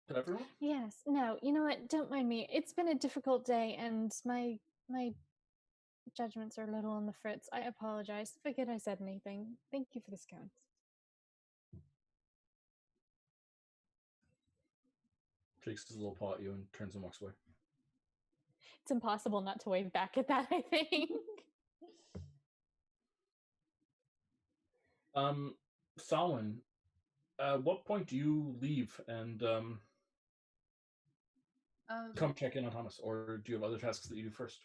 to everyone. Yes. No, you know what? Don't mind me. It's been a difficult day, and my judgments are a little on the fritz. I apologize. Forget I said anything. Thank you for the scones. Shakes his little paw at you and turns and walks away. It's impossible not to wave back at that, I think. Samhain, at what point do you leave and come check in on Thomas, or do you have other tasks that you do first?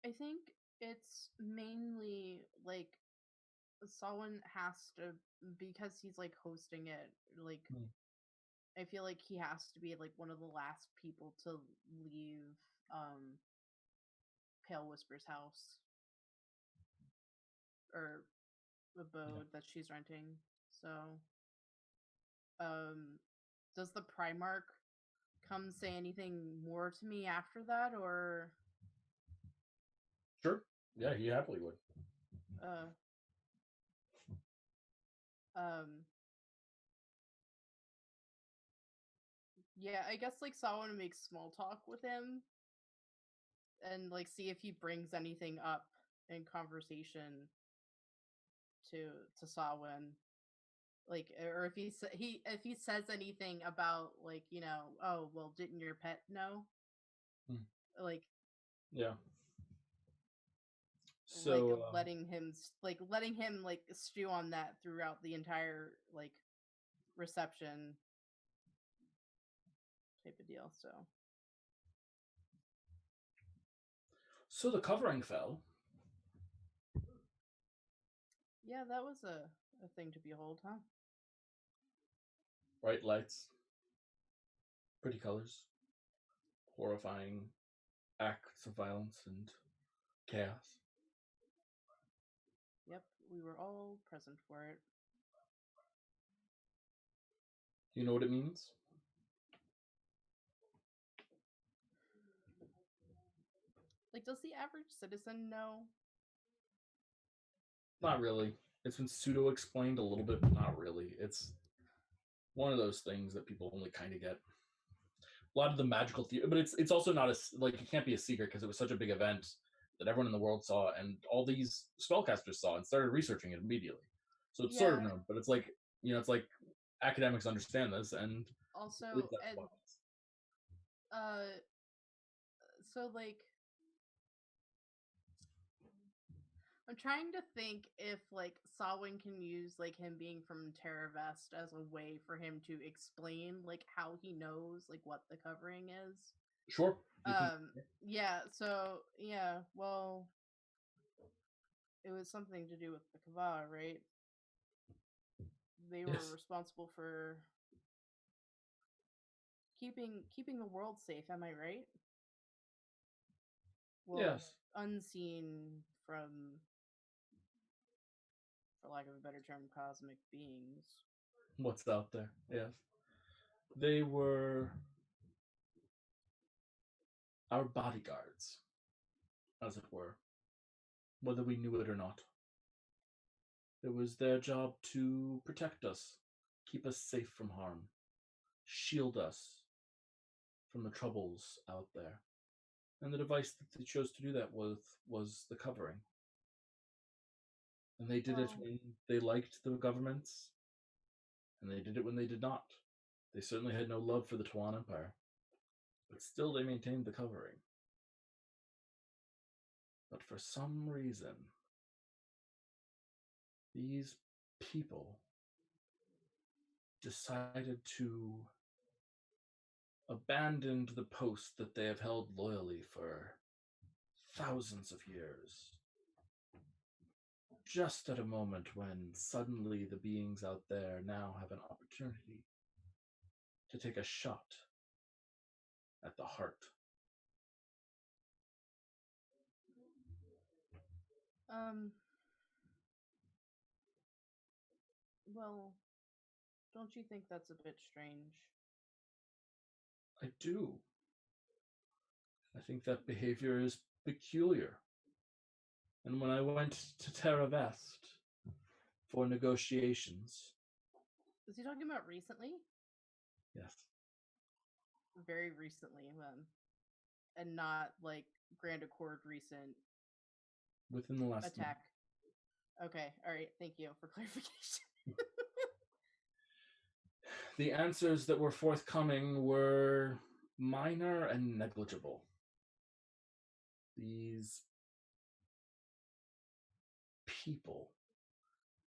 I think it's mainly like someone has to, because he's like hosting it, like I feel like he has to be like one of the last people to leave Pale Whisper's house or abode that she's renting. So does the Primarch come say anything more to me after that, or Sure. Yeah, he happily would. Yeah, I guess like someone to make small talk with him and like see if he brings anything up in conversation to Sawin, like, or if he says anything about like, you know, oh well, didn't your pet know? Like, yeah. So like letting him like stew on that throughout the entire like reception type of deal. So the covering fell. Yeah, that was a thing to behold, huh? Bright lights, pretty colors, horrifying acts of violence and chaos. Yep, we were all present for it. You know what it means? Like, does the average citizen know? Not really. It's been pseudo-explained a little bit, but not really. It's one of those things that people only kind of get. a lot of the magical theory, but it's also not like it can't be a secret because it was such a big event that everyone in the world saw and all these spellcasters saw and started researching it immediately. So it's sort of known, but it's like it's like academics understand this and Also, that's and so like I'm trying to think if like Sawin can use like him being from Terravest as a way for him to explain like how he knows like what the covering is. Sure. Yeah, so yeah, well it was something to do with the Kava, right? They were responsible for keeping the world safe, am I right? Well, yes. Unseen from, for lack of a better term, cosmic beings. What's out there? Yes. They were our bodyguards, as it were, whether we knew it or not. It was their job to protect us, keep us safe from harm, shield us from the troubles out there. And the device that they chose to do that with was the covering. And they did it when they liked the governments, and they did it when they did not. They certainly had no love for the Tuan Empire, but still they maintained the covering. But for some reason, these people decided to abandon the post that they have held loyally for thousands of years. Just at a moment when suddenly the beings out there now have an opportunity to take a shot at the heart. Well, don't you think that's a bit strange? I do. I think that behavior is peculiar. And when I went to Terravest for negotiations... Is he talking about recently? Yes. Very recently, then. And not, like, Grand Accord recent... Within the last attack. Month. Okay, alright, thank you for clarification. The answers that were forthcoming were minor and negligible. These people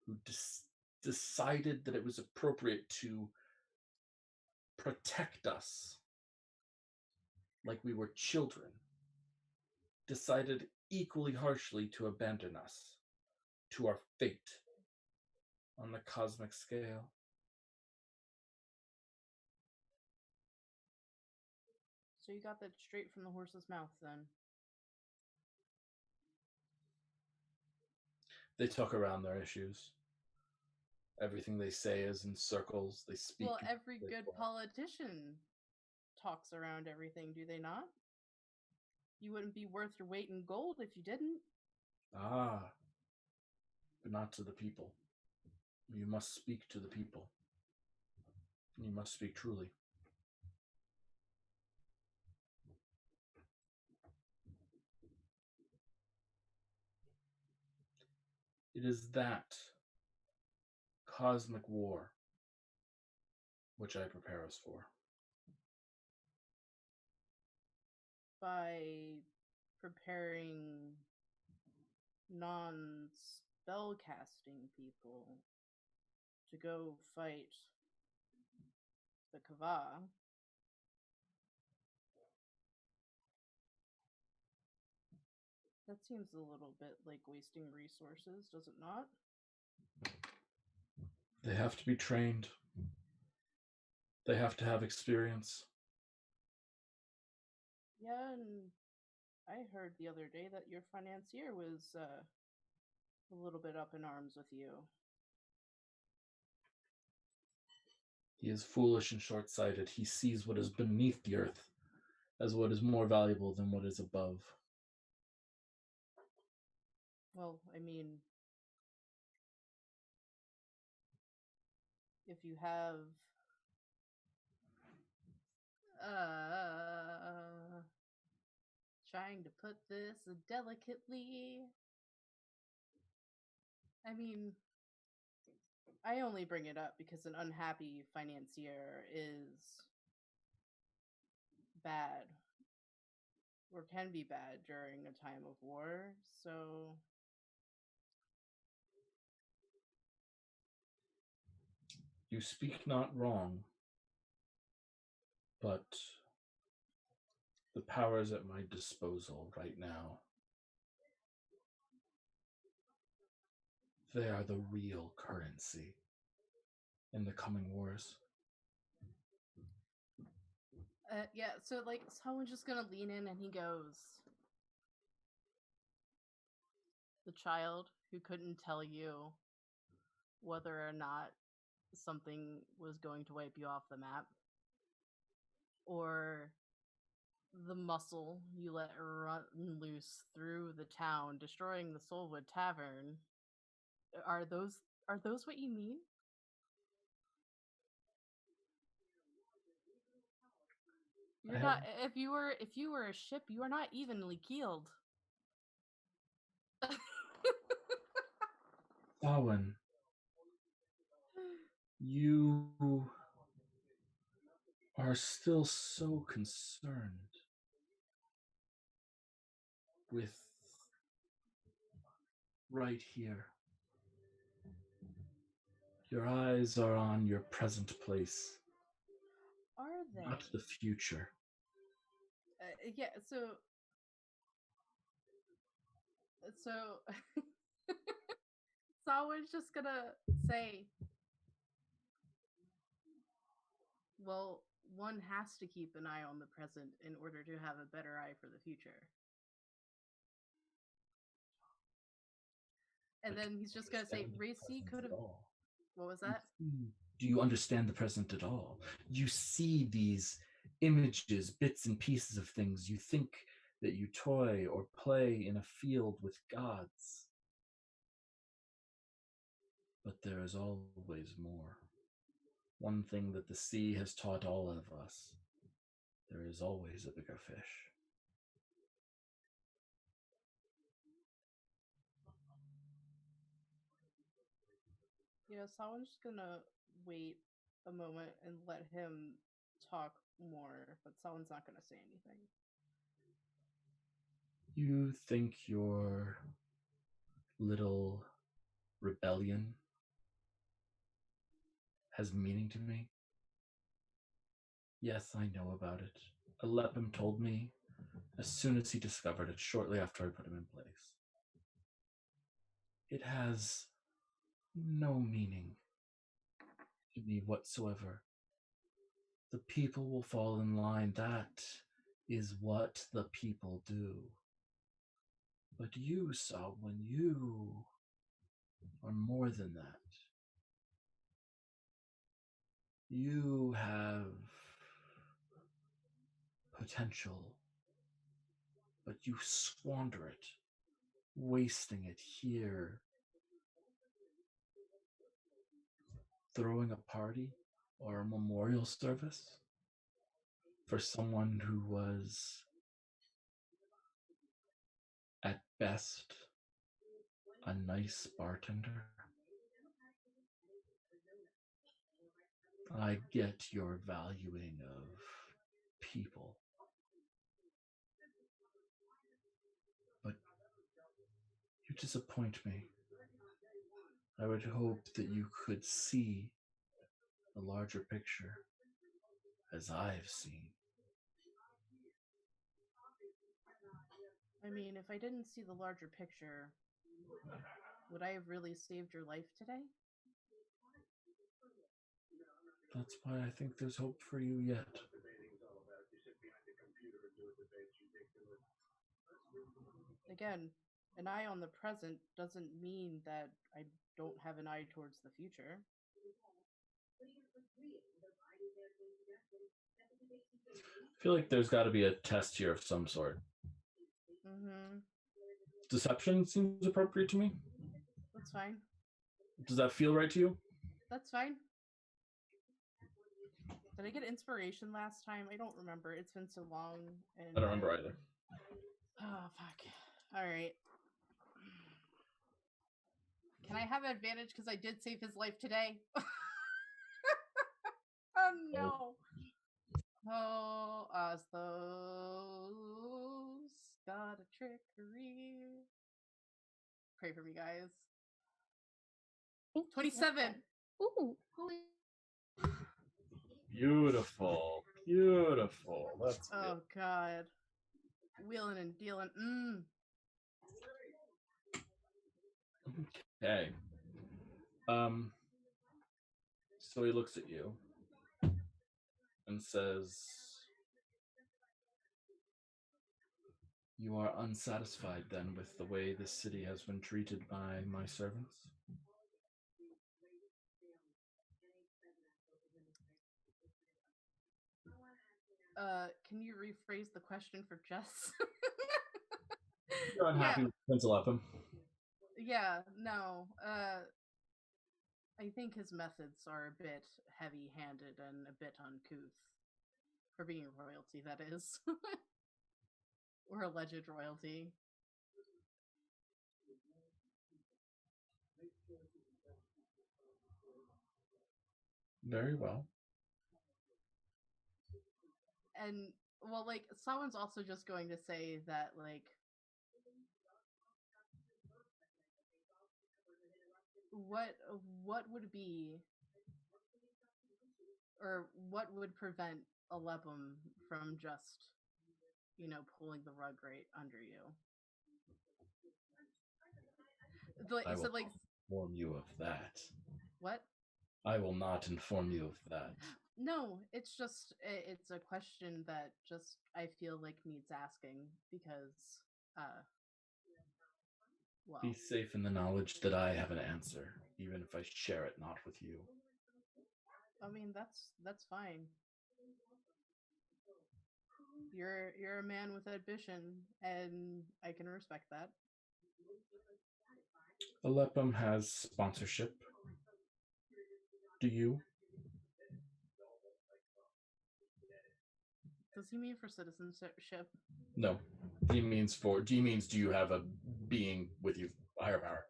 who decided that it was appropriate to protect us like we were children decided equally harshly to abandon us to our fate on the cosmic scale. So you got that straight from the horse's mouth, then? They talk around their issues. Everything they say is in circles. They speak. Well, every good politician talks around everything, do they not? You wouldn't be worth your weight in gold if you didn't. Ah, but not to the people. You must speak to the people. You must speak truly. It is that cosmic war which I prepare us for. By preparing non-spellcasting people to go fight the Kava. That seems a little bit like wasting resources, does it not? They have to be trained. They have to have experience. Yeah, and I heard the other day that your financier was a little bit up in arms with you. He is foolish and short-sighted. He sees what is beneath the earth as what is more valuable than what is above. Well, I mean, if you have Trying to put this delicately. I mean, I only bring it up because an unhappy financier is bad or can be bad during a time of war, so You speak not wrong, but the powers at my disposal right now, they are the real currency in the coming wars. yeah, so like someone's just gonna lean in and he goes, the child who couldn't tell you whether or not something was going to wipe you off the map, or the muscle you let run loose through the town, destroying the Soulwood Tavern. Are those what you mean? You're not. If you were a ship, you are not evenly keeled. Darwin, you are still so concerned with right here. Your eyes are on your present place, Are they? not the future. Yeah. So someone's just gonna say, well, one has to keep an eye on the present in order to have a better eye for the future. And then he's just gonna say, Racy could have. What was that? Do you understand the present at all? You see these images, bits and pieces of things. You think that you toy or play in a field with gods. But there is always more. One thing that the sea has taught all of us: there is always a bigger fish. Yeah, someone's just gonna wait a moment and let him talk more, but someone's not gonna say anything. You think your little rebellion has meaning to me? Yes, I know about it. Alepim told me as soon as he discovered it, shortly after I put him in place. It has no meaning to me whatsoever. The people will fall in line. That is what the people do. But you, Salwyn, you are more than that. You have potential, but you squander it, wasting it here, throwing a party or a memorial service for someone who was, at best, a nice bartender. I get your valuing of people, but you disappoint me. I would hope that you could see the larger picture as I've seen. I mean, if I didn't see the larger picture, would I have really saved your life today? That's why I think there's hope for you yet. Again, an eye on the present doesn't mean that I don't have an eye towards the future. I feel like there's got to be a test here of some sort. Mm-hmm. Deception seems appropriate to me. That's fine. Does that feel right to you? That's fine. Did I get inspiration last time? I don't remember. It's been so long. And I don't remember either. Oh, fuck. Alright. Can I have advantage because I did save his life today? Oh, no. Oh, Oslos got a trickery. Pray for me, guys. Thank you. 27. Ooh. Holy. Beautiful. Beautiful. That's good. Oh, God. Wheeling and dealing. Okay. So he looks at you and says, "You are unsatisfied then with the way this city has been treated by my servants?" Can you rephrase the question for Jess? You're unhappy with Prince Alephim? Yeah, no. I think his methods are a bit heavy-handed and a bit uncouth. For being royalty, that is. Or alleged royalty. Very well. And, well, like, someone's also just going to say that, like, what would be, or what would prevent Alepum from just, pulling the rug right under you? I will So, like, inform you of that. what? I will not inform you of that. No, it's just, it's a question that just, I feel like needs asking, because, well. Be safe in the knowledge that I have an answer, even if I share it not with you. I mean, that's fine. You're a man with ambition, and I can respect that. Alepum has sponsorship. Do you? Does he mean for citizenship? No. He means do you have a being with you, a higher power?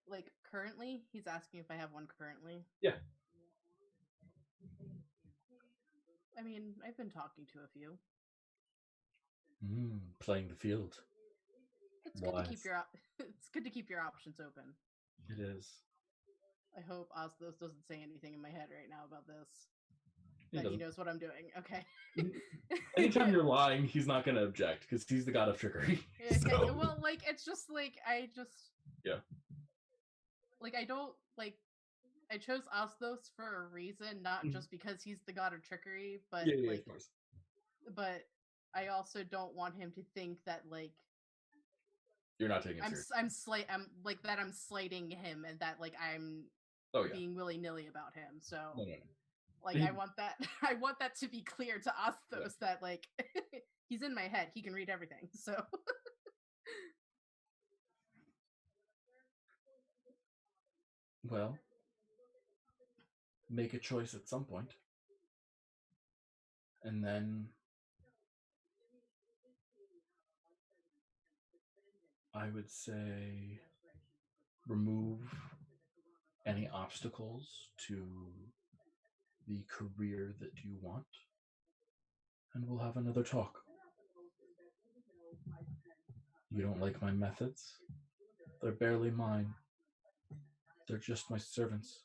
Like, currently? He's asking if I have one currently? Yeah. I mean, I've been talking to a few. Playing the field. It's good to keep it's good to keep your options open. It is. I hope Oslos doesn't say anything in my head right now about this. He knows what I'm doing. Okay. Anytime you're lying, he's not going to object because he's the god of trickery. Okay. So. Well, like, it's just like Yeah. Like, I don't like. I chose Oslos for a reason, not just because he's the god of trickery, but yeah, of course. But I also don't want him to think that, like, you're not taking it seriously. I'm like that. I'm slighting him, and that, like, I'm being willy-nilly about him. So, no. Like, I want that to be clear to Oslos that, like, he's in my head. He can read everything. So. Well, make a choice at some point. And then I would say remove any obstacles to the career that you want, and we'll have another talk. You don't like my methods? They're barely mine. They're just my servants.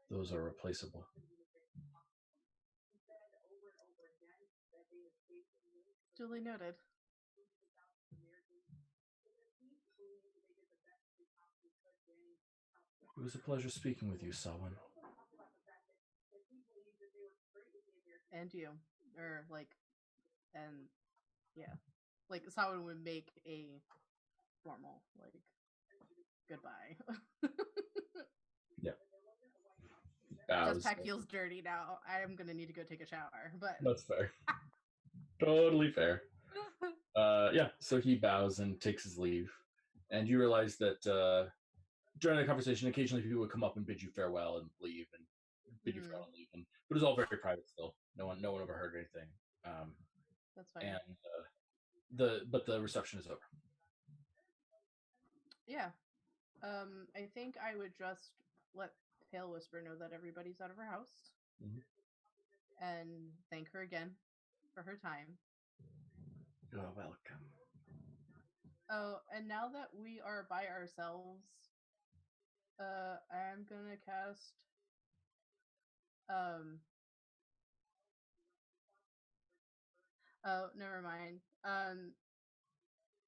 Those are replaceable. Duly noted. It was a pleasure speaking with you, Selwyn. And you. Or, like, and, yeah. Like, Selwyn would make a formal, like, goodbye. Yeah. Jetpack feels dirty now. I am gonna need to go take a shower, but... That's fair. Totally fair. Yeah, so he bows and takes his leave. And you realize that during the conversation, occasionally people would come up and bid you farewell and leave, and bid you farewell and leave, but it was all very private still. No one overheard anything. That's fine. And but the reception is over. Yeah. I think I would just let Pale Whisper know that everybody's out of her house, and thank her again for her time. You're welcome. Oh, and now that we are by ourselves, I'm gonna cast oh, never mind.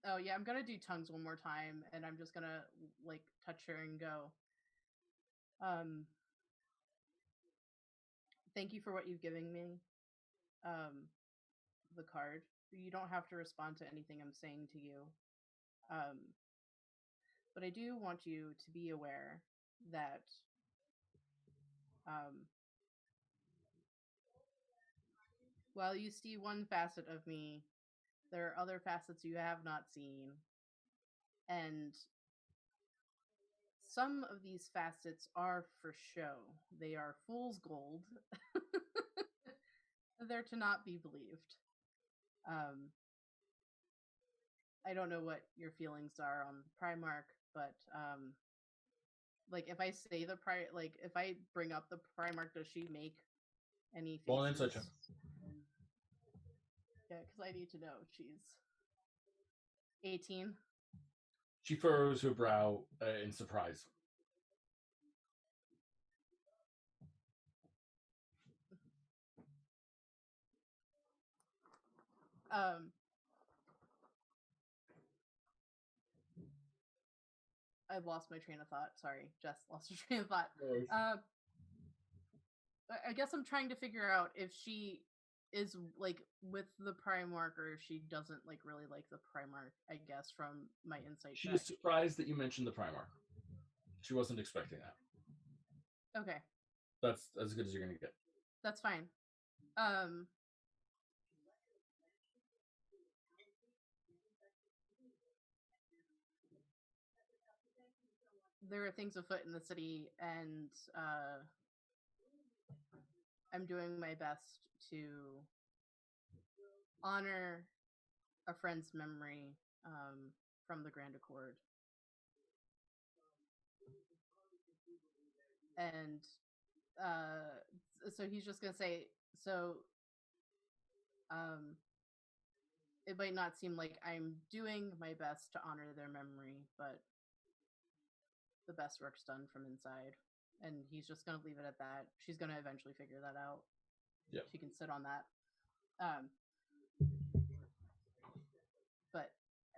Oh yeah, I'm gonna do tongues one more time, and I'm just gonna like touch her and go. Thank you for what you've given me. The card. You don't have to respond to anything I'm saying to you. But I do want you to be aware that while you see one facet of me, there are other facets you have not seen. And some of these facets are for show. They are fool's gold. They're to not be believed. I don't know what your feelings are on Primarch, but like if I say if I bring up the Primarch, does she make any faces? Roll an insight check. Yeah, because I need to know. She's 18. She furrows her brow in surprise. I've lost my train of thought. Sorry, Jess lost her train of thought. I guess I'm trying to figure out if she is like with the Primarch or if she doesn't like really like the Primarch, I guess, from my insight check. She's surprised that you mentioned the Primarch. She wasn't expecting that. Okay. That's as good as you're gonna get. That's fine. There are things afoot in the city, and I'm doing my best to honor a friend's memory from the Grand Accord. And so he's just going to say, so it might not seem like I'm doing my best to honor their memory, but the best work's done from inside. And he's just going to leave it at that. She's going to eventually figure that out. Yeah. She can sit on that.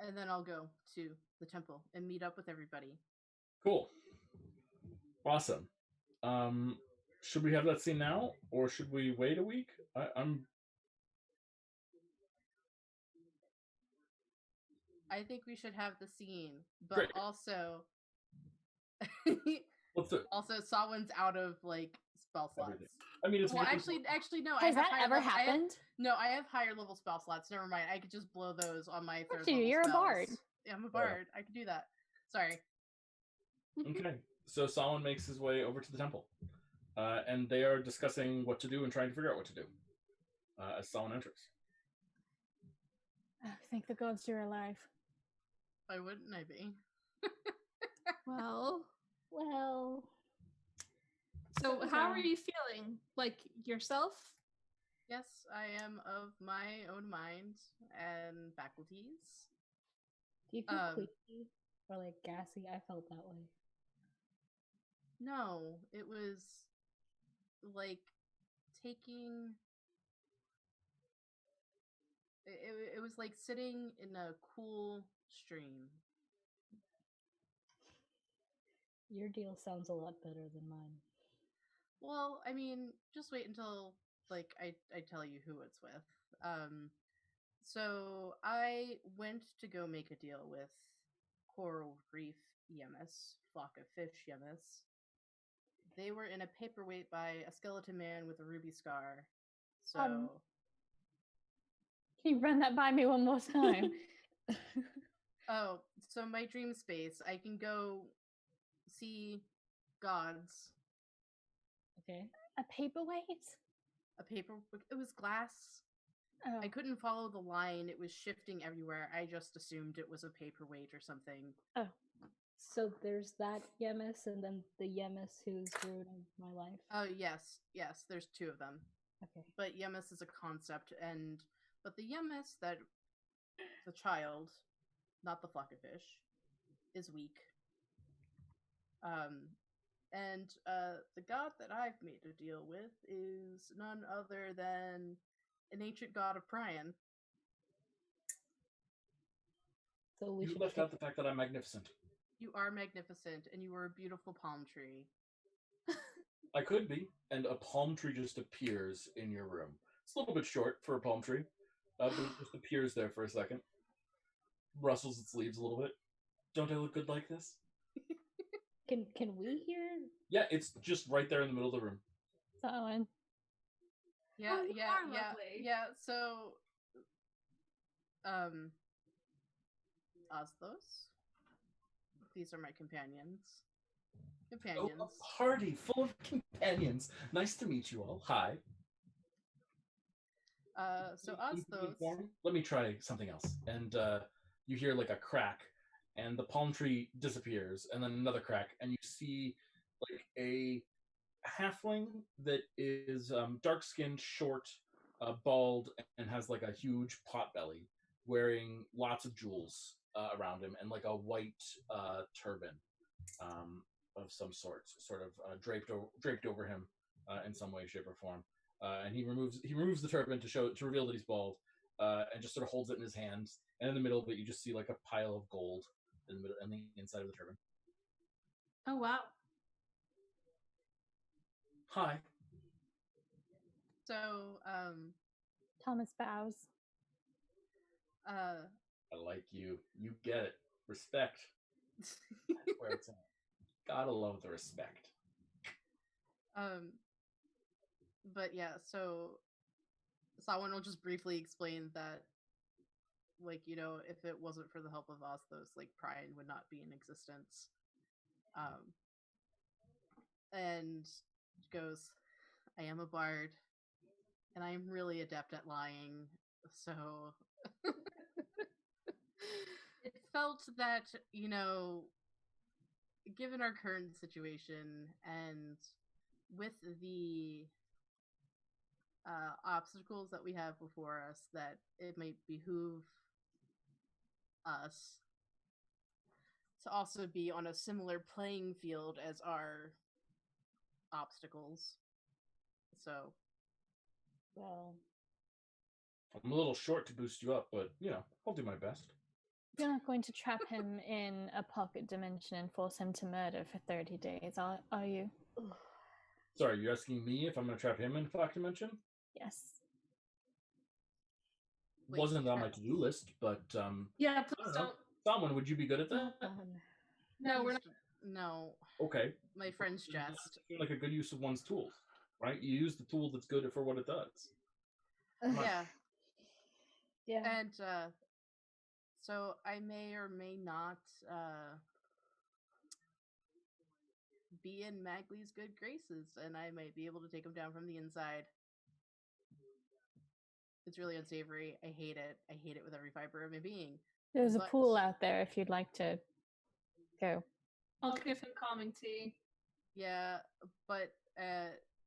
And then I'll go to the temple and meet up with everybody. Cool. Awesome. Should we have that scene now, or should we wait a week? I think we should have the scene, but Great. also, Let's do it. Also, Sawin's out of like spell slots. Everything. I mean, it's actually, no. Has that ever happened? I have higher level spell slots. Never mind. I could just blow those on my third level You're spells. a bard. Yeah, I'm a bard. I could do that. Sorry. Okay. So Sawin makes his way over to the temple, and they are discussing what to do and trying to figure out what to do as Sawin enters. Oh, thank the gods you're alive. Why wouldn't I be? Well. So how are you feeling? Like yourself? Yes, I am of my own mind and faculties. Do you feel queasy or like gassy? I felt that way. No, it was like taking. It was like sitting in a cool stream. Your deal sounds a lot better than mine. Well, I mean, just wait until like I tell you who it's with. So I went to go make a deal with Coral Reef EMS, Flock of Fish EMS. They were in a paperweight by a skeleton man with a ruby scar. So can you run that by me one more time? Oh, So my dream space, I can go see gods. Okay. A paperweight? A paper. It was glass. Oh. I couldn't follow the line. It was shifting everywhere. I just assumed it was a paperweight or something. Oh. So there's that Yemis, and then the Yemis who's ruining my life. Oh yes, there's two of them. Okay. But Yemis is a concept, but the Yemis that the child, not the flufferfish, is weak. And the god that I've made a deal with is none other than an ancient god of Prion. So we You should left pick... out the fact that I'm magnificent. You are magnificent, and you are a beautiful palm tree. I could be, and a palm tree just appears in your room. It's a little bit short for a palm tree, but it just appears there for a second. Rustles its leaves a little bit. Don't I look good like this? Can we hear? Yeah, it's just right there in the middle of the room. Solid. Yeah, Oh, you are lovely. yeah. So, Oslos. These are my companions. Oh, a party full of companions. Nice to meet you all. Hi. So Anything Oslos. for me? Let me try something else. And you hear like a crack, and the palm tree disappears, and then another crack, and you see like a halfling that is dark-skinned, short, bald, and has like a huge pot belly, wearing lots of jewels around him, and like a white turban of some sort of draped over him in some way, shape, or form. And he removes the turban to reveal that he's bald, and just sort of holds it in his hands. And in the middle of it, you just see like a pile of gold in the middle and the inside of the turban. Oh wow. Hi. So, Thomas bows. I like you. You get it. Respect. That's where it's at. Gotta love the respect. But yeah, so someone will just briefly explain that, like, you know, if it wasn't for the help of Osthos, like, Prion would not be in existence. And goes, I am a bard, and I am really adept at lying, so it felt that, you know, given our current situation and with the obstacles that we have before us, that it might behoove us to also be on a similar playing field as our obstacles. So, Well, I'm a little short to boost you up, but you know, I'll do my best. You're not going to trap him in a pocket dimension and force him to murder for 30 days, are you? Sorry, you're asking me if I'm going to trap him in a pocket dimension? Yes. Wait, Wasn't on my trap- to-do list, but Yeah, I please don't know. don't. Salmon, would you be good at that? No, we're not. No, Okay. my friend's jest. Like a good use of one's tools, right? You use the tool that's good for what it does. Yeah, Yeah. and so I may or may not be in Magli's good graces, and I might be able to take him down from the inside. It's really unsavory. I hate it. I hate it with every fiber of my being. There's a But- pool out there if you'd like to go. I'll give him calming tea. Yeah, but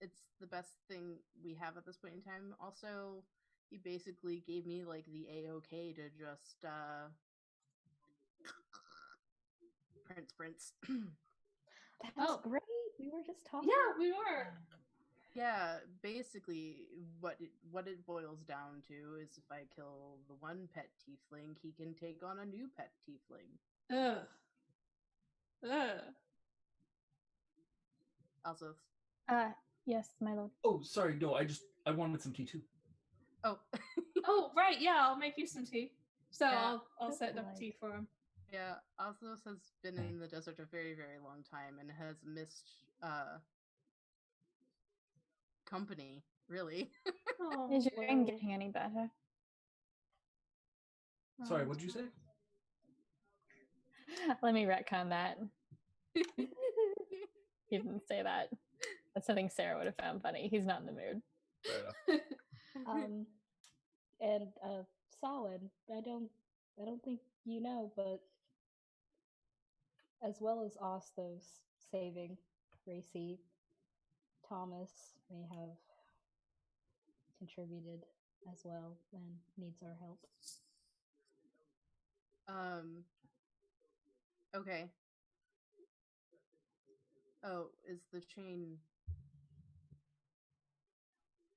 it's the best thing we have at this point in time. Also, he basically gave me like the A-OK to just Prince. That's great. We were just talking. Yeah, we were. Yeah, basically what it boils down to is if I kill the one pet tiefling, he can take on a new pet tiefling. Ugh. Ugh. Also, Yes, my lord. Oh, sorry, no, I wanted some tea too. oh, Oh, right. Yeah, I'll make you some tea. So Yeah. I'll That's set up polite. tea for him. yeah, Oslos has been in the desert a very, very long time and has missed company, really. Oh, Is your aim well- getting any better? Sorry, what'd you say? Let me retcon that. He didn't say that. That's something Sarah would have found funny. He's not in the mood. Fair enough. And Solid, I don't think you know, but as well as Ostos saving Gracie, Thomas may have contributed as well and needs our help. Okay. Oh, is the chain...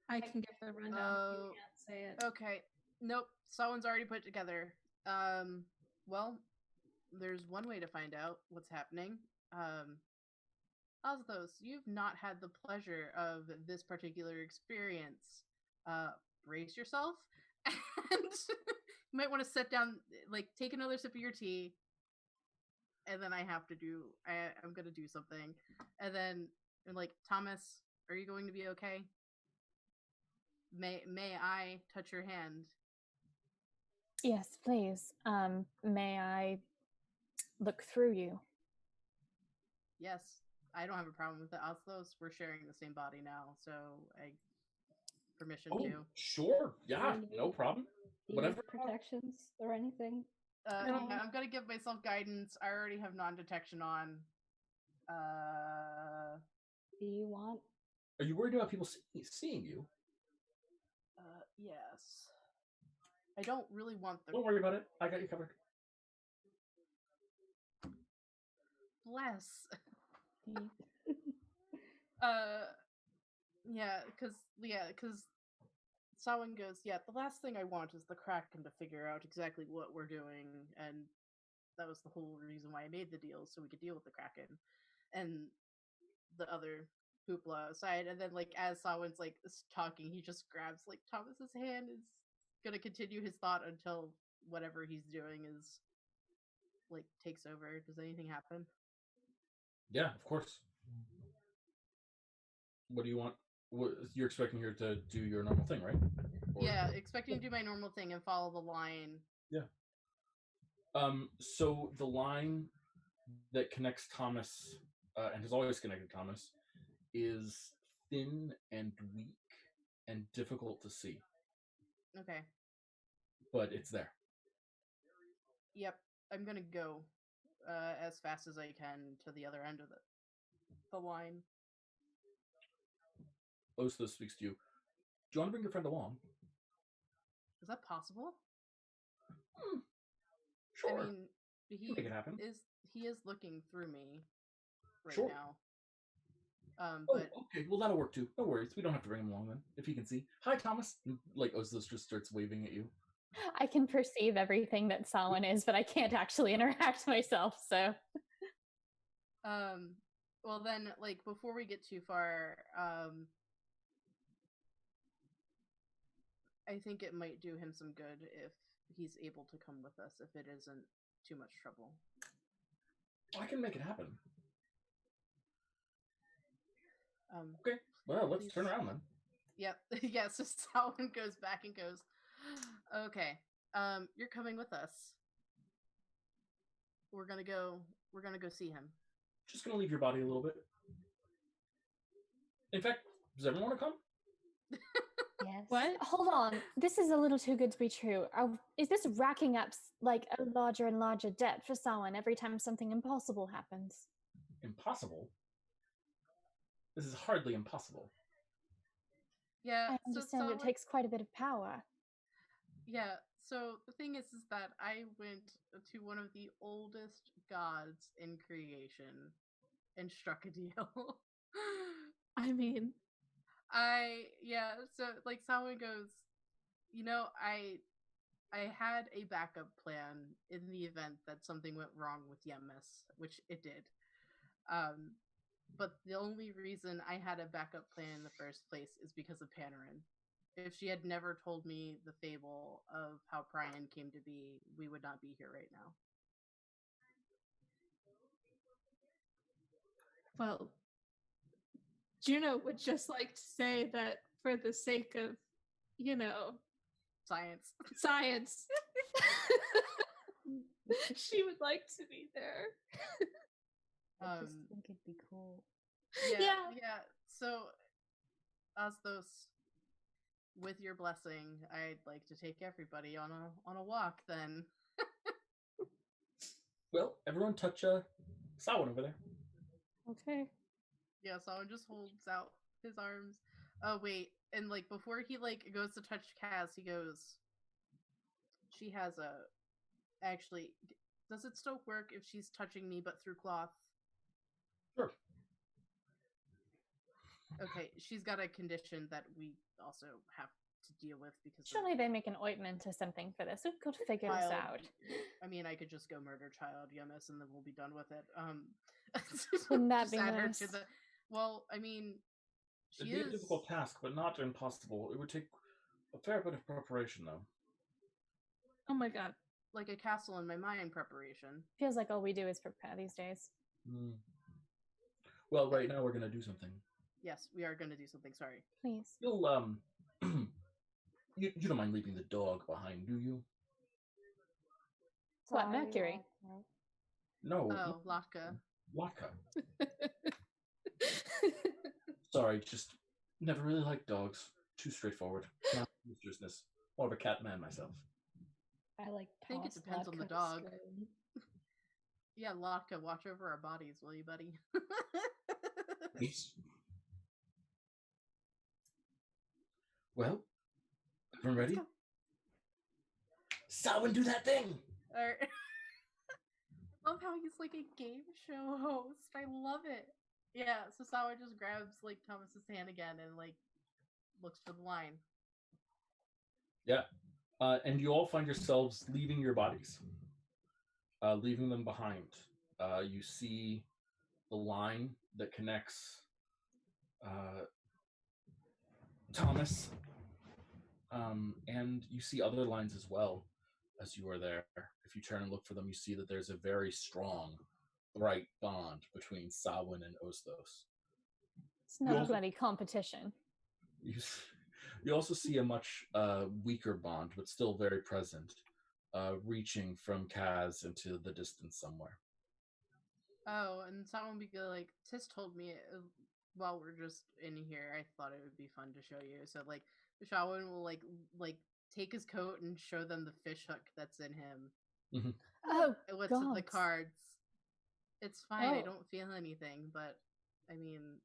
I can give the rundown. You can't say it. Okay. Nope. Someone's already put it together. Well, there's one way to find out what's happening. Oslos, you've not had the pleasure of this particular experience. Brace yourself, and you might want to sit down, like, take another sip of your tea, and then I'm gonna do something. And then, like, Thomas, are you going to be okay? May I touch your hand? Yes, please. May I look through you? Yes, I don't have a problem with it. Oslos, we're sharing the same body now, so I permission to. Sure. Yeah, no problem. Whatever. Protections or anything? Yeah, I'm gonna give myself guidance. I already have non-detection on. Do you want? Are you worried about people seeing you? Yes. I don't really want the... Don't worry about it. I got you covered. Bless. Because Samhain goes, yeah, the last thing I want is the Kraken to figure out exactly what we're doing, and that was the whole reason why I made the deal, so we could deal with the Kraken. And the other hoopla aside, and then, like, as Samhain's, like, talking, he just grabs, like, Thomas's hand, is gonna continue his thought until whatever he's doing is, like, takes over. Does anything happen? Yeah, of course. What do you want? You're expecting her to do your normal thing, right? Yeah, expecting to do my normal thing and follow the line. Yeah. So the line that connects Thomas, and has always connected Thomas, is thin and weak and difficult to see. Okay. But it's there. Yep. I'm gonna go as fast as I can to the other end of the line. Oslo speaks to you. Do you want to bring your friend along? Is that possible? Sure. I mean, make it happen. He is looking through me right Sure. now. But okay, well that'll work too. No worries. We don't have to bring him along then. If he can see. Hi, Thomas. Like Oslo just starts waving at you. I can perceive everything that Samhain is, but I can't actually interact myself, so. Well then, like, before we get too far, I think it might do him some good if he's able to come with us, if it isn't too much trouble. I can make it happen. Okay. Well, let's turn around then. Yep. Yeah, so Samhain goes back and goes, okay, you're coming with us. We're gonna go see him. Just gonna leave your body a little bit. In fact, does everyone want to come? Yes. What? Hold on. This is a little too good to be true. Is this racking up like a larger and larger debt for Samhain every time something impossible happens? Impossible? This is hardly impossible. Yeah, I understand it takes quite a bit of power. Yeah, so the thing is that I went to one of the oldest gods in creation and struck a deal. I mean, so, like, Samhain goes, I had a backup plan in the event that something went wrong with Yemis, which it did. But the only reason I had a backup plan in the first place is because of Panarin. If she had never told me the fable of how Prian came to be, we would not be here right now. Well, Juno would just like to say that for the sake of, Science. She would like to be there. I just think it'd be cool. Yeah. So, Astos, with your blessing, I'd like to take everybody on a walk. Then. Well, everyone touch Samhain over there. Okay. Yeah, Samhain just holds out his arms. Oh wait, and like before he like goes to touch Kaz, he goes. She has a. Actually, does it still work if she's touching me but through cloth? Sure. Okay, she's got a condition that we also have to deal with because Surely they make an ointment or something for this. We've got to figure this out. I mean, I could just go murder Child Yemis and then we'll be done with it. Wouldn't that just be add her nice? to the. Well, I mean, It'd be a difficult task, but not impossible. It would take a fair bit of preparation, though. Oh my god. Like a castle in my mind preparation. Feels like all we do is prepare these days. Well, right now we're gonna do something. Yes, we are gonna do something. Sorry. Please. You'll you don't mind leaving the dog behind, do you? What, Sorry, Mercury? No. Oh, Latka. Latka. Sorry, just never really liked dogs. Too straightforward. Not mistressness. More of a cat man myself. I like. I think it depends on the dog. Yeah, Latka, watch over our bodies, will you, buddy? Yes. Well, everyone ready? Samhain, do that thing! Alright. I love how he's like a game show host. I love it. Yeah, so Sawa just grabs like Thomas's hand again and like looks for the line. Yeah. And you all find yourselves leaving your bodies. Leaving them behind. You see the line that connects Thomas, and you see other lines as well as you are there. If you turn and look for them, you see that there's a very strong, bright bond between Samhain and Ostos. It's not a bloody competition. You also see a much weaker bond, but still very present, reaching from Kaz into the distance somewhere. Oh, and someone be like, Tis told me while we're just in here, I thought it would be fun to show you. So like, Shawin will like take his coat and show them the fish hook that's in him. Mm-hmm. Oh, what's God. in the cards? It's fine. Oh. I don't feel anything, but I mean,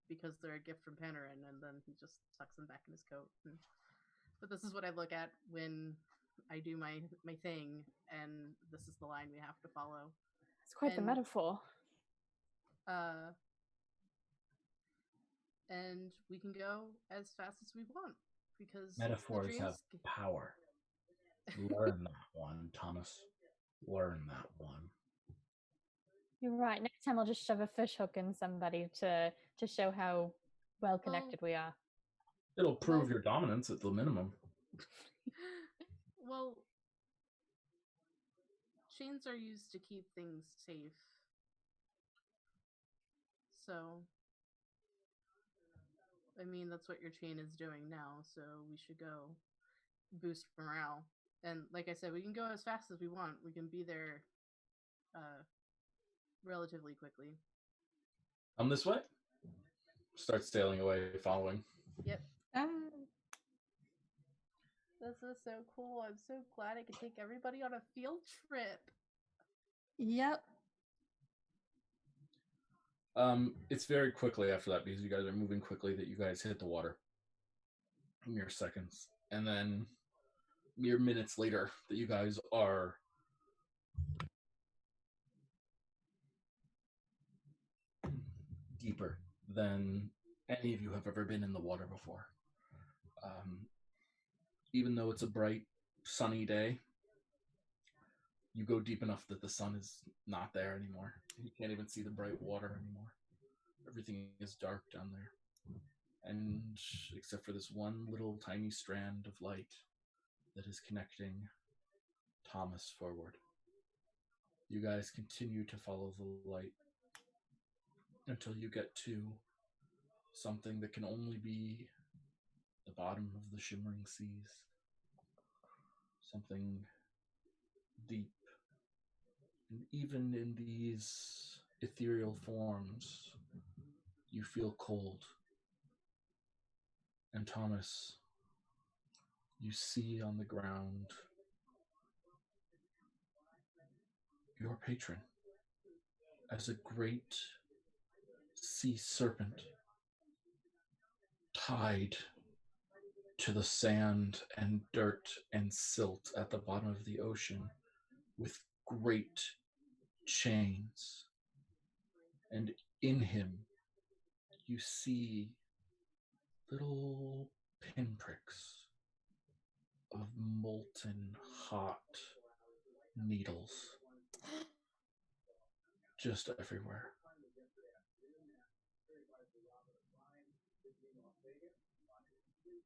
because they're a gift from Panarin, and then he just tucks them back in his coat. But this is what I look at when I do my thing, and this is the line we have to follow. It's quite the metaphor. And we can go as fast as we want because metaphors have power. Learn that one, Thomas. Learn that one. You're right. Next time I'll just shove a fish hook in somebody to show how well connected we are. It'll prove your dominance at the minimum. Well, chains are used to keep things safe. So, I mean, that's what your chain is doing now, so we should go boost morale. And like I said, we can go as fast as we want. We can be there relatively quickly. Come this way. Start sailing away, following. Yep. This is so cool. I'm so glad I could take everybody on a field trip. Yep. It's very quickly after that, because you guys are moving quickly, that you guys hit the water. Mere seconds. And then mere minutes later that you guys are deeper than any of you have ever been in the water before. Even though it's a bright, sunny day, you go deep enough that the sun is not there anymore. You can't even see the bright water anymore. Everything is dark down there. And except for this one little tiny strand of light that is connecting Thomas forward. You guys continue to follow the light until you get to something that can only be the bottom of the shimmering seas. Something deep And even in these ethereal forms, you feel cold. And Thomas, you see on the ground your patron as a great sea serpent tied to the sand and dirt and silt at the bottom of the ocean with great chains. And in him, you see little pinpricks of molten hot needles just everywhere.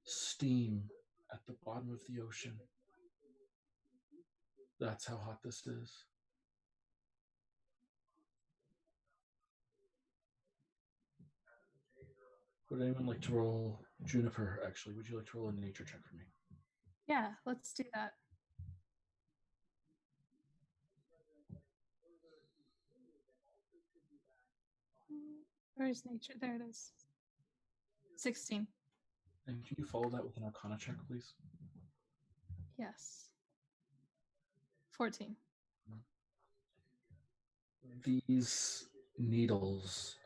Steam at the bottom of the ocean. That's how hot this is. Would anyone like to roll? Juniper, actually, would you like to roll a nature check for me? Yeah, let's do that. Where's nature? There it is. 16. And can you follow that with an arcana check, please? Yes. 14. These needles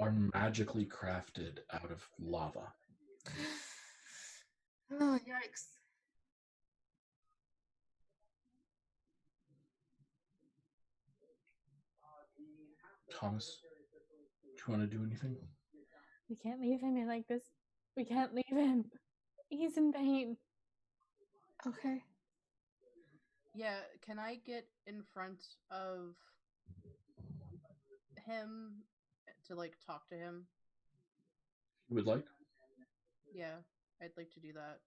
are magically crafted out of lava. Oh, yikes. Thomas, do you want to do anything? We can't leave him like this. We can't leave him. He's in pain. Okay. Yeah, can I get in front of him to like talk to him? You would like? Yeah, I'd like to do that.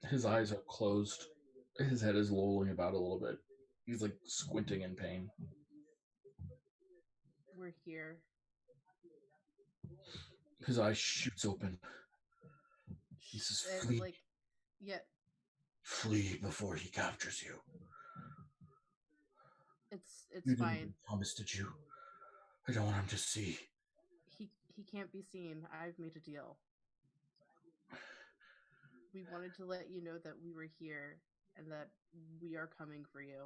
His eyes are closed. His head is lolling about a little bit. He's like squinting in pain. We're here. His eyes shoots open. He says, And "Flee, like, yeah, flee before he captures you." it's You didn't fine. even promise, did you? I don't want him to see. He can't be seen. I've made a deal. We wanted to let you know that we were here and that we are coming for you.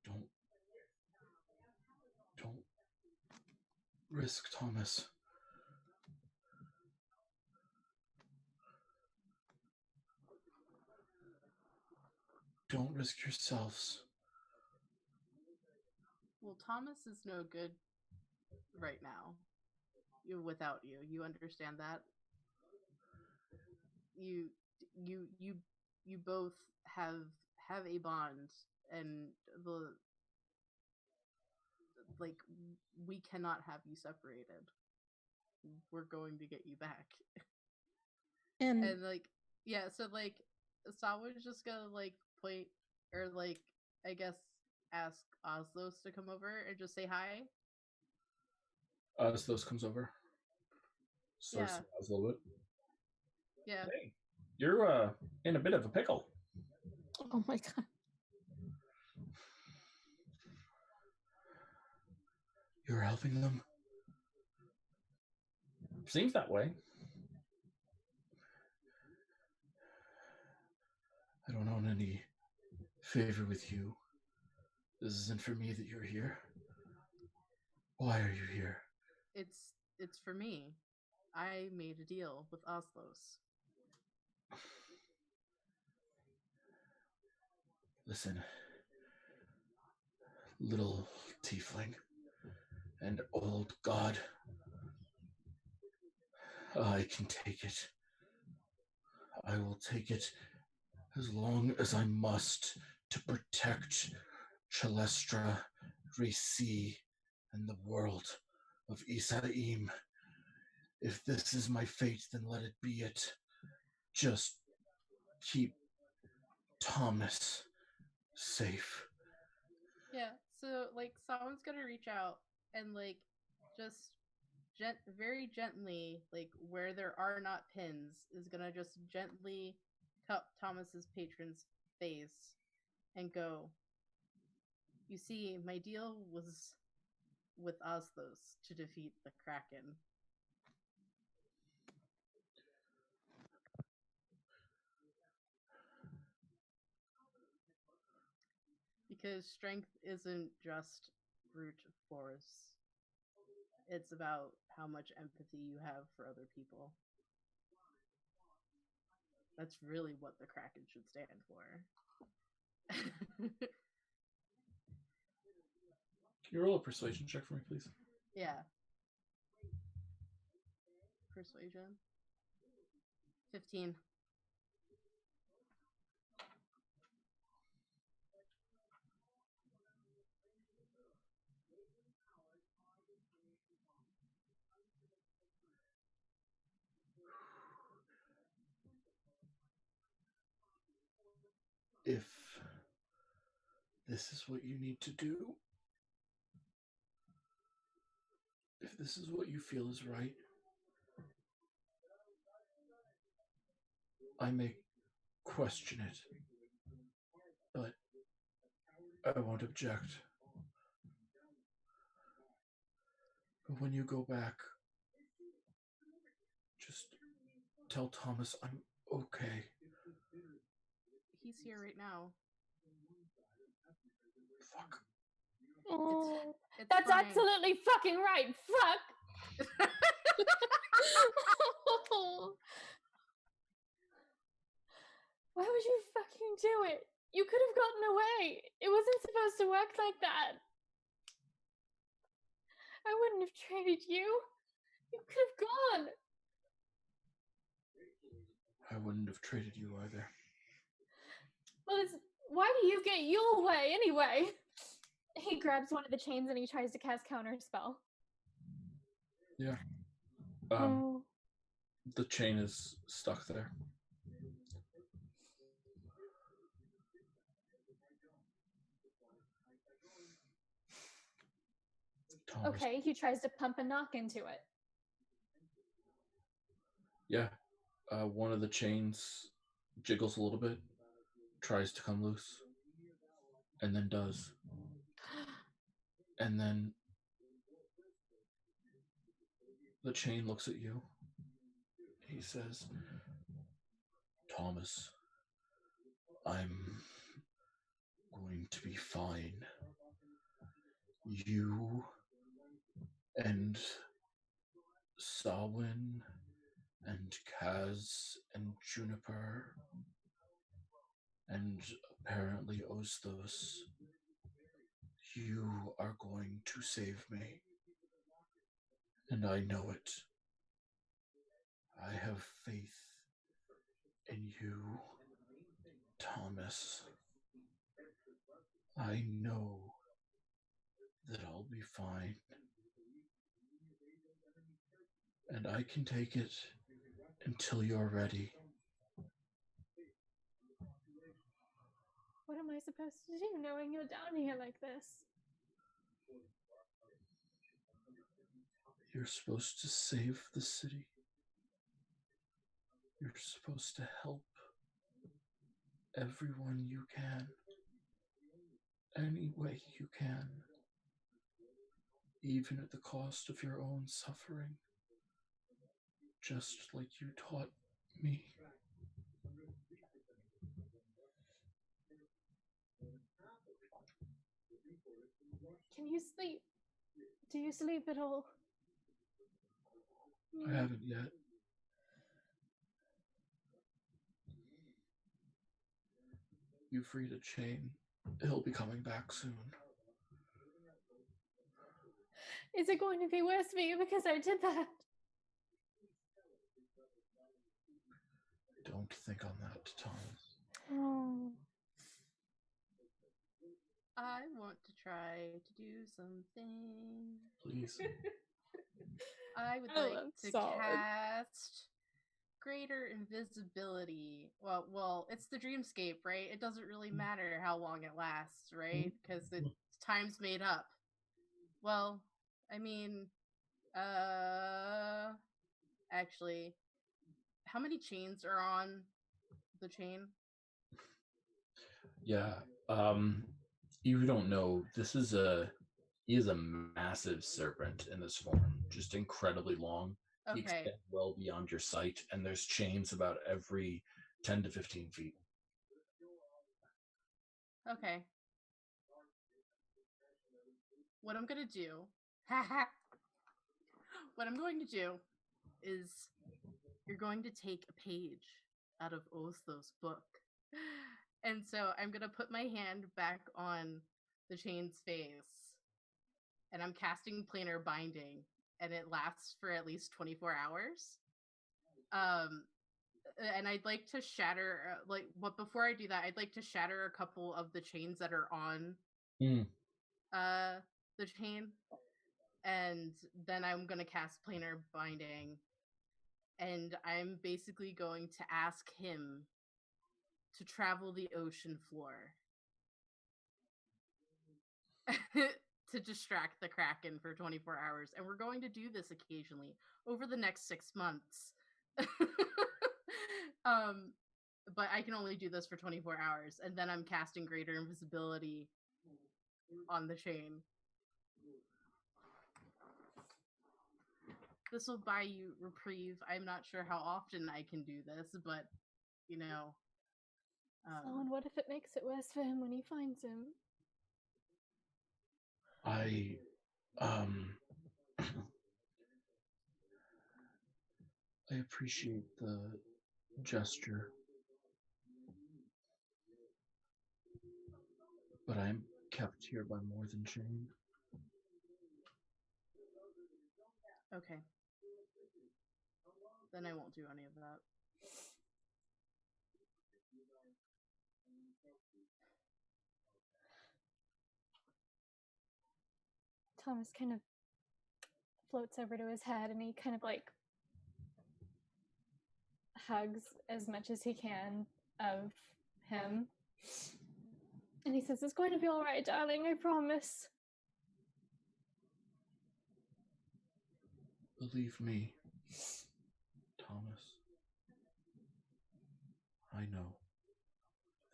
Don't risk Thomas. Don't risk yourselves. Well, Thomas is no good right now. Without you. You understand that? You both have a bond, and the like we cannot have you separated. We're going to get you back. And like, yeah, so like Sawa's just gonna like point or like I guess ask Oslos to come over and just say hi. Oslos comes over. Starts Yeah. to pause a little bit. Yeah. Hey, you're in a bit of a pickle. oh my god. You're helping them? Seems that way. I don't own any favor with you. This isn't for me that you're here. Why are you here? It's for me. I made a deal with Oslos. Listen, little tiefling and old god, I can take it. I will take it as long as I must to protect Chalestra, Resi, and the world of Isaim. If this is my fate, then let it be it. Just keep Thomas safe. Yeah, so like someone's gonna reach out and like just very gently, like where there are not pins, is gonna just gently Thomas's patron's face and go, "You see, my deal was with Oslos to defeat the Kraken. Because strength isn't just brute force. It's about how much empathy you have for other people. That's really what the Kraken should stand for." Can you roll a persuasion check for me, please? Yeah. Persuasion. 15. If this is what you need to do, if this is what you feel is right, I may question it, but I won't object. But when you go back, just tell Thomas I'm okay. He's here right now. Fuck. Oh, It's that's fine. absolutely fucking right. Fuck. Why would you fucking do it? You could have gotten away. It wasn't supposed to work like that. I wouldn't have traded you. You could have gone. I wouldn't have traded you either. Well, why do you get your way anyway? He grabs one of the chains and he tries to cast counter spell. Yeah. Oh. The chain is stuck there. Thomas. Okay, he tries to pump a knock into it. Yeah. One of the chains jiggles a little bit, tries to come loose, and then does. And then the chain looks at you. He says, Thomas, I'm going to be fine. You and Samhain and Kaz and Juniper and apparently Ostos, you are going to save me. And I know it. I have faith in you, Thomas. I know that I'll be fine. And I can take it until you're ready. What am I supposed to do knowing you're down here like this? You're supposed to save the city. You're supposed to help everyone you can. Any way you can. Even at the cost of your own suffering. Just like you taught me. Can you sleep? Do you sleep at all? I haven't yet. You freed a chain. He'll be coming back soon. Is it going to be worse for you because I did that? Don't think on that, Thomas. Oh. I want to try to do something. Please. I would like to cast greater invisibility. Well, it's the dreamscape, right? It doesn't really matter how long it lasts, right? Because the time's made up. Well, I mean, actually, how many chains are on the chain? Yeah. You don't know. He is a massive serpent in this form, just incredibly long. He Okay. extends well beyond your sight, and there's chains about every 10 to 15 feet. Okay. What I'm gonna do, what I'm going to do is you're going to take a page out of Oslo's book. And so I'm gonna put my hand back on the chain's face, and I'm casting planar binding, and it lasts for at least 24 hours. And I'd like to shatter, but before I do that, I'd like to shatter a couple of the chains that are on the chain, and then I'm gonna cast planar binding, and I'm basically going to ask him to travel the ocean floor to distract the Kraken for 24 hours. And we're going to do this occasionally over the next 6 months. But I can only do this for 24 hours, and then I'm casting greater invisibility on the chain. This will buy you reprieve. I'm not sure how often I can do this, but, you know. And what if it makes it worse for him when he finds him? I appreciate the gesture, but I'm kept here by more than chain. Okay. Then I won't do any of that. Thomas kind of floats over to his head, and he kind of like hugs as much as he can of him. And he says, "It's going to be all right, darling, I promise." Believe me, Thomas. I know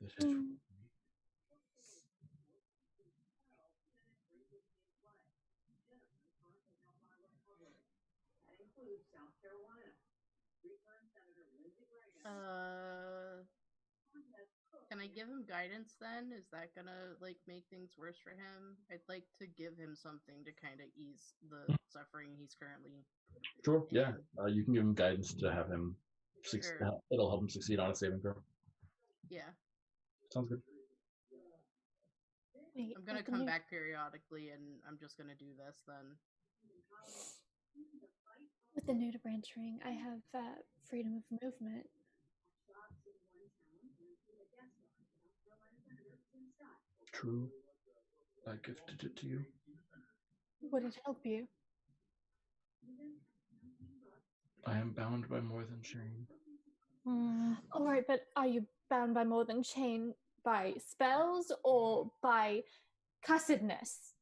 that it will be. Can I give him guidance then? Is that gonna like make things worse for him? I'd like to give him something to kind of ease the suffering he's currently. Sure, yeah. You can give him guidance to have him. Sure. It'll help him succeed on a saving throw. Yeah. Sounds good. Wait, I'm gonna come back periodically, and I'm just gonna do this then. With the Nudibranch ring, I have freedom of movement. True. I gifted it to you. Would it help you? I am bound by more than chain. All right, but are you bound by more than chain by spells or by cussedness?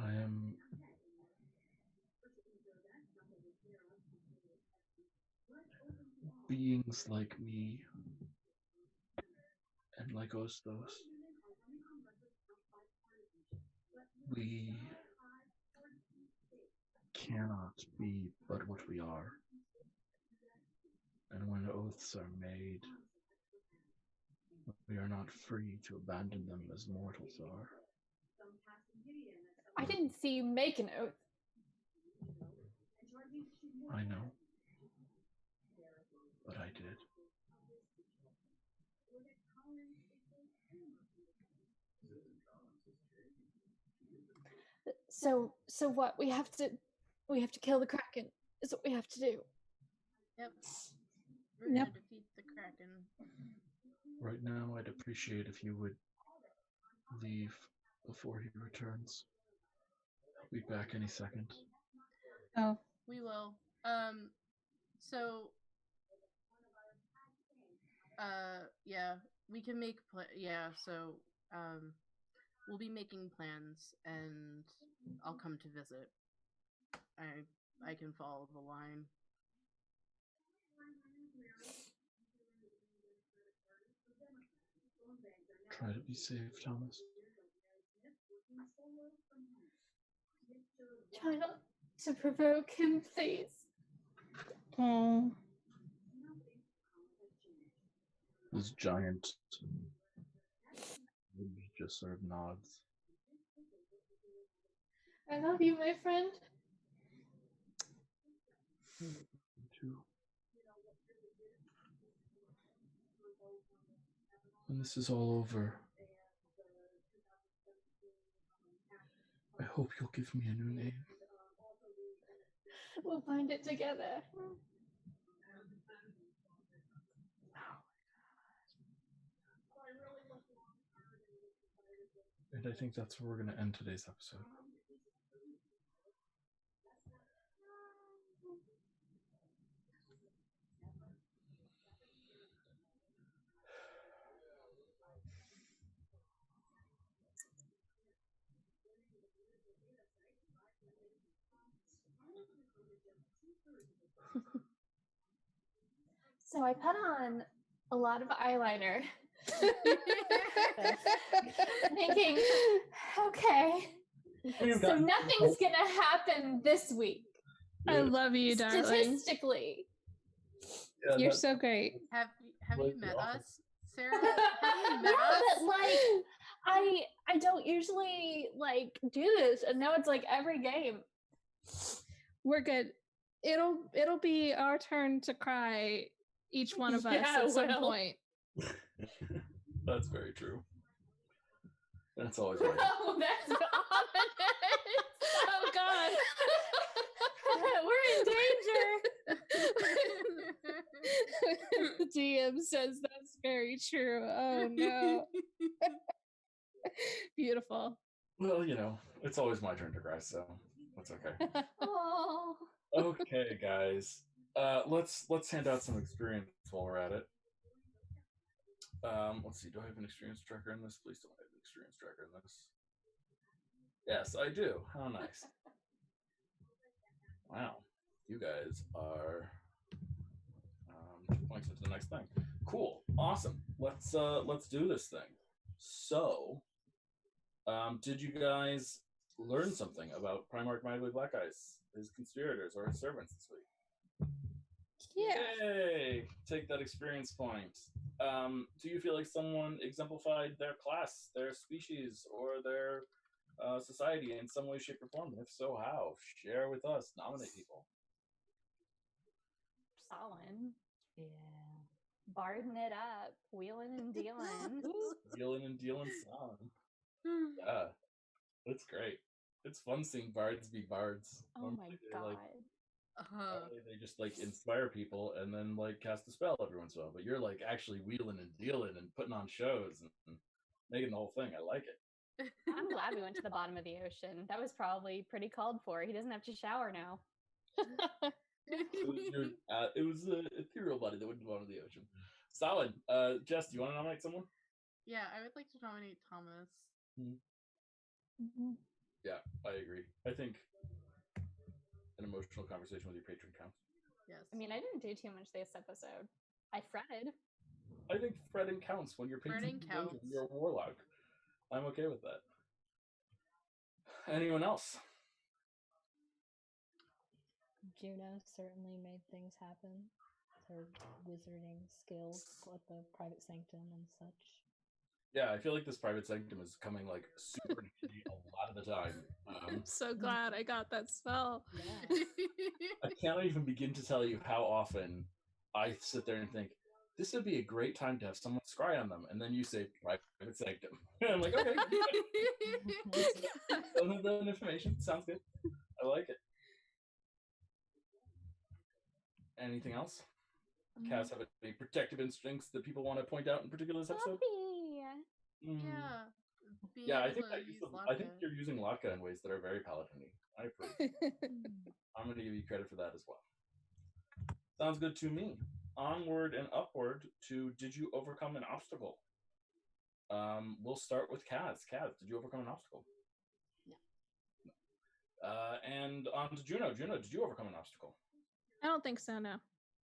I am beings like me and like Ostos. We cannot be but what we are. And when oaths are made, we are not free to abandon them as mortals are. I didn't see you make an oath. I know. But I did. So what? We have to kill the Kraken. Is what we have to do. Yep. We're gonna defeat the Kraken. Right now, I'd appreciate if you would leave before he returns. I'll be back any second. Oh. We will. So yeah, we can make we'll be making plans, and I'll come to visit. I can follow the line. Try to be safe, Thomas. Try not to provoke him, please. Oh. This giant just sort of nods. I love you, my friend. Too. When this is all over, I hope you'll give me a new name. We'll find it together. And I think that's where we're going to end today's episode. So I put on a lot of eyeliner. Thinking, okay, so nothing's gonna happen this week. I love you, darling. Statistically. Yeah, You're so great. Have you met us, Sarah? Have you met Yeah, us? but like I don't usually like do this, and now it's like every game. We're good. It'll be our turn to cry, each one of us at some point. That's very true. That's always right. Oh, that's ominous. Oh God. We're in danger. The DM says that's very true. Oh no. Beautiful. Well, it's always my turn to cry, so that's okay. Oh. Okay, guys. Let's hand out some experience while we're at it. Let's see. Do I have an experience tracker in this? Please don't have an experience tracker in this. Yes, I do. How nice. Wow, you guys are 2 points into the next thing. Cool, awesome. Let's do this thing. So, did you guys learn something about Primarch Magli Blackice, his conspirators, or his servants this week? Yeah. Yay! Take that experience point. Do you feel like someone exemplified their class, their species, or their society in some way, shape, or form? If so, how? Share with us. Nominate people. Solid. Yeah. Barding it up. Wheeling and dealing. Wheeling and dealing song. Yeah, that's great. It's fun seeing bards be bards. Oh Normally my they're, god. normally they just inspire people and then cast a spell every once in a while. But you're actually wheeling and dealing and putting on shows and making the whole thing. I like it. I'm glad we went to the bottom of the ocean. That was probably pretty called for. He doesn't have to shower now. It was an ethereal body that went to the bottom of the ocean. Solid. Jess, do you want to nominate someone? Yeah, I would like to nominate Thomas. Mm-hmm. Yeah, I agree. I think an emotional conversation with your patron counts. Yes. I mean, I didn't do too much this episode. I fretted. I think fretting counts when you're patron counts. You're a warlock. I'm okay with that. Anyone else? Juno certainly made things happen. Her wizarding skills with the private sanctum and such. Yeah, I feel like this private sanctum is coming super handy a lot of the time. I'm so glad I got that spell. Yeah. I can't even begin to tell you how often I sit there and think, this would be a great time to have someone scry on them. And then you say private sanctum. And I'm like, okay. Don't have that information. Sounds good. I like it. Anything else? Cass, have any protective instincts that people want to point out in particular this episode? Yeah, I think you're using Laka in ways that are very paladin-y. I approve. I'm going to give you credit for that as well. Sounds good to me. Onward and upward to Did You Overcome an Obstacle? We'll start with Kaz. Kaz, did you overcome an obstacle? No. And on to Juno. Juno, did you overcome an obstacle? I don't think so, no.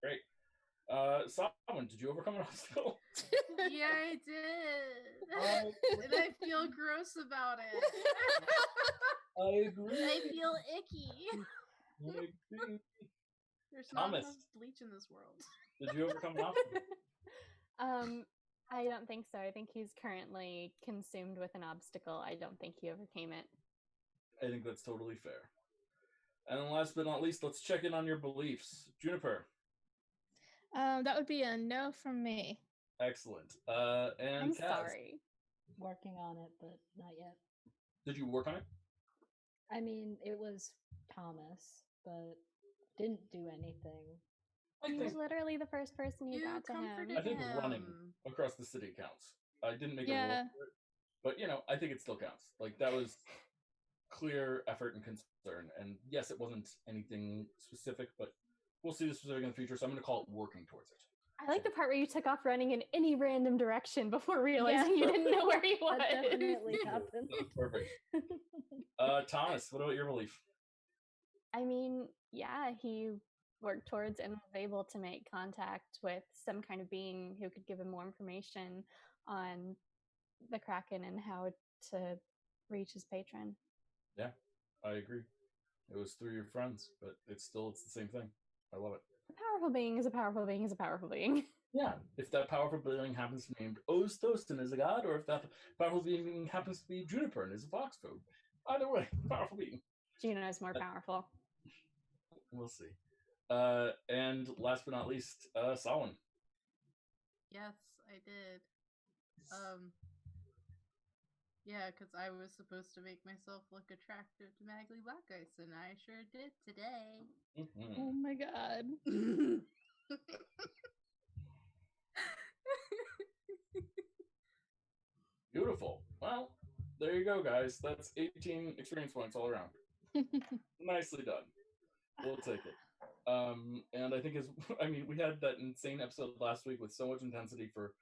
Great. Solomon, did you overcome an obstacle? Yeah, I did. And I feel gross about it. I agree. I feel icky. I agree. There's not Thomas. enough bleach in this world. Did you overcome an obstacle? I don't think so. I think he's currently consumed with an obstacle. I don't think he overcame it. I think that's totally fair. And then last but not least, let's check in on your beliefs. Juniper. That would be a no from me. Excellent. And I'm Kaz. sorry. Working on it, but not yet. Did you work on it? I mean, it was Thomas, but didn't do anything. I He was think, literally the first person you You got to him. comforted I think running him. across the city counts. I didn't make a rule Yeah. for it, but I think it still counts. Like, that was clear effort and concern. And yes, it wasn't anything specific, but we'll see the specific in the future. So I'm going to call it working towards it. I like the part where you took off running in any random direction before realizing you didn't know where he was. That definitely happened. That's perfect. Thomas, what about your belief? I mean, yeah, he worked towards and was able to make contact with some kind of being who could give him more information on the Kraken and how to reach his patron. Yeah, I agree. It was through your friends, but it's the same thing. I love it. A powerful being is a powerful being is a powerful being. Yeah, if that powerful being happens to be named Oztoston as a god, or if that powerful being happens to be Juniper and is a fox food. Either way, powerful being. Juno is more powerful. We'll see. And last but not least, Solon. Yes, I did. Yeah, because I was supposed to make myself look attractive to Magli Blackice, and I sure did today. Mm-hmm. Oh my god. Beautiful. Well, there you go, guys. That's 18 experience points all around. Nicely done. We'll take it. And I think we had that insane episode last week with so much intensity for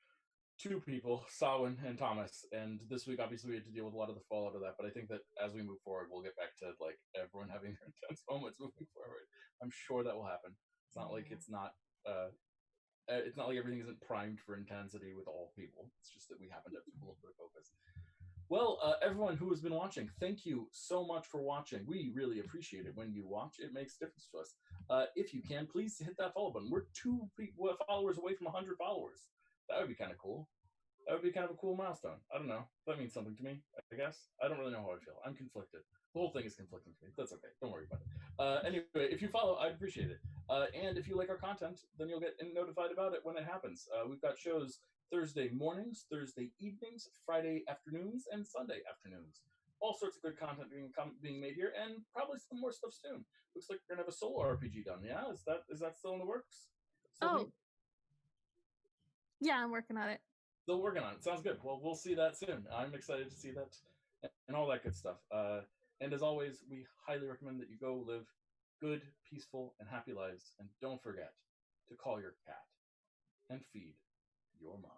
two people, Samhain and Thomas, and this week obviously we had to deal with a lot of the fallout of that, but I think that as we move forward, we'll get back to like everyone having their intense moments moving forward. I'm sure that will happen. It's not like it's not like everything isn't primed for intensity with all people. It's just that we happen to have a little bit of focus. Well, everyone who has been watching, thank you so much for watching. We really appreciate it when you watch. It makes a difference to us. If you can, please hit that follow button. We're 2 followers away from 100 followers. That would be kind of cool. That would be kind of a cool milestone. I don't know. That means something to me, I guess. I don't really know how I feel. I'm conflicted. The whole thing is conflicting to me. That's okay. Don't worry about it. Anyway, if you follow, I'd appreciate it. And if you like our content, then you'll get notified about it when it happens. We've got shows Thursday mornings, Thursday evenings, Friday afternoons, and Sunday afternoons. All sorts of good content being made here, and probably some more stuff soon. Looks like we're gonna have a solo RPG done. Yeah, is that still in the works? Oh, yeah, I'm working on it. Still working on it. Sounds good. Well, we'll see that soon. I'm excited to see that and all that good stuff. And as always, we highly recommend that you go live good, peaceful, and happy lives. And don't forget to call your cat and feed your mom.